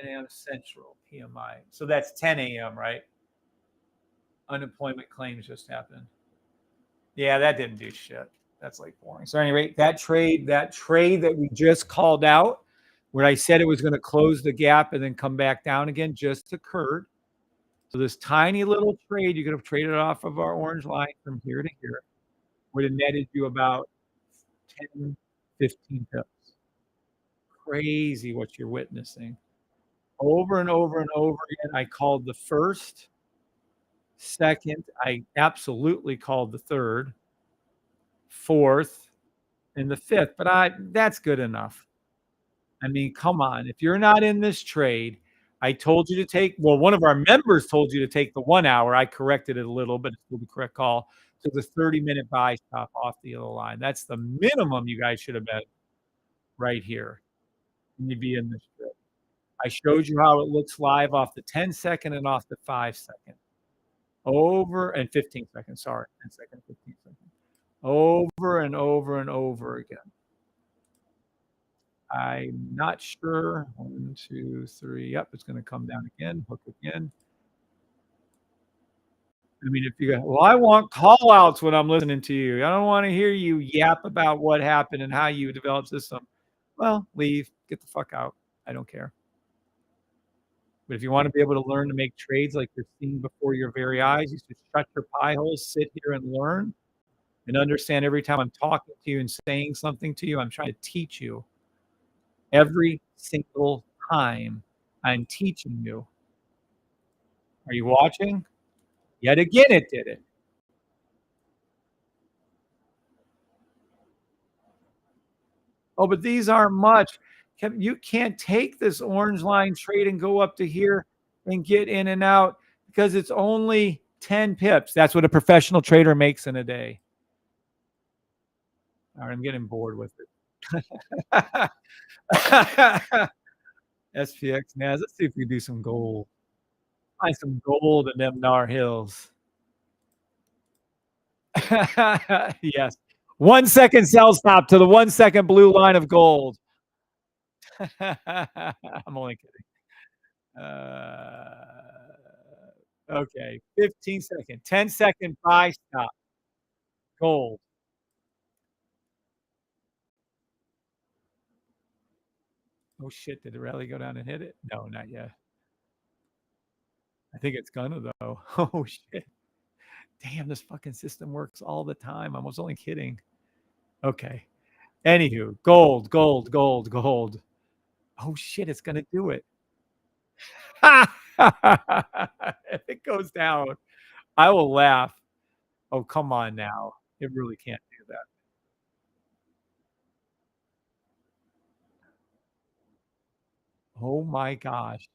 9 a.m. Central PMI. So that's 10 a.m., right? Unemployment claims just happened. Yeah, that didn't do shit. That's like boring. So, at any rate, that trade that we just called out, where I said it was going to close the gap and then come back down again, just occurred. So, this tiny little trade, you could have traded off of our orange line from here to here, would have netted you about 10, 15 pips. Crazy what you're witnessing. Over and over and over again, I called the first, second, I absolutely called the third, fourth, and the fifth, but that's good enough. I mean, come on. If you're not in this trade, I told you to take, well, one of our members told you to take the 1 hour. I corrected it a little, but it's still the correct call. So the 30-minute buy stop off the other line. That's the minimum you guys should have bet right here. You'd be in this trade. I showed you how it looks live off the 10-second and off the 5-second. Over and 15 seconds, sorry, 10 seconds, 15 seconds. Over and over and over again. I'm not sure. 1, 2, 3. Yep, it's going to come down again, hook again. I mean, if you go, well, I want call outs when I'm listening to you. I don't want to hear you yap about what happened and how you developed system. Well, leave, get the fuck out. I don't care. But if you want to be able to learn to make trades like you're seeing before your very eyes, you should shut your pie holes, sit here and learn and understand every time I'm talking to you and saying something to you, I'm trying to teach you. Every single time I'm teaching you. Are you watching? Yet again, it did it. Oh, but these aren't much. You can't take this orange line trade and go up to here and get in and out because it's only 10 pips. That's what a professional trader makes in a day. All right, I'm getting bored with it. SPX NAS. Let's see if we can do some gold. Find some gold in them Nar Hills. Yes. 1 second sell stop to the 1 second blue line of gold. I'm only kidding. Okay. 15 second, 10-second buy stop. Gold. Oh shit. Did the rally go down and hit it? No, not yet. I think it's gonna though. Oh shit. Damn, this fucking system works all the time. I was only kidding. Okay. Anywho, gold, gold, gold, gold. Oh shit, it's gonna do it. If it goes down, I will laugh. Oh, come on now. It really can't do that. Oh my gosh.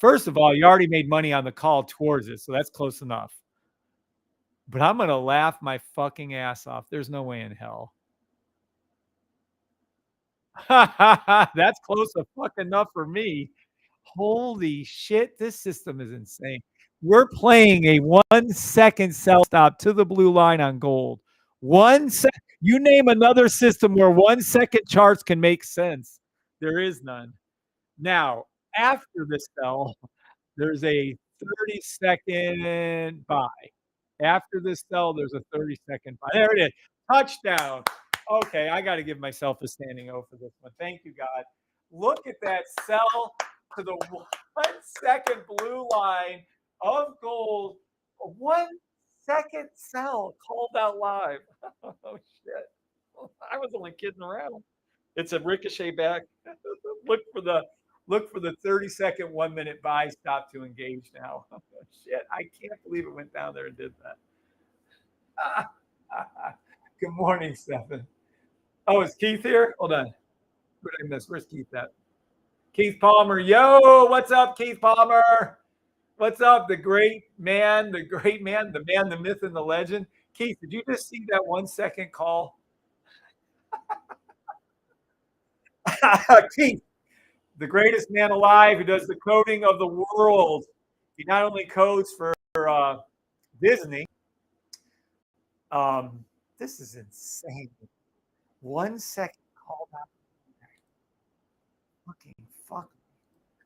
First of all, you already made money on the call towards it, so that's close enough. But I'm gonna laugh my fucking ass off. There's no way in hell. That's close to fuck enough for me. Holy shit, this system is insane. We're playing a 1-second sell stop to the blue line on gold. 1 sec. You name another system where 1-second charts can make sense. There is none. Now, after the sell, there's a 30-second buy. After this sell, there's a 30-second buy. There it is. Touchdown. Okay, I got to give myself a standing O for this one. Thank you, God. Look at that sell to the 1-second blue line of gold. A 1-second sell called out live. Oh, shit. I was only kidding around. It's a ricochet back. Look for the 30-second 1-minute buy stop to engage now. Oh, shit. I can't believe it went down there and did that. Good morning, Stephen. Oh, is Keith here? Hold on. What did I miss? Where's Keith at? Keith Palmer. Yo, what's up, Keith Palmer? What's up, the man, the myth, and the legend? Keith, did you just see that 1-second call? Keith, the greatest man alive who does the coding of the world. He not only codes for Disney. This is insane. 1-second call back. Fucking fuck.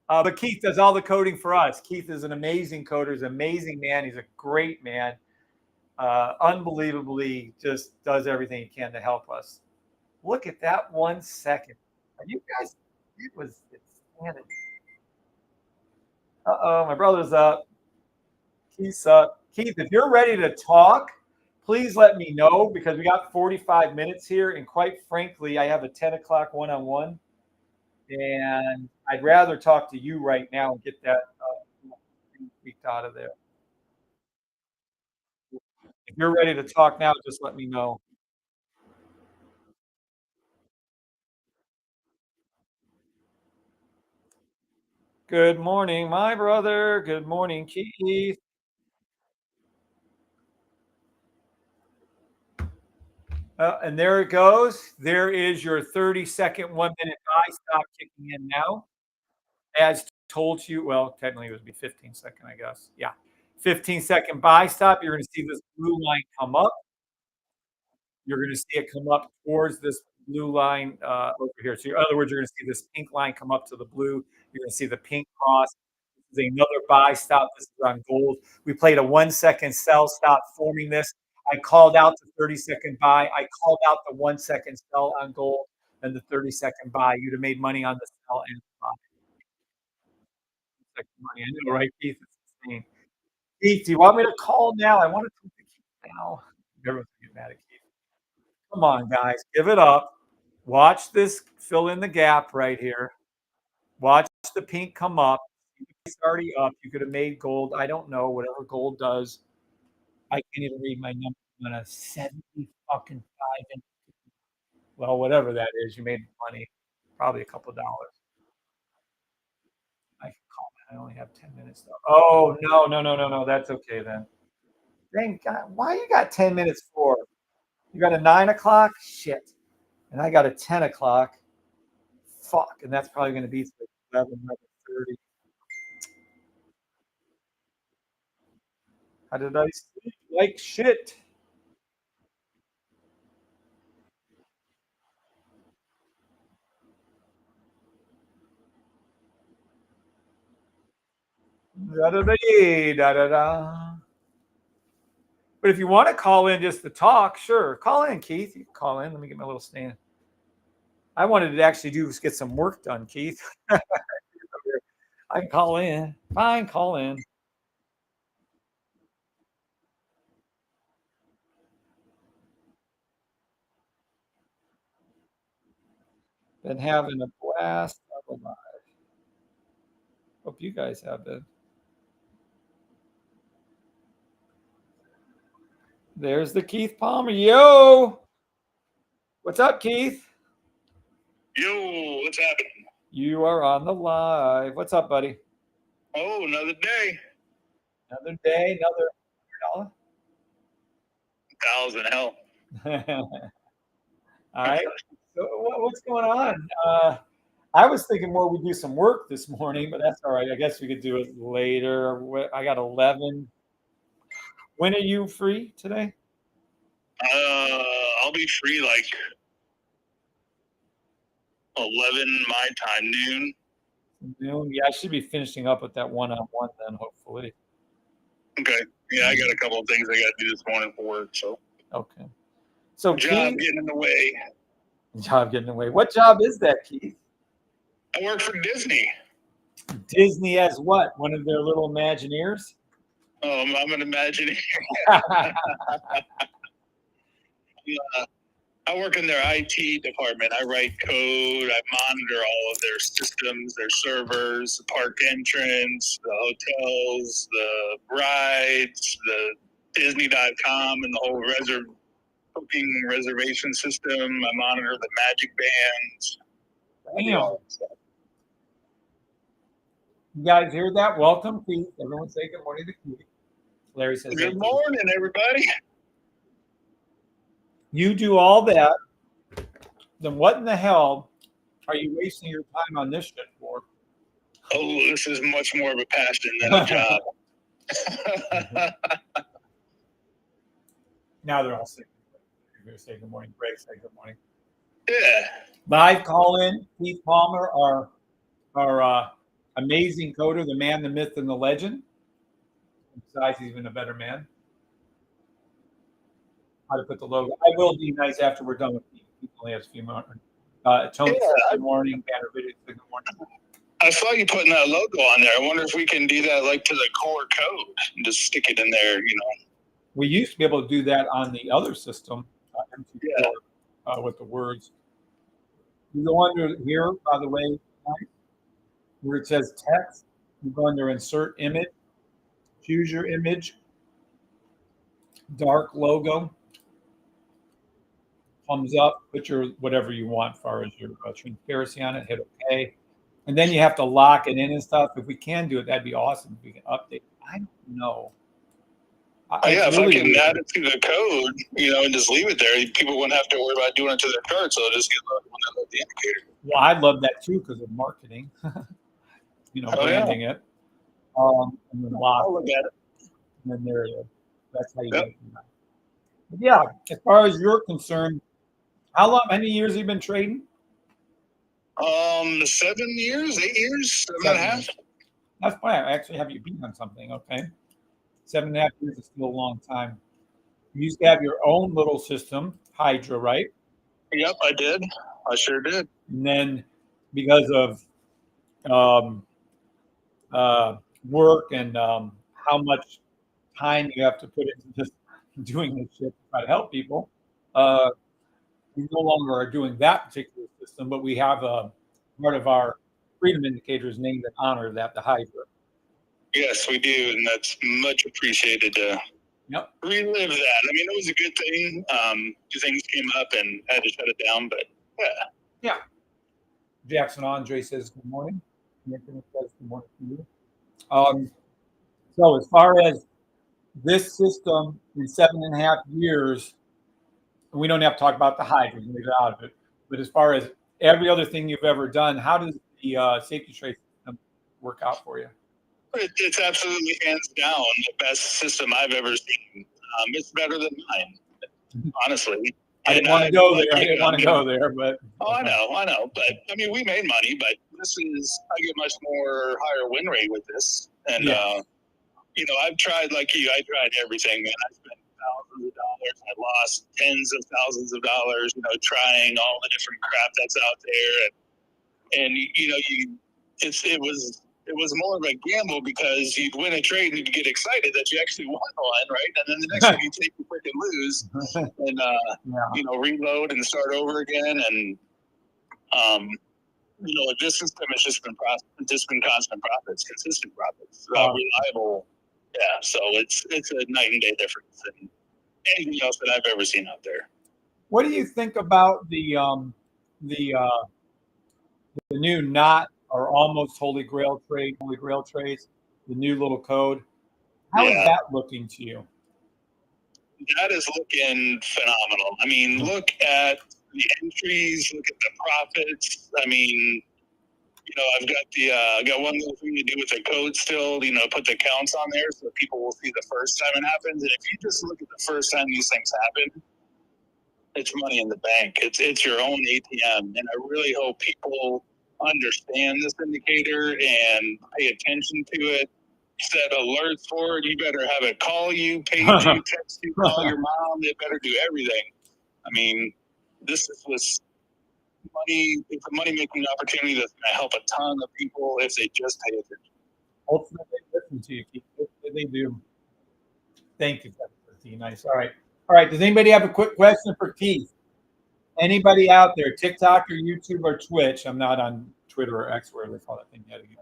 But Keith does all the coding for us. Keith is an amazing coder. He's an amazing man. He's a great man. Unbelievably just does everything he can to help us. Look at that 1 second. Are you guys? It was insanity. Uh-oh, my brother's up. Keith's up. Keith, if you're ready to talk, please let me know because we got 45 minutes here. And quite frankly, I have a 10 o'clock one-on-one. And I'd rather talk to you right now and get that tweaked out of there. If you're ready to talk now, just let me know. Good morning, my brother. Good morning, Keith. And there it goes. There is your 30-second 1-minute buy stop kicking in now. As told you, well, technically it would be 15-second, I guess. Yeah. 15-second buy stop. You're going to see this blue line come up. You're going to see it come up towards this blue line over here. So in other words, you're going to see this pink line come up to the blue. You're going to see the pink cross. This is another buy stop. This is on gold. We played a 1-second sell stop forming this. I called out the 30-second buy. I called out the 1-second sell on gold and the 30-second buy. You'd have made money on the sell and the buy. Money. I know, right, Keith? It's insane. Keith, do you want me to call now? I want to talk to Keith now. Everyone's gonna get mad at Keith. Come on, guys, give it up. Watch this fill in the gap right here. Watch the pink come up. It's already up. You could have made gold. I don't know, whatever gold does. I can't even read my number on a 70 fucking 5 inch. Well, whatever that is, you made money. Probably a couple dollars. I can call it. I only have 10 minutes though. Oh no. That's okay then. Thank God. Why you got 10 minutes for? You got a 9 o'clock? Shit. And I got a 10 o'clock. Fuck. And that's probably going to be 11, 11:30. How did I sleep like shit? Da da da da da. But if you want to call in just to talk, sure. Call in, Keith. You can call in. Let me get my little stand. I wanted to actually get some work done, Keith. I can call in. Fine, call in. Been having a blast. Hope you guys have been. There's the Keith Palmer. Yo. What's up, Keith? Yo, what's happening? You are on the live. What's up, buddy? Oh, another day. Another day, another $1,000, hell. $100. All right. So what's going on? I was thinking more we do some work this morning, but that's all right. I guess we could do it later. I got 11. When are you free today? I'll be free like 11 my time, noon. Noon. Yeah, I should be finishing up with that one-on-one then, hopefully. Okay. Yeah, I got a couple of things I got to do this morning for work. So. Okay. So job Keith, getting in the way. Job getting away. What job is that, Keith? I work for Disney. Disney as what? One of their little Imagineers? Oh, I'm an Imagineer. I work in their IT department. I write code. I monitor all of their systems, their servers, the park entrance, the hotels, the rides, the Disney.com, and the whole booking reservation system. I monitor the magic bands. Damn. You guys hear that? Welcome, Keith. Everyone say good morning to Keith. Larry says good morning, everybody. You do all that, then what in the hell are you wasting your time on this shit for? Oh, this is much more of a passion than a job. Now they're all saying, you're going to say good morning. Greg, say good morning. Yeah. Live call in, Keith Palmer, our amazing coder, the man, the myth, and the legend. Besides, he's even a better man. How to put the logo. I will be nice after we're done with Keith. He only has a few more. Tony, good morning. Banner video, good morning. I saw you putting that logo on there. I wonder if we can do that like to the core code and just stick it in there, you know. We used to be able to do that on the other system, M2 with the words. You go under here, by the way, where it says text, you go under insert image, choose your image, dark logo, thumbs up, put your whatever you want as far as your transparency on it, hit OK. And then you have to lock it in and stuff. If we can do it, that'd be awesome. If we can update. I don't know. If I can add it to the code, you know, and just leave it there, people wouldn't have to worry about doing it to their chart, so they'll just get loaded when they load the indicator. Well, I love that too because of marketing, you know, branding it. And then lock I'll look at it. And then there it is. That's how you do it. But yeah, as far as you're concerned, how many years have you been trading? 7 years, 8 years, 7.5. That's fine. I actually have you beat on something. Okay. 7.5 years is still a long time. You used to have your own little system, Hydra, right? Yep, I did. I sure did. And then because of work and how much time you have to put into just doing this shit to try to help people, we no longer are doing that particular system, but we have a part of our freedom indicators named in honor of that, the Hydra. Yes, we do, and that's much appreciated to relive that. I mean, it was a good thing. Things came up and had to shut it down, but yeah. Jackson Andre says good morning. Anthony says good morning to you. So as far as this system in 7.5 years, we don't have to talk about the Hydra, leave it out of it. But as far as every other thing you've ever done, how does the safety trade system work out for you? It's absolutely hands down the best system I've ever seen. It's better than mine, honestly. I didn't want to go there. But I know. But I mean, we made money, but I get much more higher win rate with this. And you know, I've tried like you. I tried everything, man. I spent thousands of dollars. I lost tens of thousands of dollars. You know, trying all the different crap that's out there, and you know, it was more of a gamble because you'd win a trade and you'd get excited that you actually won one, right? And then the next one you take, you freaking lose, and you know, reload and start over again. And you know, this system has just been constant profits, consistent profits, reliable. Yeah, so it's a night and day difference than anything else that I've ever seen out there. What do you think about the the new not or almost holy grail trades, the new little code. How is that looking to you? That is looking phenomenal. I mean, look at the entries, look at the profits. I mean, I've got one little thing to do with the code still, put the counts on there so people will see the first time it happens. And if you just look at the first time these things happen, it's money in the bank. It's your own ATM. And I really hope people understand this indicator and pay attention to it. Set alerts for it. You better have it call you, page you, text you, call your mom. They better do everything. I mean, this is money. It's a money making opportunity that's going to help a ton of people if they just pay attention. Ultimately, listen to you, Keith. They do. Thank you, Keith. Nice. All right. Does anybody have a quick question for Keith? Anybody out there, TikTok or YouTube or Twitch? I'm not on Twitter or X, where they call that thing yet again.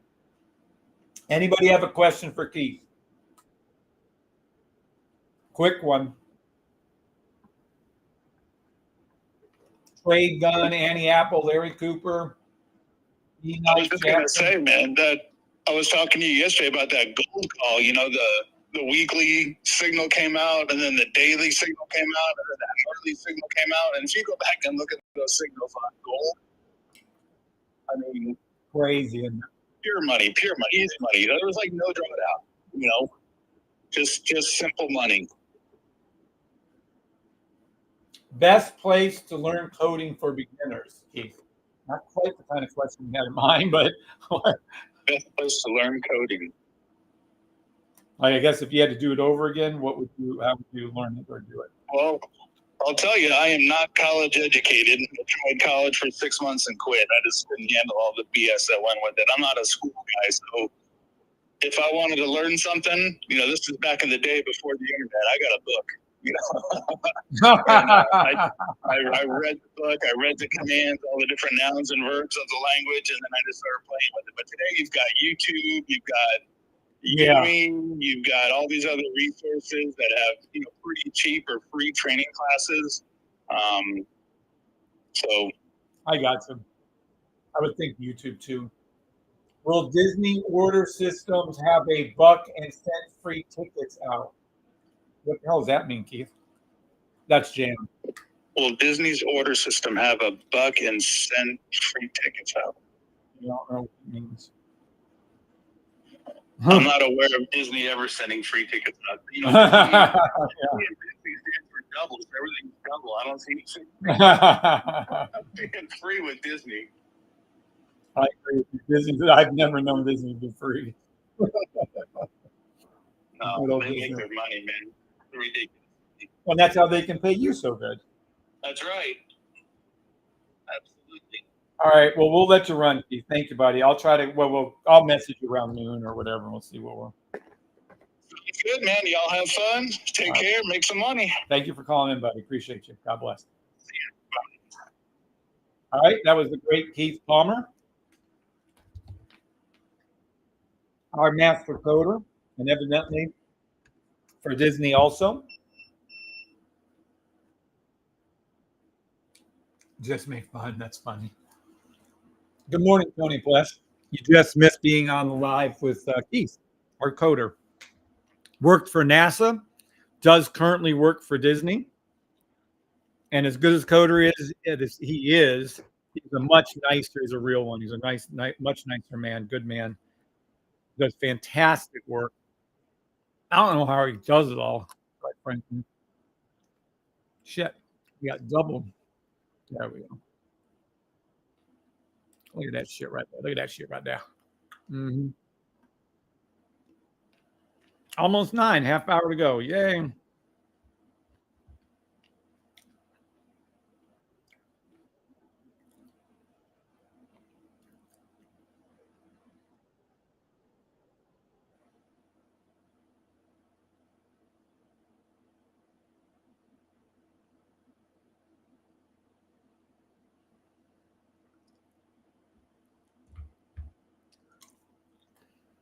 Anybody have a question for Keith? Quick one. Trade Gun, Annie Apple, Larry Cooper. I was just going to say, man, that I was talking to you yesterday about that gold call. The weekly signal came out, and then the daily signal came out, and then the hourly signal came out. And if you go back and look at those signals on gold, I mean, crazy. Pure money, easy money. There was like no drawdown, just simple money. Best place to learn coding for beginners, Keith? Not quite the kind of question we had in mind, but best place to learn coding. I guess if you had to do it over again, how would you learn it or do it? Well, I'll tell you, I am not college educated. I tried college for 6 months and quit. I just couldn't handle all the BS that went with it. I'm not a school guy, so if I wanted to learn something, this is back in the day before the internet. I got a book. I read the book. I read the commands, all the different nouns and verbs of the language, and then I just started playing with it. But today, you've got YouTube, you've got Udemy, you've got all these other resources that have pretty cheap or free training classes. So I got some. I would think YouTube too. Will Disney order systems have a buck and cent free tickets out? What the hell does that mean, Keith? That's jam. Will Disney's order system have a buck and cent free tickets out? I don't know what it means. I'm not aware of Disney ever sending free tickets out. Disney stands for doubles. Everything's double. I don't see anything being free with Disney. I agree with you. Disney. I've never known Disney to be free. No, they make their money, man. It's ridiculous. Well, that's how they can pay you so good. That's right. Absolutely. All right. Well, we'll let you run, Keith. Thank you, buddy. I'll try to. I'll message you around noon or whatever, and we'll see what we're. Sounds good, man. Y'all have fun. Take care. Make some money. Thank you for calling in, buddy. Appreciate you. God bless. See you. All right. That was the great Keith Palmer, our master coder, and evidently for Disney also. Just make fun. That's funny. Good morning, Tony Flesh. You just missed being on the live with Keith, our coder. Worked for NASA, does currently work for Disney. And as good as coder he's a much nicer, he's a real one. He's a much nicer man, good man. Does fantastic work. I don't know how he does it all, quite frankly. Shit, we got double. There we go. Look at that shit right there. Mm-hmm. Almost 9, half hour to go. Yay.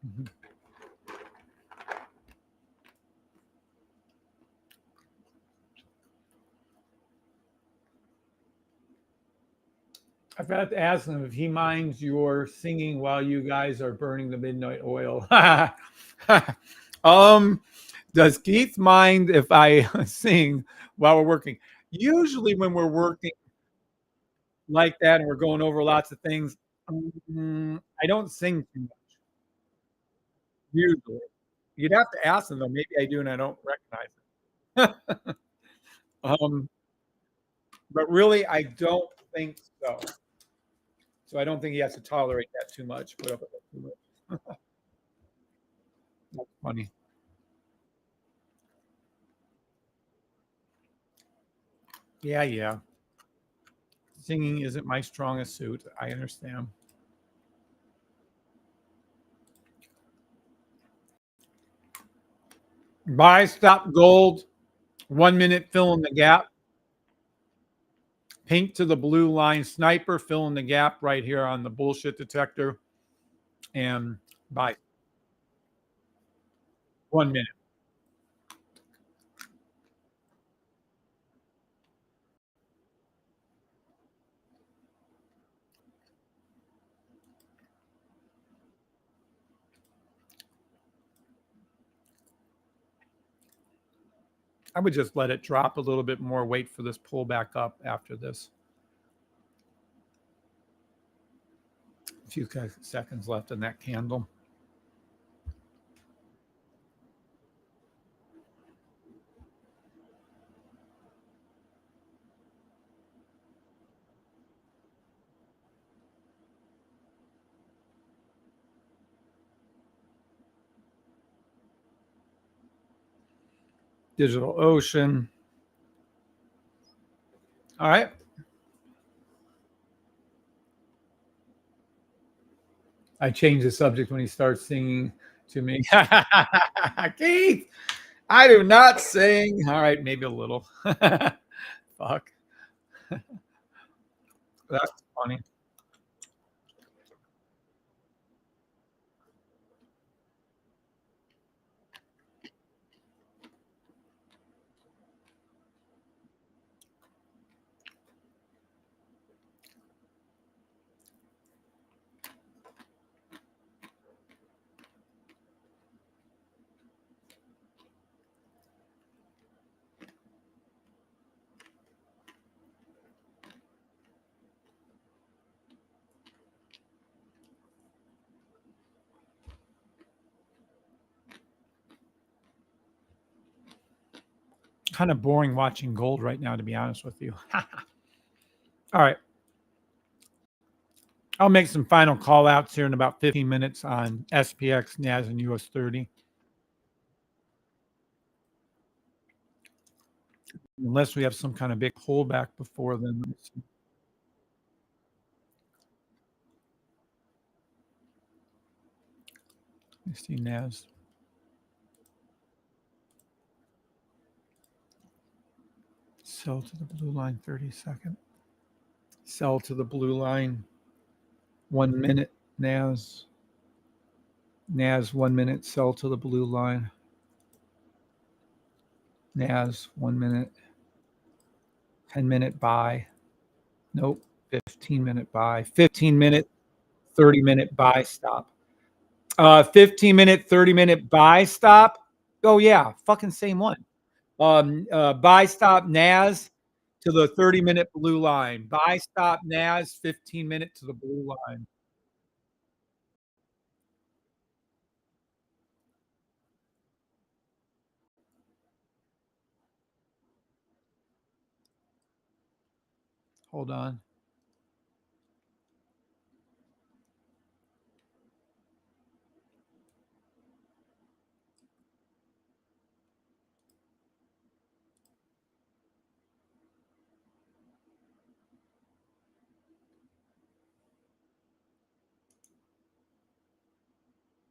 Mm-hmm. I forgot to ask him if he minds your singing while you guys are burning the midnight oil. um, does Keith mind if I sing while we're working? Usually, when we're working like that and we're going over lots of things, I don't sing too much. Usually, you'd have to ask him though. Maybe I do and I don't recognize it. um, but really, I don't think so. So I don't think he has to tolerate that too much. Put up with it too much. That's funny. Yeah, yeah. Singing isn't my strongest suit. I understand. Buy, stop, gold. 1 minute, fill in the gap. Pink to the blue line. Sniper, fill in the gap right here on the bullshit detector. And buy. 1 minute. I would just let it drop a little bit more. Wait for this pull back up after this. A few seconds left in that candle. Digital Ocean. All right. I change the subject when he starts singing to me. Keith, I do not sing. All right, maybe a little. Fuck. That's funny. Kind of boring watching gold right now, to be honest with you. All right. I'll make some final call outs here in about 15 minutes on SPX, NAS, and US 30. Unless we have some kind of big pullback before then. Let me see NAS. Sell to the blue line 30-second. Sell to the blue line 1 minute. NAS. NAS 1 minute. Sell to the blue line. NAS 1 minute. 10-minute buy. Nope. 15-minute buy. 15-minute. 30-minute buy stop. 15-minute, 30-minute buy stop. Oh yeah, fucking same one. Buy stop NAS to the 30-minute blue line. Buy stop NAS 15-minute to the blue line. Hold on.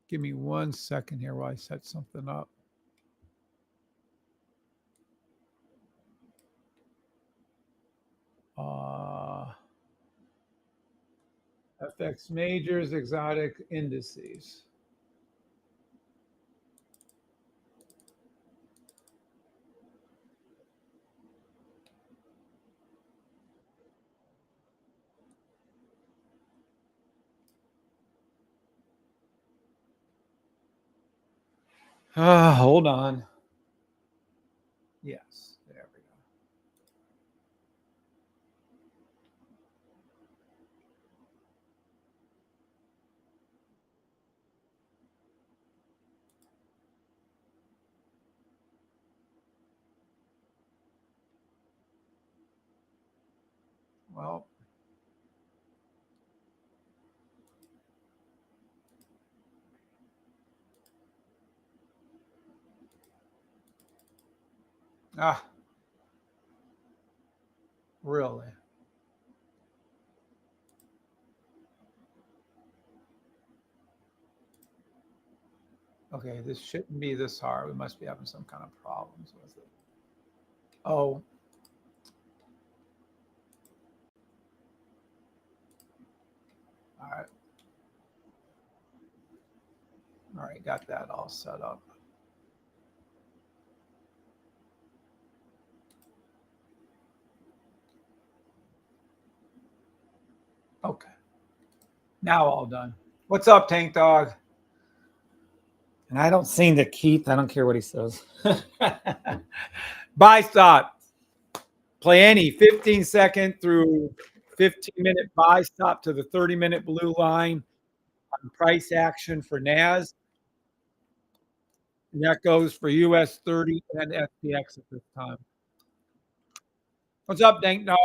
Give me 1 second here while I set something up. FX majors, exotic indices. Hold on. Yes, there we go. Well, really? Okay, this shouldn't be this hard. We must be having some kind of problems with it. Oh, all right. All right, got that all set up. Okay, now all done. What's up, Tank Dog? And I don't sing to Keith. I don't care what he says. Buy stop. Play any 15-second through 15-minute buy stop to the 30-minute blue line on price action for NAS. And that goes for US 30 and SPX at this time. What's up, Tank Dog?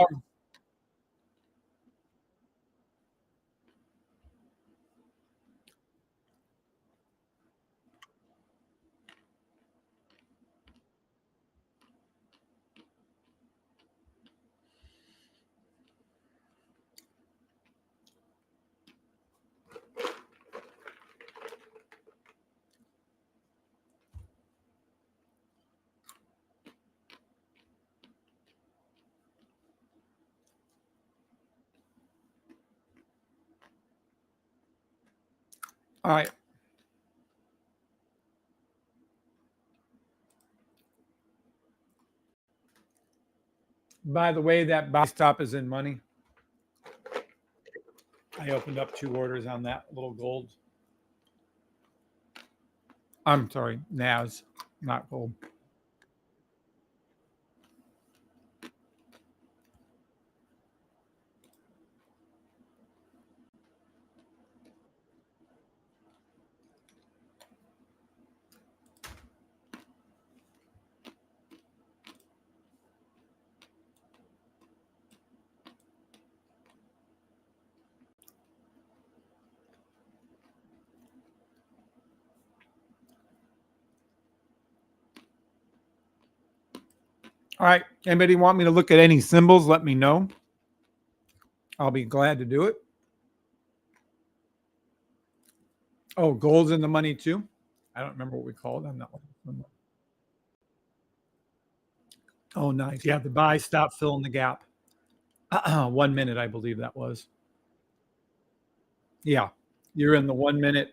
All right. By the way, that buy stop is in money. I opened up 2 orders on that little gold. I'm sorry, NAS, not gold. All right. Anybody want me to look at any symbols? Let me know. I'll be glad to do it. Oh, gold's in the money too. I don't remember what we called on that one. Oh, nice. Yeah, the buy stop, fill in the gap. 1 minute, I believe that was. Yeah, you're in the 1 minute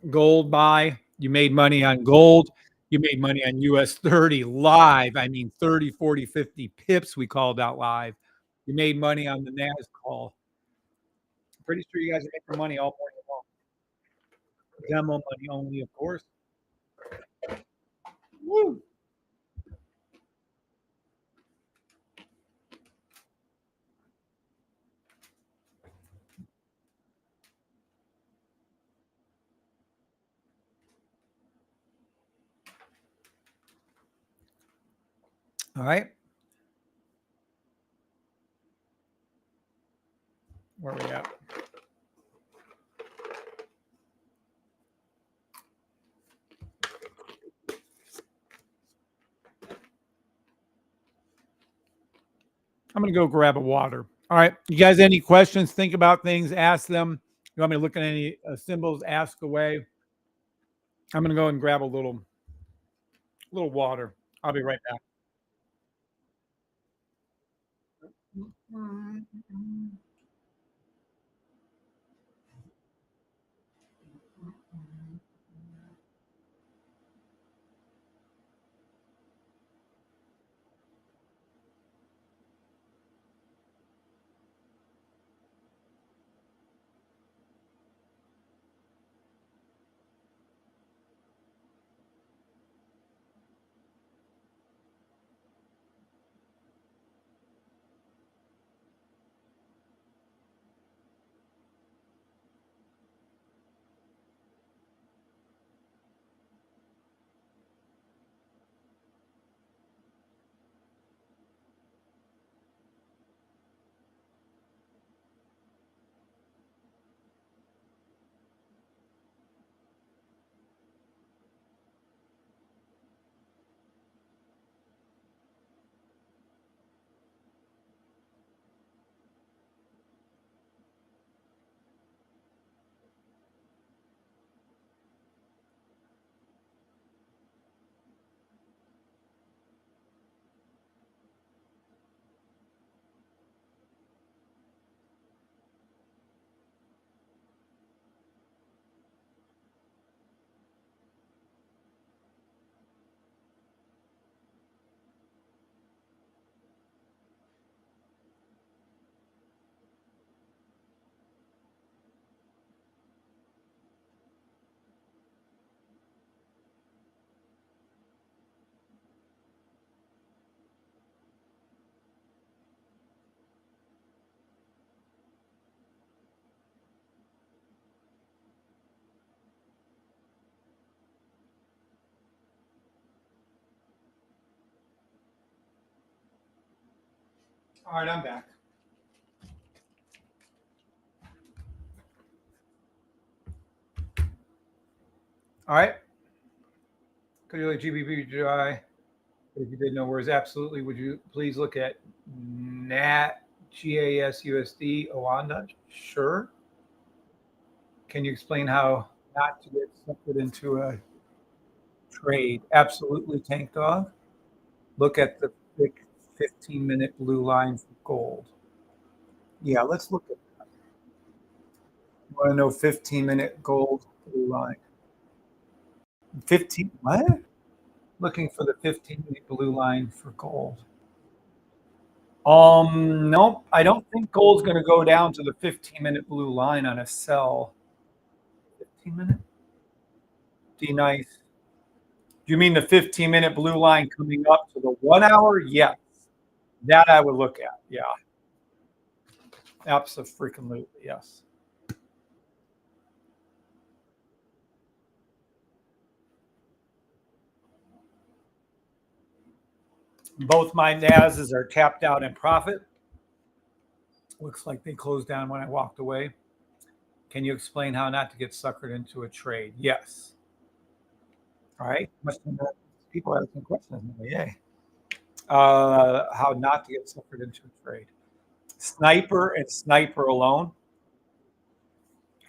gold buy. You made money on gold. You made money on US 30 live. I mean, 30, 40, 50 pips we called out live. You made money on the NAS call. I'm pretty sure you guys are making money all morning long. Demo money only, of course. Woo. All right. Where are we at? I'm going to go grab a water. All right. You guys, any questions? Think about things, ask them. You want me to look at any symbols? Ask away. I'm going to go and grab a little water. I'll be right back. All right, I'm back. All right. Could you like GBPGI? If you didn't know words, absolutely. Would you please look at NAT GASUSD Oanda? Sure. Can you explain how not to get suckered into a trade? Absolutely, Tank Dog. Look at the thick 15-minute blue line for gold. Yeah, let's look at that. You want to know 15-minute gold blue line? 15, what? Looking for the 15-minute blue line for gold. Nope. I don't think gold's going to go down to the 15-minute blue line on a sell. 15-minute? D nice. Do you mean the 15-minute blue line coming up to the 1 hour? Yes. That I would look at. Yeah. Absolutely. Yes. Both my NASs are tapped out in profit. Looks like they closed down when I walked away. Can you explain how not to get suckered into a trade? Yes. All right. People asking questions. Yay. How not to get suckered into a trade. Sniper and sniper alone.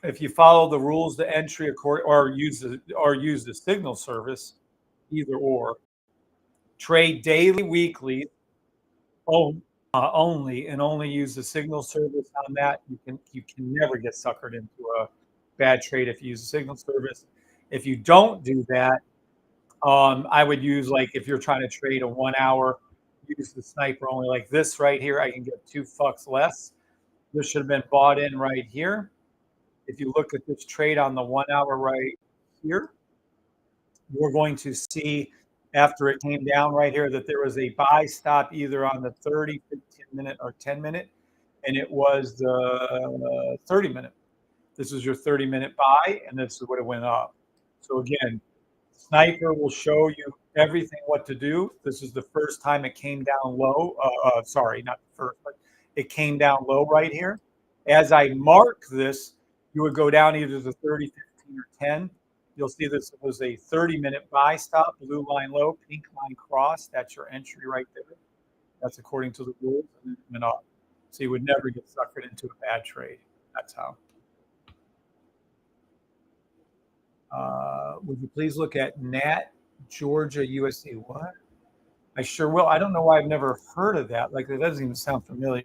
If you follow the rules to entry or use the signal service, either or. Trade daily, weekly, only, and only use the signal service on that. You can never get suckered into a bad trade if you use the signal service. If you don't do that, I would use, like, if you're trying to trade a 1 hour, use the sniper only. Like this right here, I can get 2 fucks less. This should have been bought in right here. If you look at this trade on the 1 hour right here, we're going to see after it came down right here that there was a buy stop either on the 30, 15-minute, or 10-minute, and it was the 30-minute. This is your 30-minute buy, and this is what it went up. So again, Sniper will show you everything what to do. This is the first time it came down low. Sorry, not the first, but it came down low right here. As I mark this, you would go down either the 30, 15, or 10. You'll see this was a 30-minute buy stop, blue line low, pink line cross. That's your entry right there. That's according to the rules, and then it went up. So you would never get suckered into a bad trade. That's how. Would you please look at Nat Georgia USD? What? I sure will. I don't know why I've never heard of that. Like, it doesn't even sound familiar.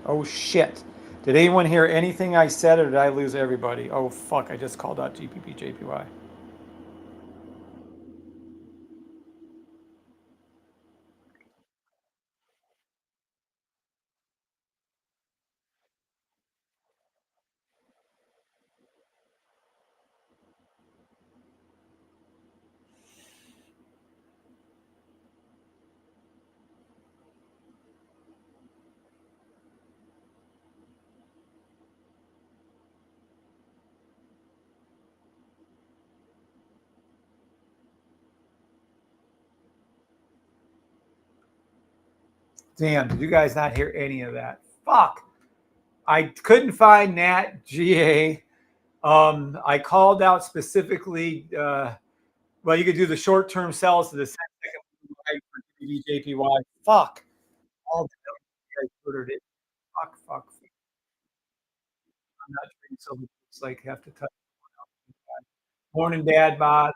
Oh, shit. Did anyone hear anything I said, or did I lose everybody? Oh, fuck. I just called out GPP JPY. Damn, did you guys not hear any of that? Fuck. I couldn't find Nat GA. I called out specifically, well, you could do the short term sells to the 10-second for JPY. Fuck. All the guys ordered it. Fuck. I'm not trading silver. It's like have to touch. Morning, Dad Bod.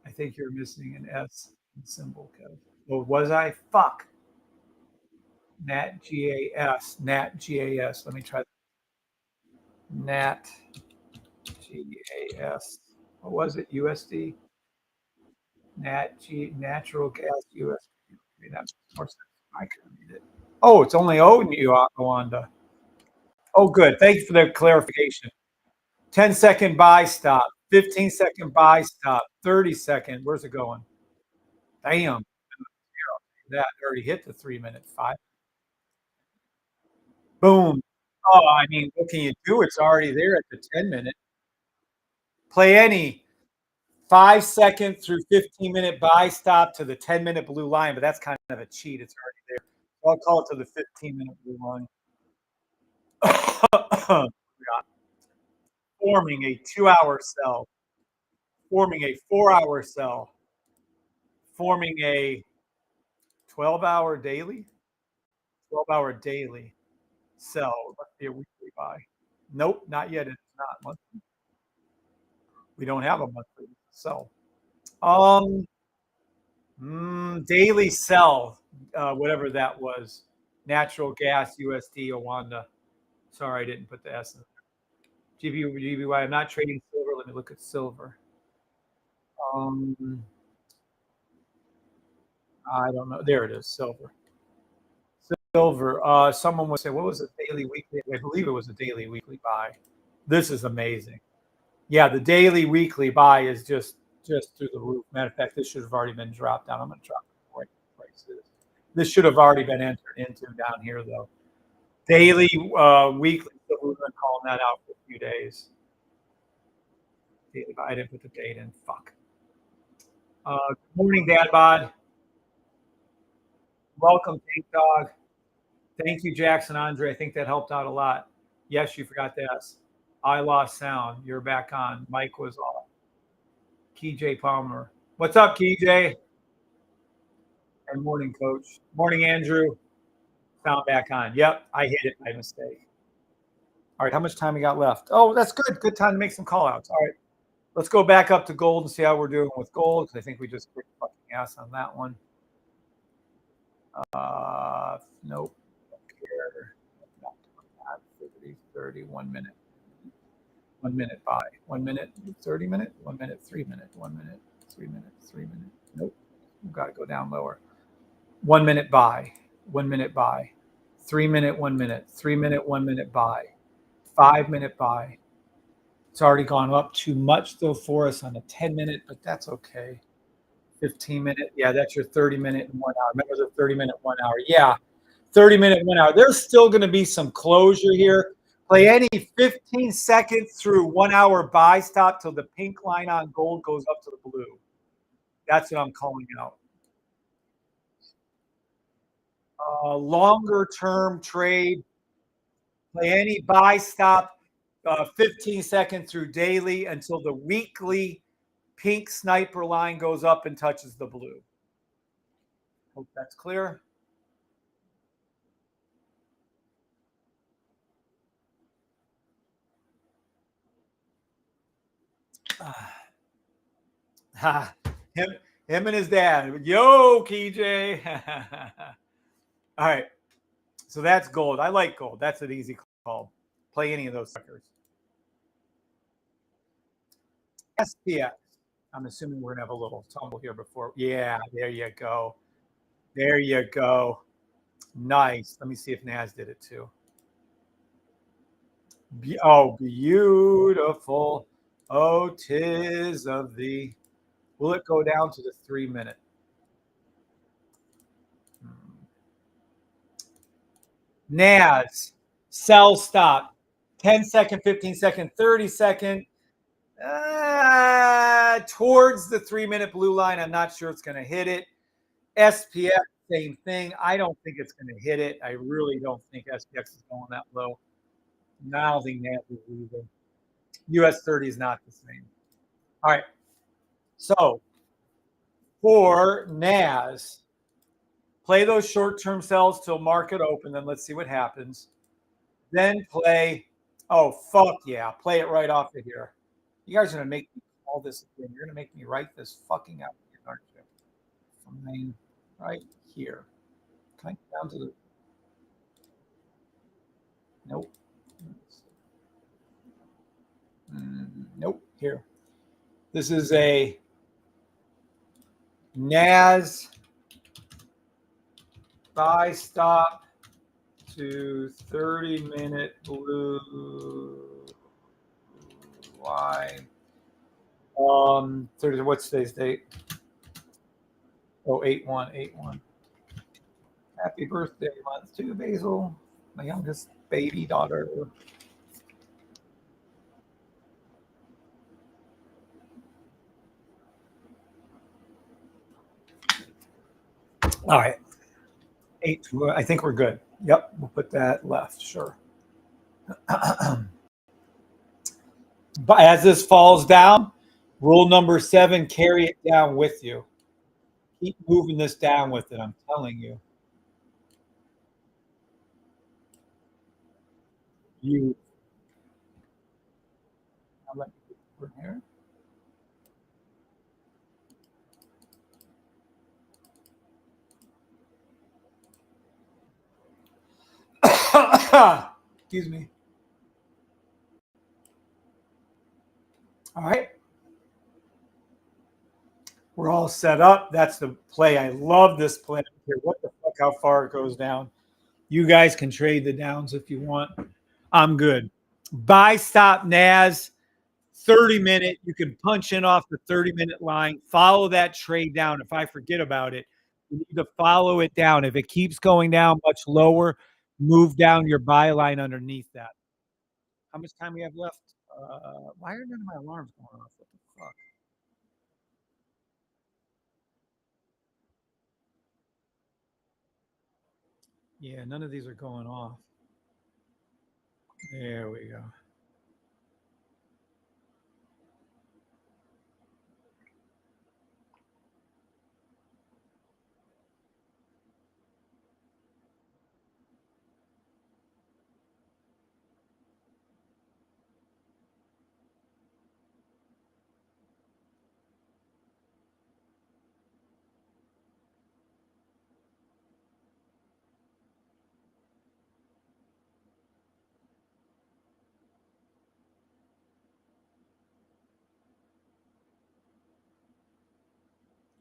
I think you're missing an S symbol, Kev. Oh, was I? Fuck. Nat GAS. Nat GAS. Let me try. Nat GAS. What was it? USD? Natural gas USD. Okay, that makes more sense. I can read it. Oh, it's only O in you, Wanda. Oh, good. Thank you for the clarification. 10-second buy stop. 15-second buy stop. 30-second. Where's it going? Damn. That already hit the 3-minute 5. Boom. Oh, I mean, what can you do? It's already there at the 10-minute. Play any 5-second through 15-minute buy stop to the 10-minute blue line, but that's kind of a cheat. It's already there. So I'll call it to the 15-minute blue line. Forming a 2-hour sell. Forming a 4-hour sell. Forming a 12-hour daily. 12-hour daily sell. Let's be a weekly buy. Nope, not yet. It's not monthly. We don't have a monthly sell. Daily sell, whatever that was. Natural gas, USD, Owanda. Sorry, I didn't put the S in there. GBY, I'm not trading silver. Let me look at silver. I don't know. There it is, silver. Silver. Someone would say, what was a daily, weekly? I believe it was a daily, weekly buy. This is amazing. Yeah, the daily, weekly buy is just through the roof. Matter of fact, this should have already been dropped down. I'm going to drop the prices. This should have already been entered into down here, though. Daily, weekly, so we've been calling that out for a few days. Daily buy. I didn't put the date in. Fuck. Good morning, Dad Bod. Welcome, Pink Dog. Thank you, Jackson Andre. I think that helped out a lot. Yes, you forgot to ask. I lost sound. You're back on. Mike was off. KJ Palmer. What's up, KJ? And morning, Coach. Morning, Andrew. Sound back on. Yep, I hit it by mistake. All right, how much time we got left? Oh, that's good. Good time to make some call outs. All right, let's go back up to gold and see how we're doing with gold, because I think we just kicked fucking ass on that one. Nope. Don't care. Not doing that. 30, 1 minute. 1 minute buy. 1 minute, 30 minute, 1 minute, 3 minute, 1 minute, 3 minute, 3 minute. Nope. We've got to go down lower. 1 minute buy. 1 minute buy. 3 minute, 1 minute. 3 minute, 1 minute buy. 5 minute buy. It's already gone up too much though for us on a 10-minute, but that's okay. 15-minute. Yeah, that's your 30-minute and 1 hour. Remember the 30-minute, 1 hour. Yeah, 30-minute, 1 hour. There's still going to be some closure here. Play any 15 seconds through 1 hour buy stop till the pink line on gold goes up to the blue. That's what I'm calling out. Longer term trade. Play any buy stop 15 seconds through daily until the weekly pink sniper line goes up and touches the blue. Hope that's clear. Him and his dad. Yo, KJ. All right. So that's gold. I like gold. That's an easy call. Play any of those suckers. SPX. I'm assuming we're going to have a little tumble here before. Yeah, there you go. There you go. Nice. Let me see if Naz did it too. Oh, beautiful. Oh, 'tis of thee. Will it go down to the 3 minute? Naz, sell stop. 10-second, 15-second, 30-second. Towards the 3 minute blue line. I'm not sure it's going to hit it. SPX, same thing. I don't think it's going to hit it. I really don't think SPX is going that low. I don't think Naz is either. US 30 is not the same. All right. So for Naz, play those short-term sells till market open. Then let's see what happens. Then play. Oh, fuck yeah. Play it right off of here. You guys are going to make me call this again. You're going to make me write this fucking out, aren't you? Fine. Right here. Can I get down to the. Nope. Nope. Here. This is a Naz buy stop to 30-minute blue line. 30. What's today's date? Oh, 8/1/8/1. Happy birthday month to Basil, my youngest baby daughter. All right. 8. I think we're good. Yep. We'll put that left. Sure. But as this falls down, rule number 7, carry it down with you. Keep moving this down with it. I'm telling you. I'll let you put here. Excuse me. All right. We're all set up. That's the play. I love this play. What the fuck, how far it goes down. You guys can trade the downs if you want. I'm good. Buy stop Naz, 30-minute. You can punch in off the 30-minute line. Follow that trade down. If I forget about it, you need to follow it down. If it keeps going down much lower, move down your buy line underneath that. How much time we have left? Why are none of my alarms going off? What the fuck? Yeah, none of these are going off. There we go.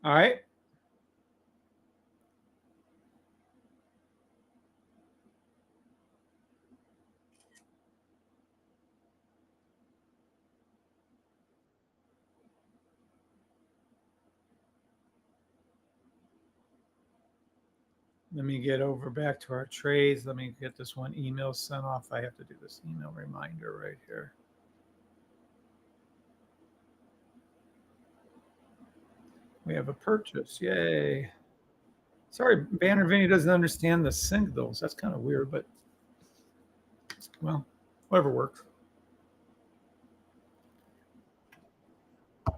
All right. Let me get over back to our trades. Let me get this one email sent off. I have to do this email reminder right here. We have a purchase. Yay. Sorry, Banner Vinny doesn't understand the signals. That's kind of weird, but well, whatever works. All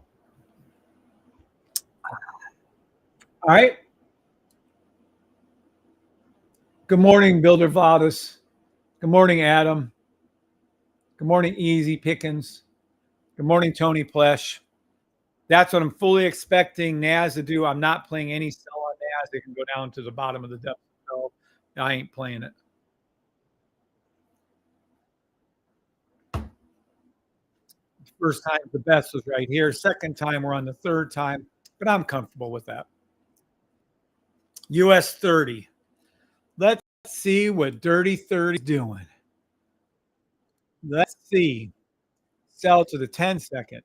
right. Good morning, Builder Vadis. Good morning, Adam. Good morning, Easy Pickens. Good morning, Tony Plesh. That's what I'm fully expecting Naz to do. I'm not playing any sell on Naz. They can go down to the bottom of the depth. So I ain't playing it. First time, the best was right here. Second time, we're on the third time, but I'm comfortable with that. US 30. Let's see what Dirty 30 is doing. Let's see. Sell to the 10-second.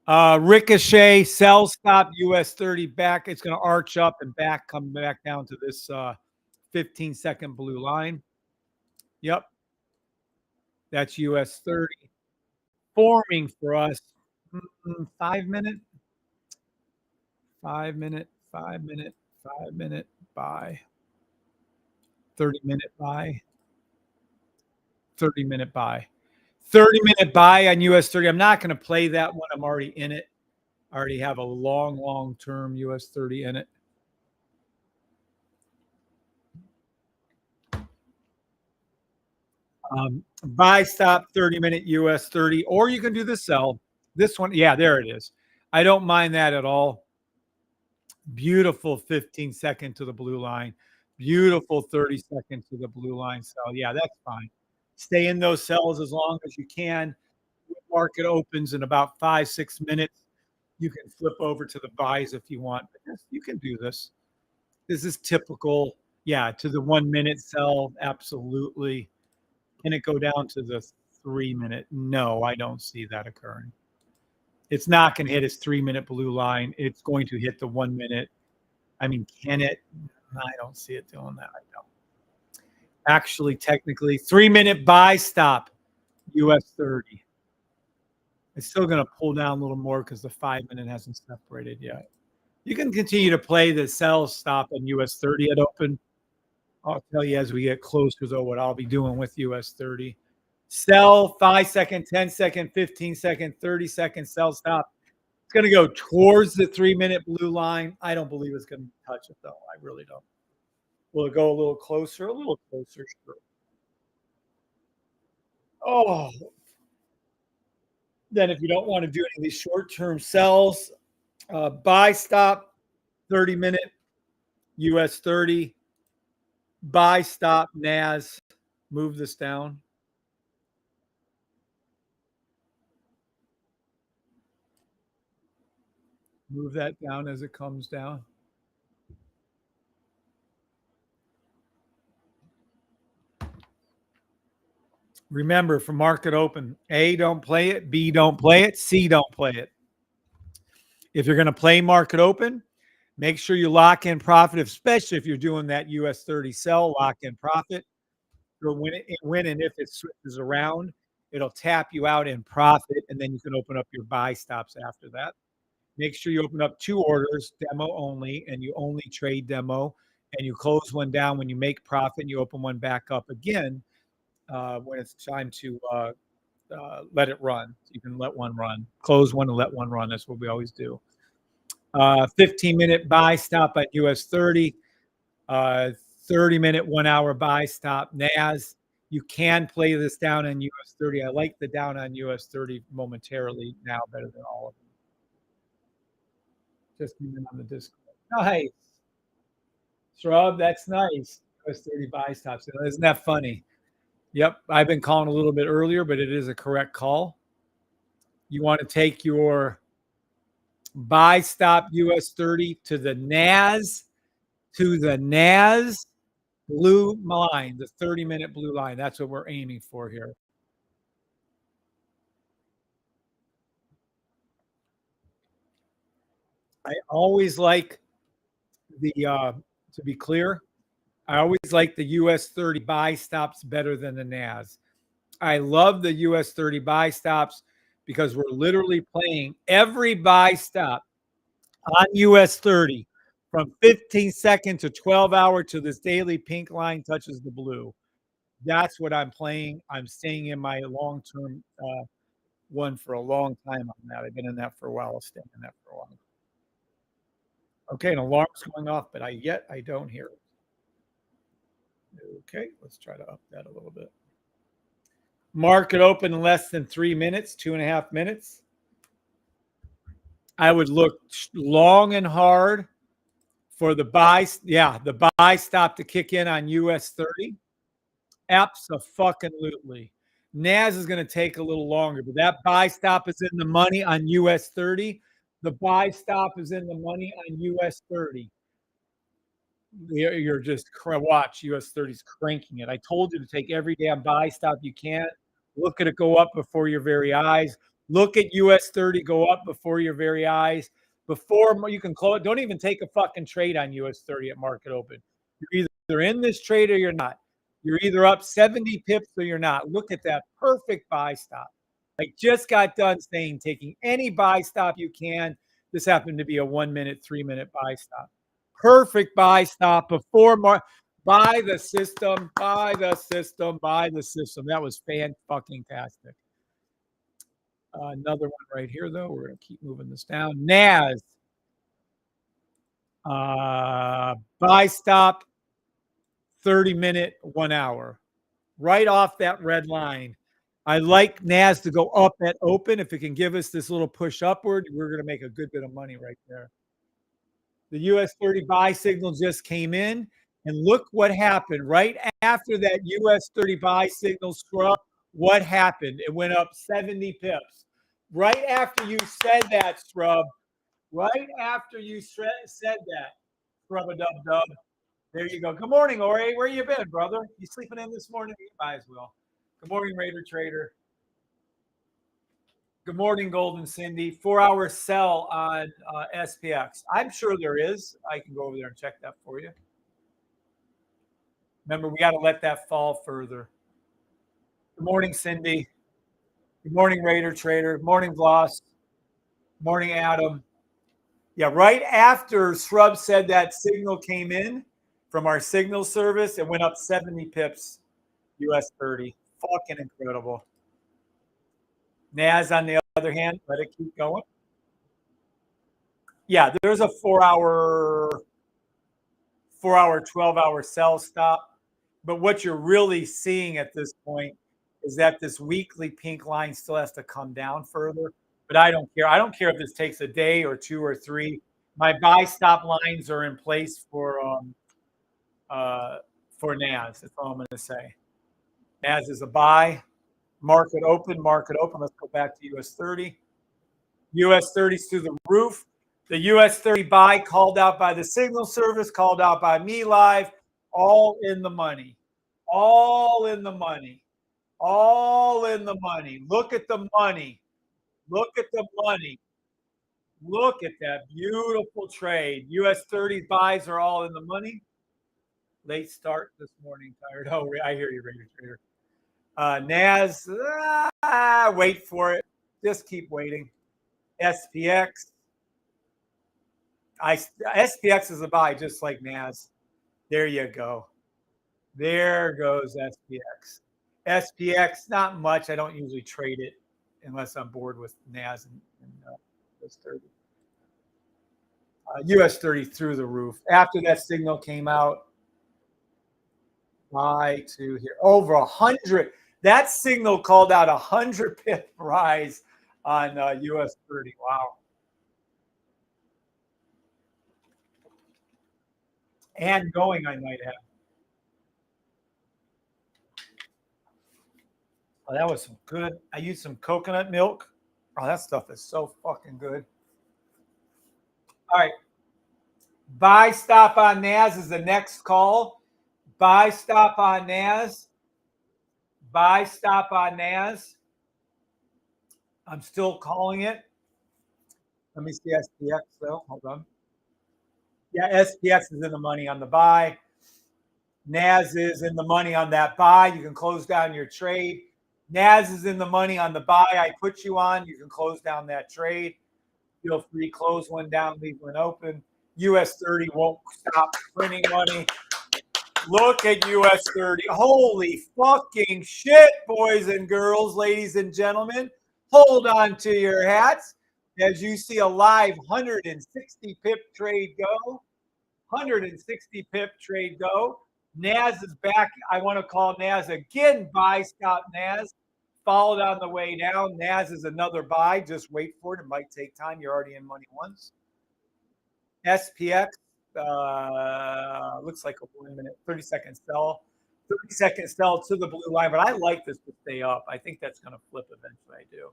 Ricochet, sell stop, US 30 back. It's going to arch up and back, come back down to this 15-second blue line. Yep. That's US 30. Forming for us 5 minute, 5 minute, 5 minute, 5 minute buy. 30-minute buy. 30-minute buy. 30-minute buy on US 30. I'm not going to play that one. I'm already in it. I already have a long-term US 30 in it. Buy stop 30-minute US 30, or you can do the sell. This one, yeah, there it is. I don't mind that at all. Beautiful 15-second to the blue line. Beautiful 30-second to the blue line. So yeah, that's fine. Stay in those cells as long as you can. Market opens in about 5-6 minutes. You can flip over to the buys if you want. But you can do this. This is typical. Yeah, to the 1 minute sell, absolutely. Can it go down to the 3 minute? No, I don't see that occurring. It's not going to hit its 3 minute blue line. It's going to hit the 1 minute. I mean, can it? I don't see it doing that. I don't. Actually, technically, 3 minute buy stop, US 30. It's still going to pull down a little more because the 5 minute hasn't separated yet. You can continue to play the sell stop on US 30 at open. I'll tell you as we get closer, though, what I'll be doing with US 30. Sell 5-second, 10-second, 15-second, 30-second sell stop. It's going to go towards the 3 minute blue line. I don't believe it's going to touch it, though. I really don't. Will it go a little closer? A little closer, sure. Oh. Then if you don't want to do any of these short-term sells, buy stop, 30-minute, US 30. Buy stop, NAS. Move this down. Move that down as it comes down. Remember, for market open, A, don't play it. B, don't play it. C, don't play it. If you're going to play market open, make sure you lock in profit, especially if you're doing that US 30 sell, lock in profit. When and if it switches around, it'll tap you out in profit, and then you can open up your buy stops after that. Make sure you open up 2 orders, demo only, and you only trade demo, and you close one down when you make profit, and you open one back up again when it's time to let it run. You can let one run. Close one and let one run. That's what we always do. 15-minute buy stop at US 30. 30-minute 1 hour buy stop NAS. You can play this down on US 30. I like the down on US 30 momentarily now better than all of them. Just even on the Discord. Nice. Shrub, that's nice. US 30 buy stops. Isn't that funny? Yep. I've been calling a little bit earlier, but it is a correct call. You want to take your buy stop US 30 to the NAS, blue line, the 30-minute blue line. That's what we're aiming for here. I always like the, to be clear, I always like the US 30 buy stops better than the NAS. I love the US 30 buy stops because we're literally playing every buy stop on US 30 from 15-second to 12-hour to this daily pink line touches the blue. That's what I'm playing. I'm staying in my long-term one for a long time on that. I've been in that for a while. I'll stay in that for a while. Okay, an alarm's going off, but I don't hear it. Okay, let's try to up that a little bit. Market open in less than 3 minutes, 2.5 minutes. I would look long and hard for the buy. Yeah, the buy stop to kick in on US 30. Abso-fucking-lutely. NAS is going to take a little longer, but that buy stop is in the money on US 30. The buy stop is in the money on US 30. You're just watch US 30's cranking it. I told you to take every damn buy stop you can. Look at it go up before your very eyes. Look at US 30 go up before your very eyes. Before you can close, don't even take a fucking trade on US 30 at market open. You're either in this trade or you're not. You're either up 70 pips or you're not. Look at that perfect buy stop. I just got done saying taking any buy stop you can. This happened to be a 1 minute, 3 minute buy stop. Perfect buy stop before buy the system, buy the system, buy the system. That was fan-fucking-tastic. Another one right here, though. We're going to keep moving this down. NAS. Buy stop, 30-minute, 1 hour. Right off that red line. I like NAS to go up at open. If it can give us this little push upward, we're going to make a good bit of money right there. The US 30 buy signal just came in, and look what happened right after that US 30 buy signal scrub. What happened? It went up 70 pips. Right after you said that, Scrub, right after you said that, Scrub-a-dub-dub, there you go. Good morning, Ori. Where you been, brother? You sleeping in this morning? You might as well. Good morning, Raider Trader. Good morning, Golden Cindy. 4-hour sell on SPX. I'm sure there is. I can go over there and check that for you. Remember, we got to let that fall further. Good morning, Cindy. Good morning, Raider Trader. Good morning, Vloss. Good morning, Adam. Yeah, right after Shrub said that signal came in from our signal service, it went up 70 pips, US 30. Fucking incredible. NAS, on the other hand, let it keep going. Yeah, there's a 4-hour, 12-hour sell stop. But what you're really seeing at this point is that this weekly pink line still has to come down further. But I don't care. I don't care if this takes a day or 2 or 3. My buy stop lines are in place for NAS. That's all I'm going to say. NAS is a buy. Market open, market open. Let's go back to US 30. US 30's through the roof. The US 30 buy called out by the signal service, called out by me live, all in the money. All in the money. All in the money. Look at the money. Look at the money. Look at that beautiful trade. US 30 buys are all in the money. Late start this morning, tired. Oh, I hear you, Raider Trader. NAS, wait for it. Just keep waiting. SPX. SPX is a buy just like NAS. There you go. There goes SPX. SPX, not much. I don't usually trade it unless I'm bored with NAS and US 30. US 30 through the roof. After that signal came out, buy to here. Over 100. That signal called out 100 pip rise on US 30. Wow. And going, I might have. Oh, that was some good. I used some coconut milk. Oh, that stuff is so fucking good. All right. Buy stop on NAS is the next call. Buy stop on NAS. Buy stop on NAS. I'm still calling it. Let me see SPX though. Hold on. Yeah, SPX is in the money on the buy. NAS is in the money on that buy. You can close down your trade. NAS is in the money on the buy I put you on. You can close down that trade. Feel free, close one down, leave one open. US 30 won't stop printing money. Look at US 30. Holy fucking shit, boys and girls, ladies and gentlemen. Hold on to your hats as you see a live 160 pip trade go. 160 pip trade go. NAS is back. I want to call NAS again. Buy stop NAS. Followed on the way down. NAS is another buy. Just wait for it. It might take time. You're already in money once. SPX looks like a 1 minute, 30-second sell. 30-second sell to the blue line, but I like this to stay up. I think that's going to flip eventually. I do.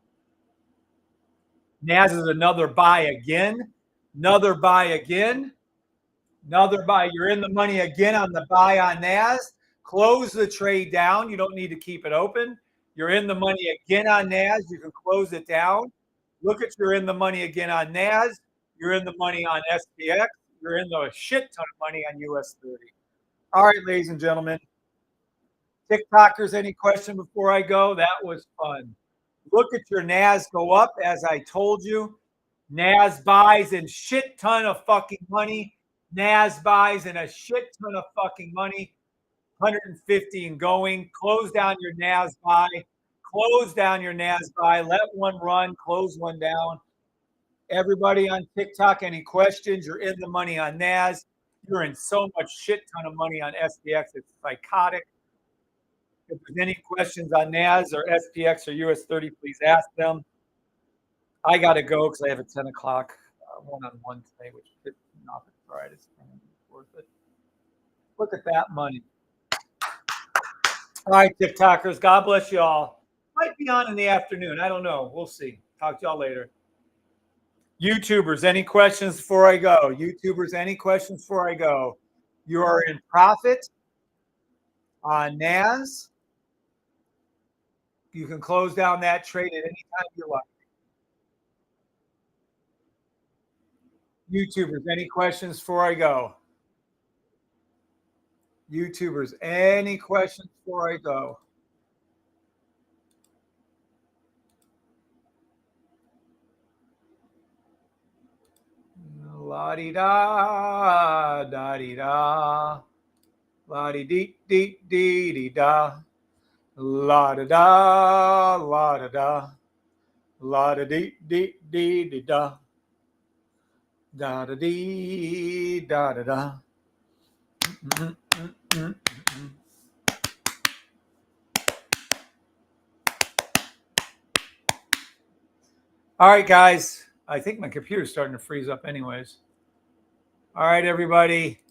NAS is another buy again. Another buy again. Another buy. You're in the money again on the buy on NAS. Close the trade down. You don't need to keep it open. You're in the money again on NAS. You can close it down. Look at you're in the money again on NAS. You're in the money on SPX. You're in the shit ton of money on US 30. All right, ladies and gentlemen. TikTokers, any question before I go? That was fun. Look at your NAS go up, as I told you. NAS buys in shit ton of fucking money. NAS buys in a shit ton of fucking money. 150 and going. Close down your NAS buy. Close down your NAS buy. Let one run. Close one down. Everybody on TikTok, any questions? You're in the money on NAS. You're in so much shit ton of money on SPX. It's psychotic. If there's any questions on NAS or SPX or US 30, please ask them. I got to go because I have a 10 o'clock one-on-one today, which is not right. It's worth it. Look at that money. All right, TikTokers, God bless you all. Might be on in the afternoon. I don't know. We'll see. Talk to y'all later. YouTubers, any questions before I go? YouTubers, any questions before I go? You are in profit on NAS. You can close down that trade at any time you like. YouTubers, any questions before I go? YouTubers, any questions before I go? La-di-da, da-di-da, la-di-dee-dee-dee-dee-da, la-da-da, la-da-da, la-da-dee-dee-dee-dee-da, da-da-dee, da-da-da. All right, guys. I think my computer's starting to freeze up anyways. All right, everybody.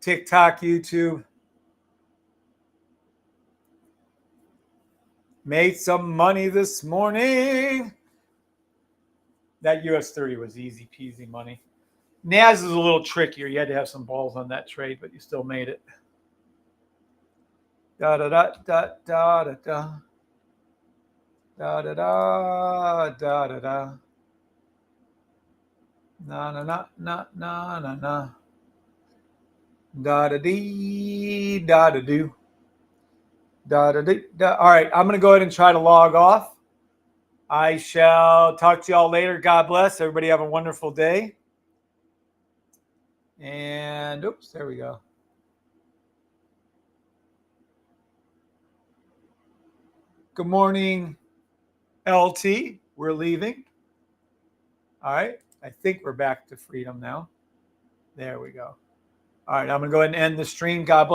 TikTok, YouTube. Made some money this morning. That US 30 was easy peasy money. NAS is a little trickier. You had to have some balls on that trade, but you still made it. Da da da da da da da. Da da da da da da. Na na na na na na na. Da da dee da da do. Da da dee da. All right, I'm gonna go ahead and try to log off. I shall talk to y'all later. God bless. Everybody have a wonderful day. And oops, there we go. Good morning, LT. We're leaving. All right. I think we're back to freedom now. There we go. All right. I'm going to go ahead and end the stream. God bless.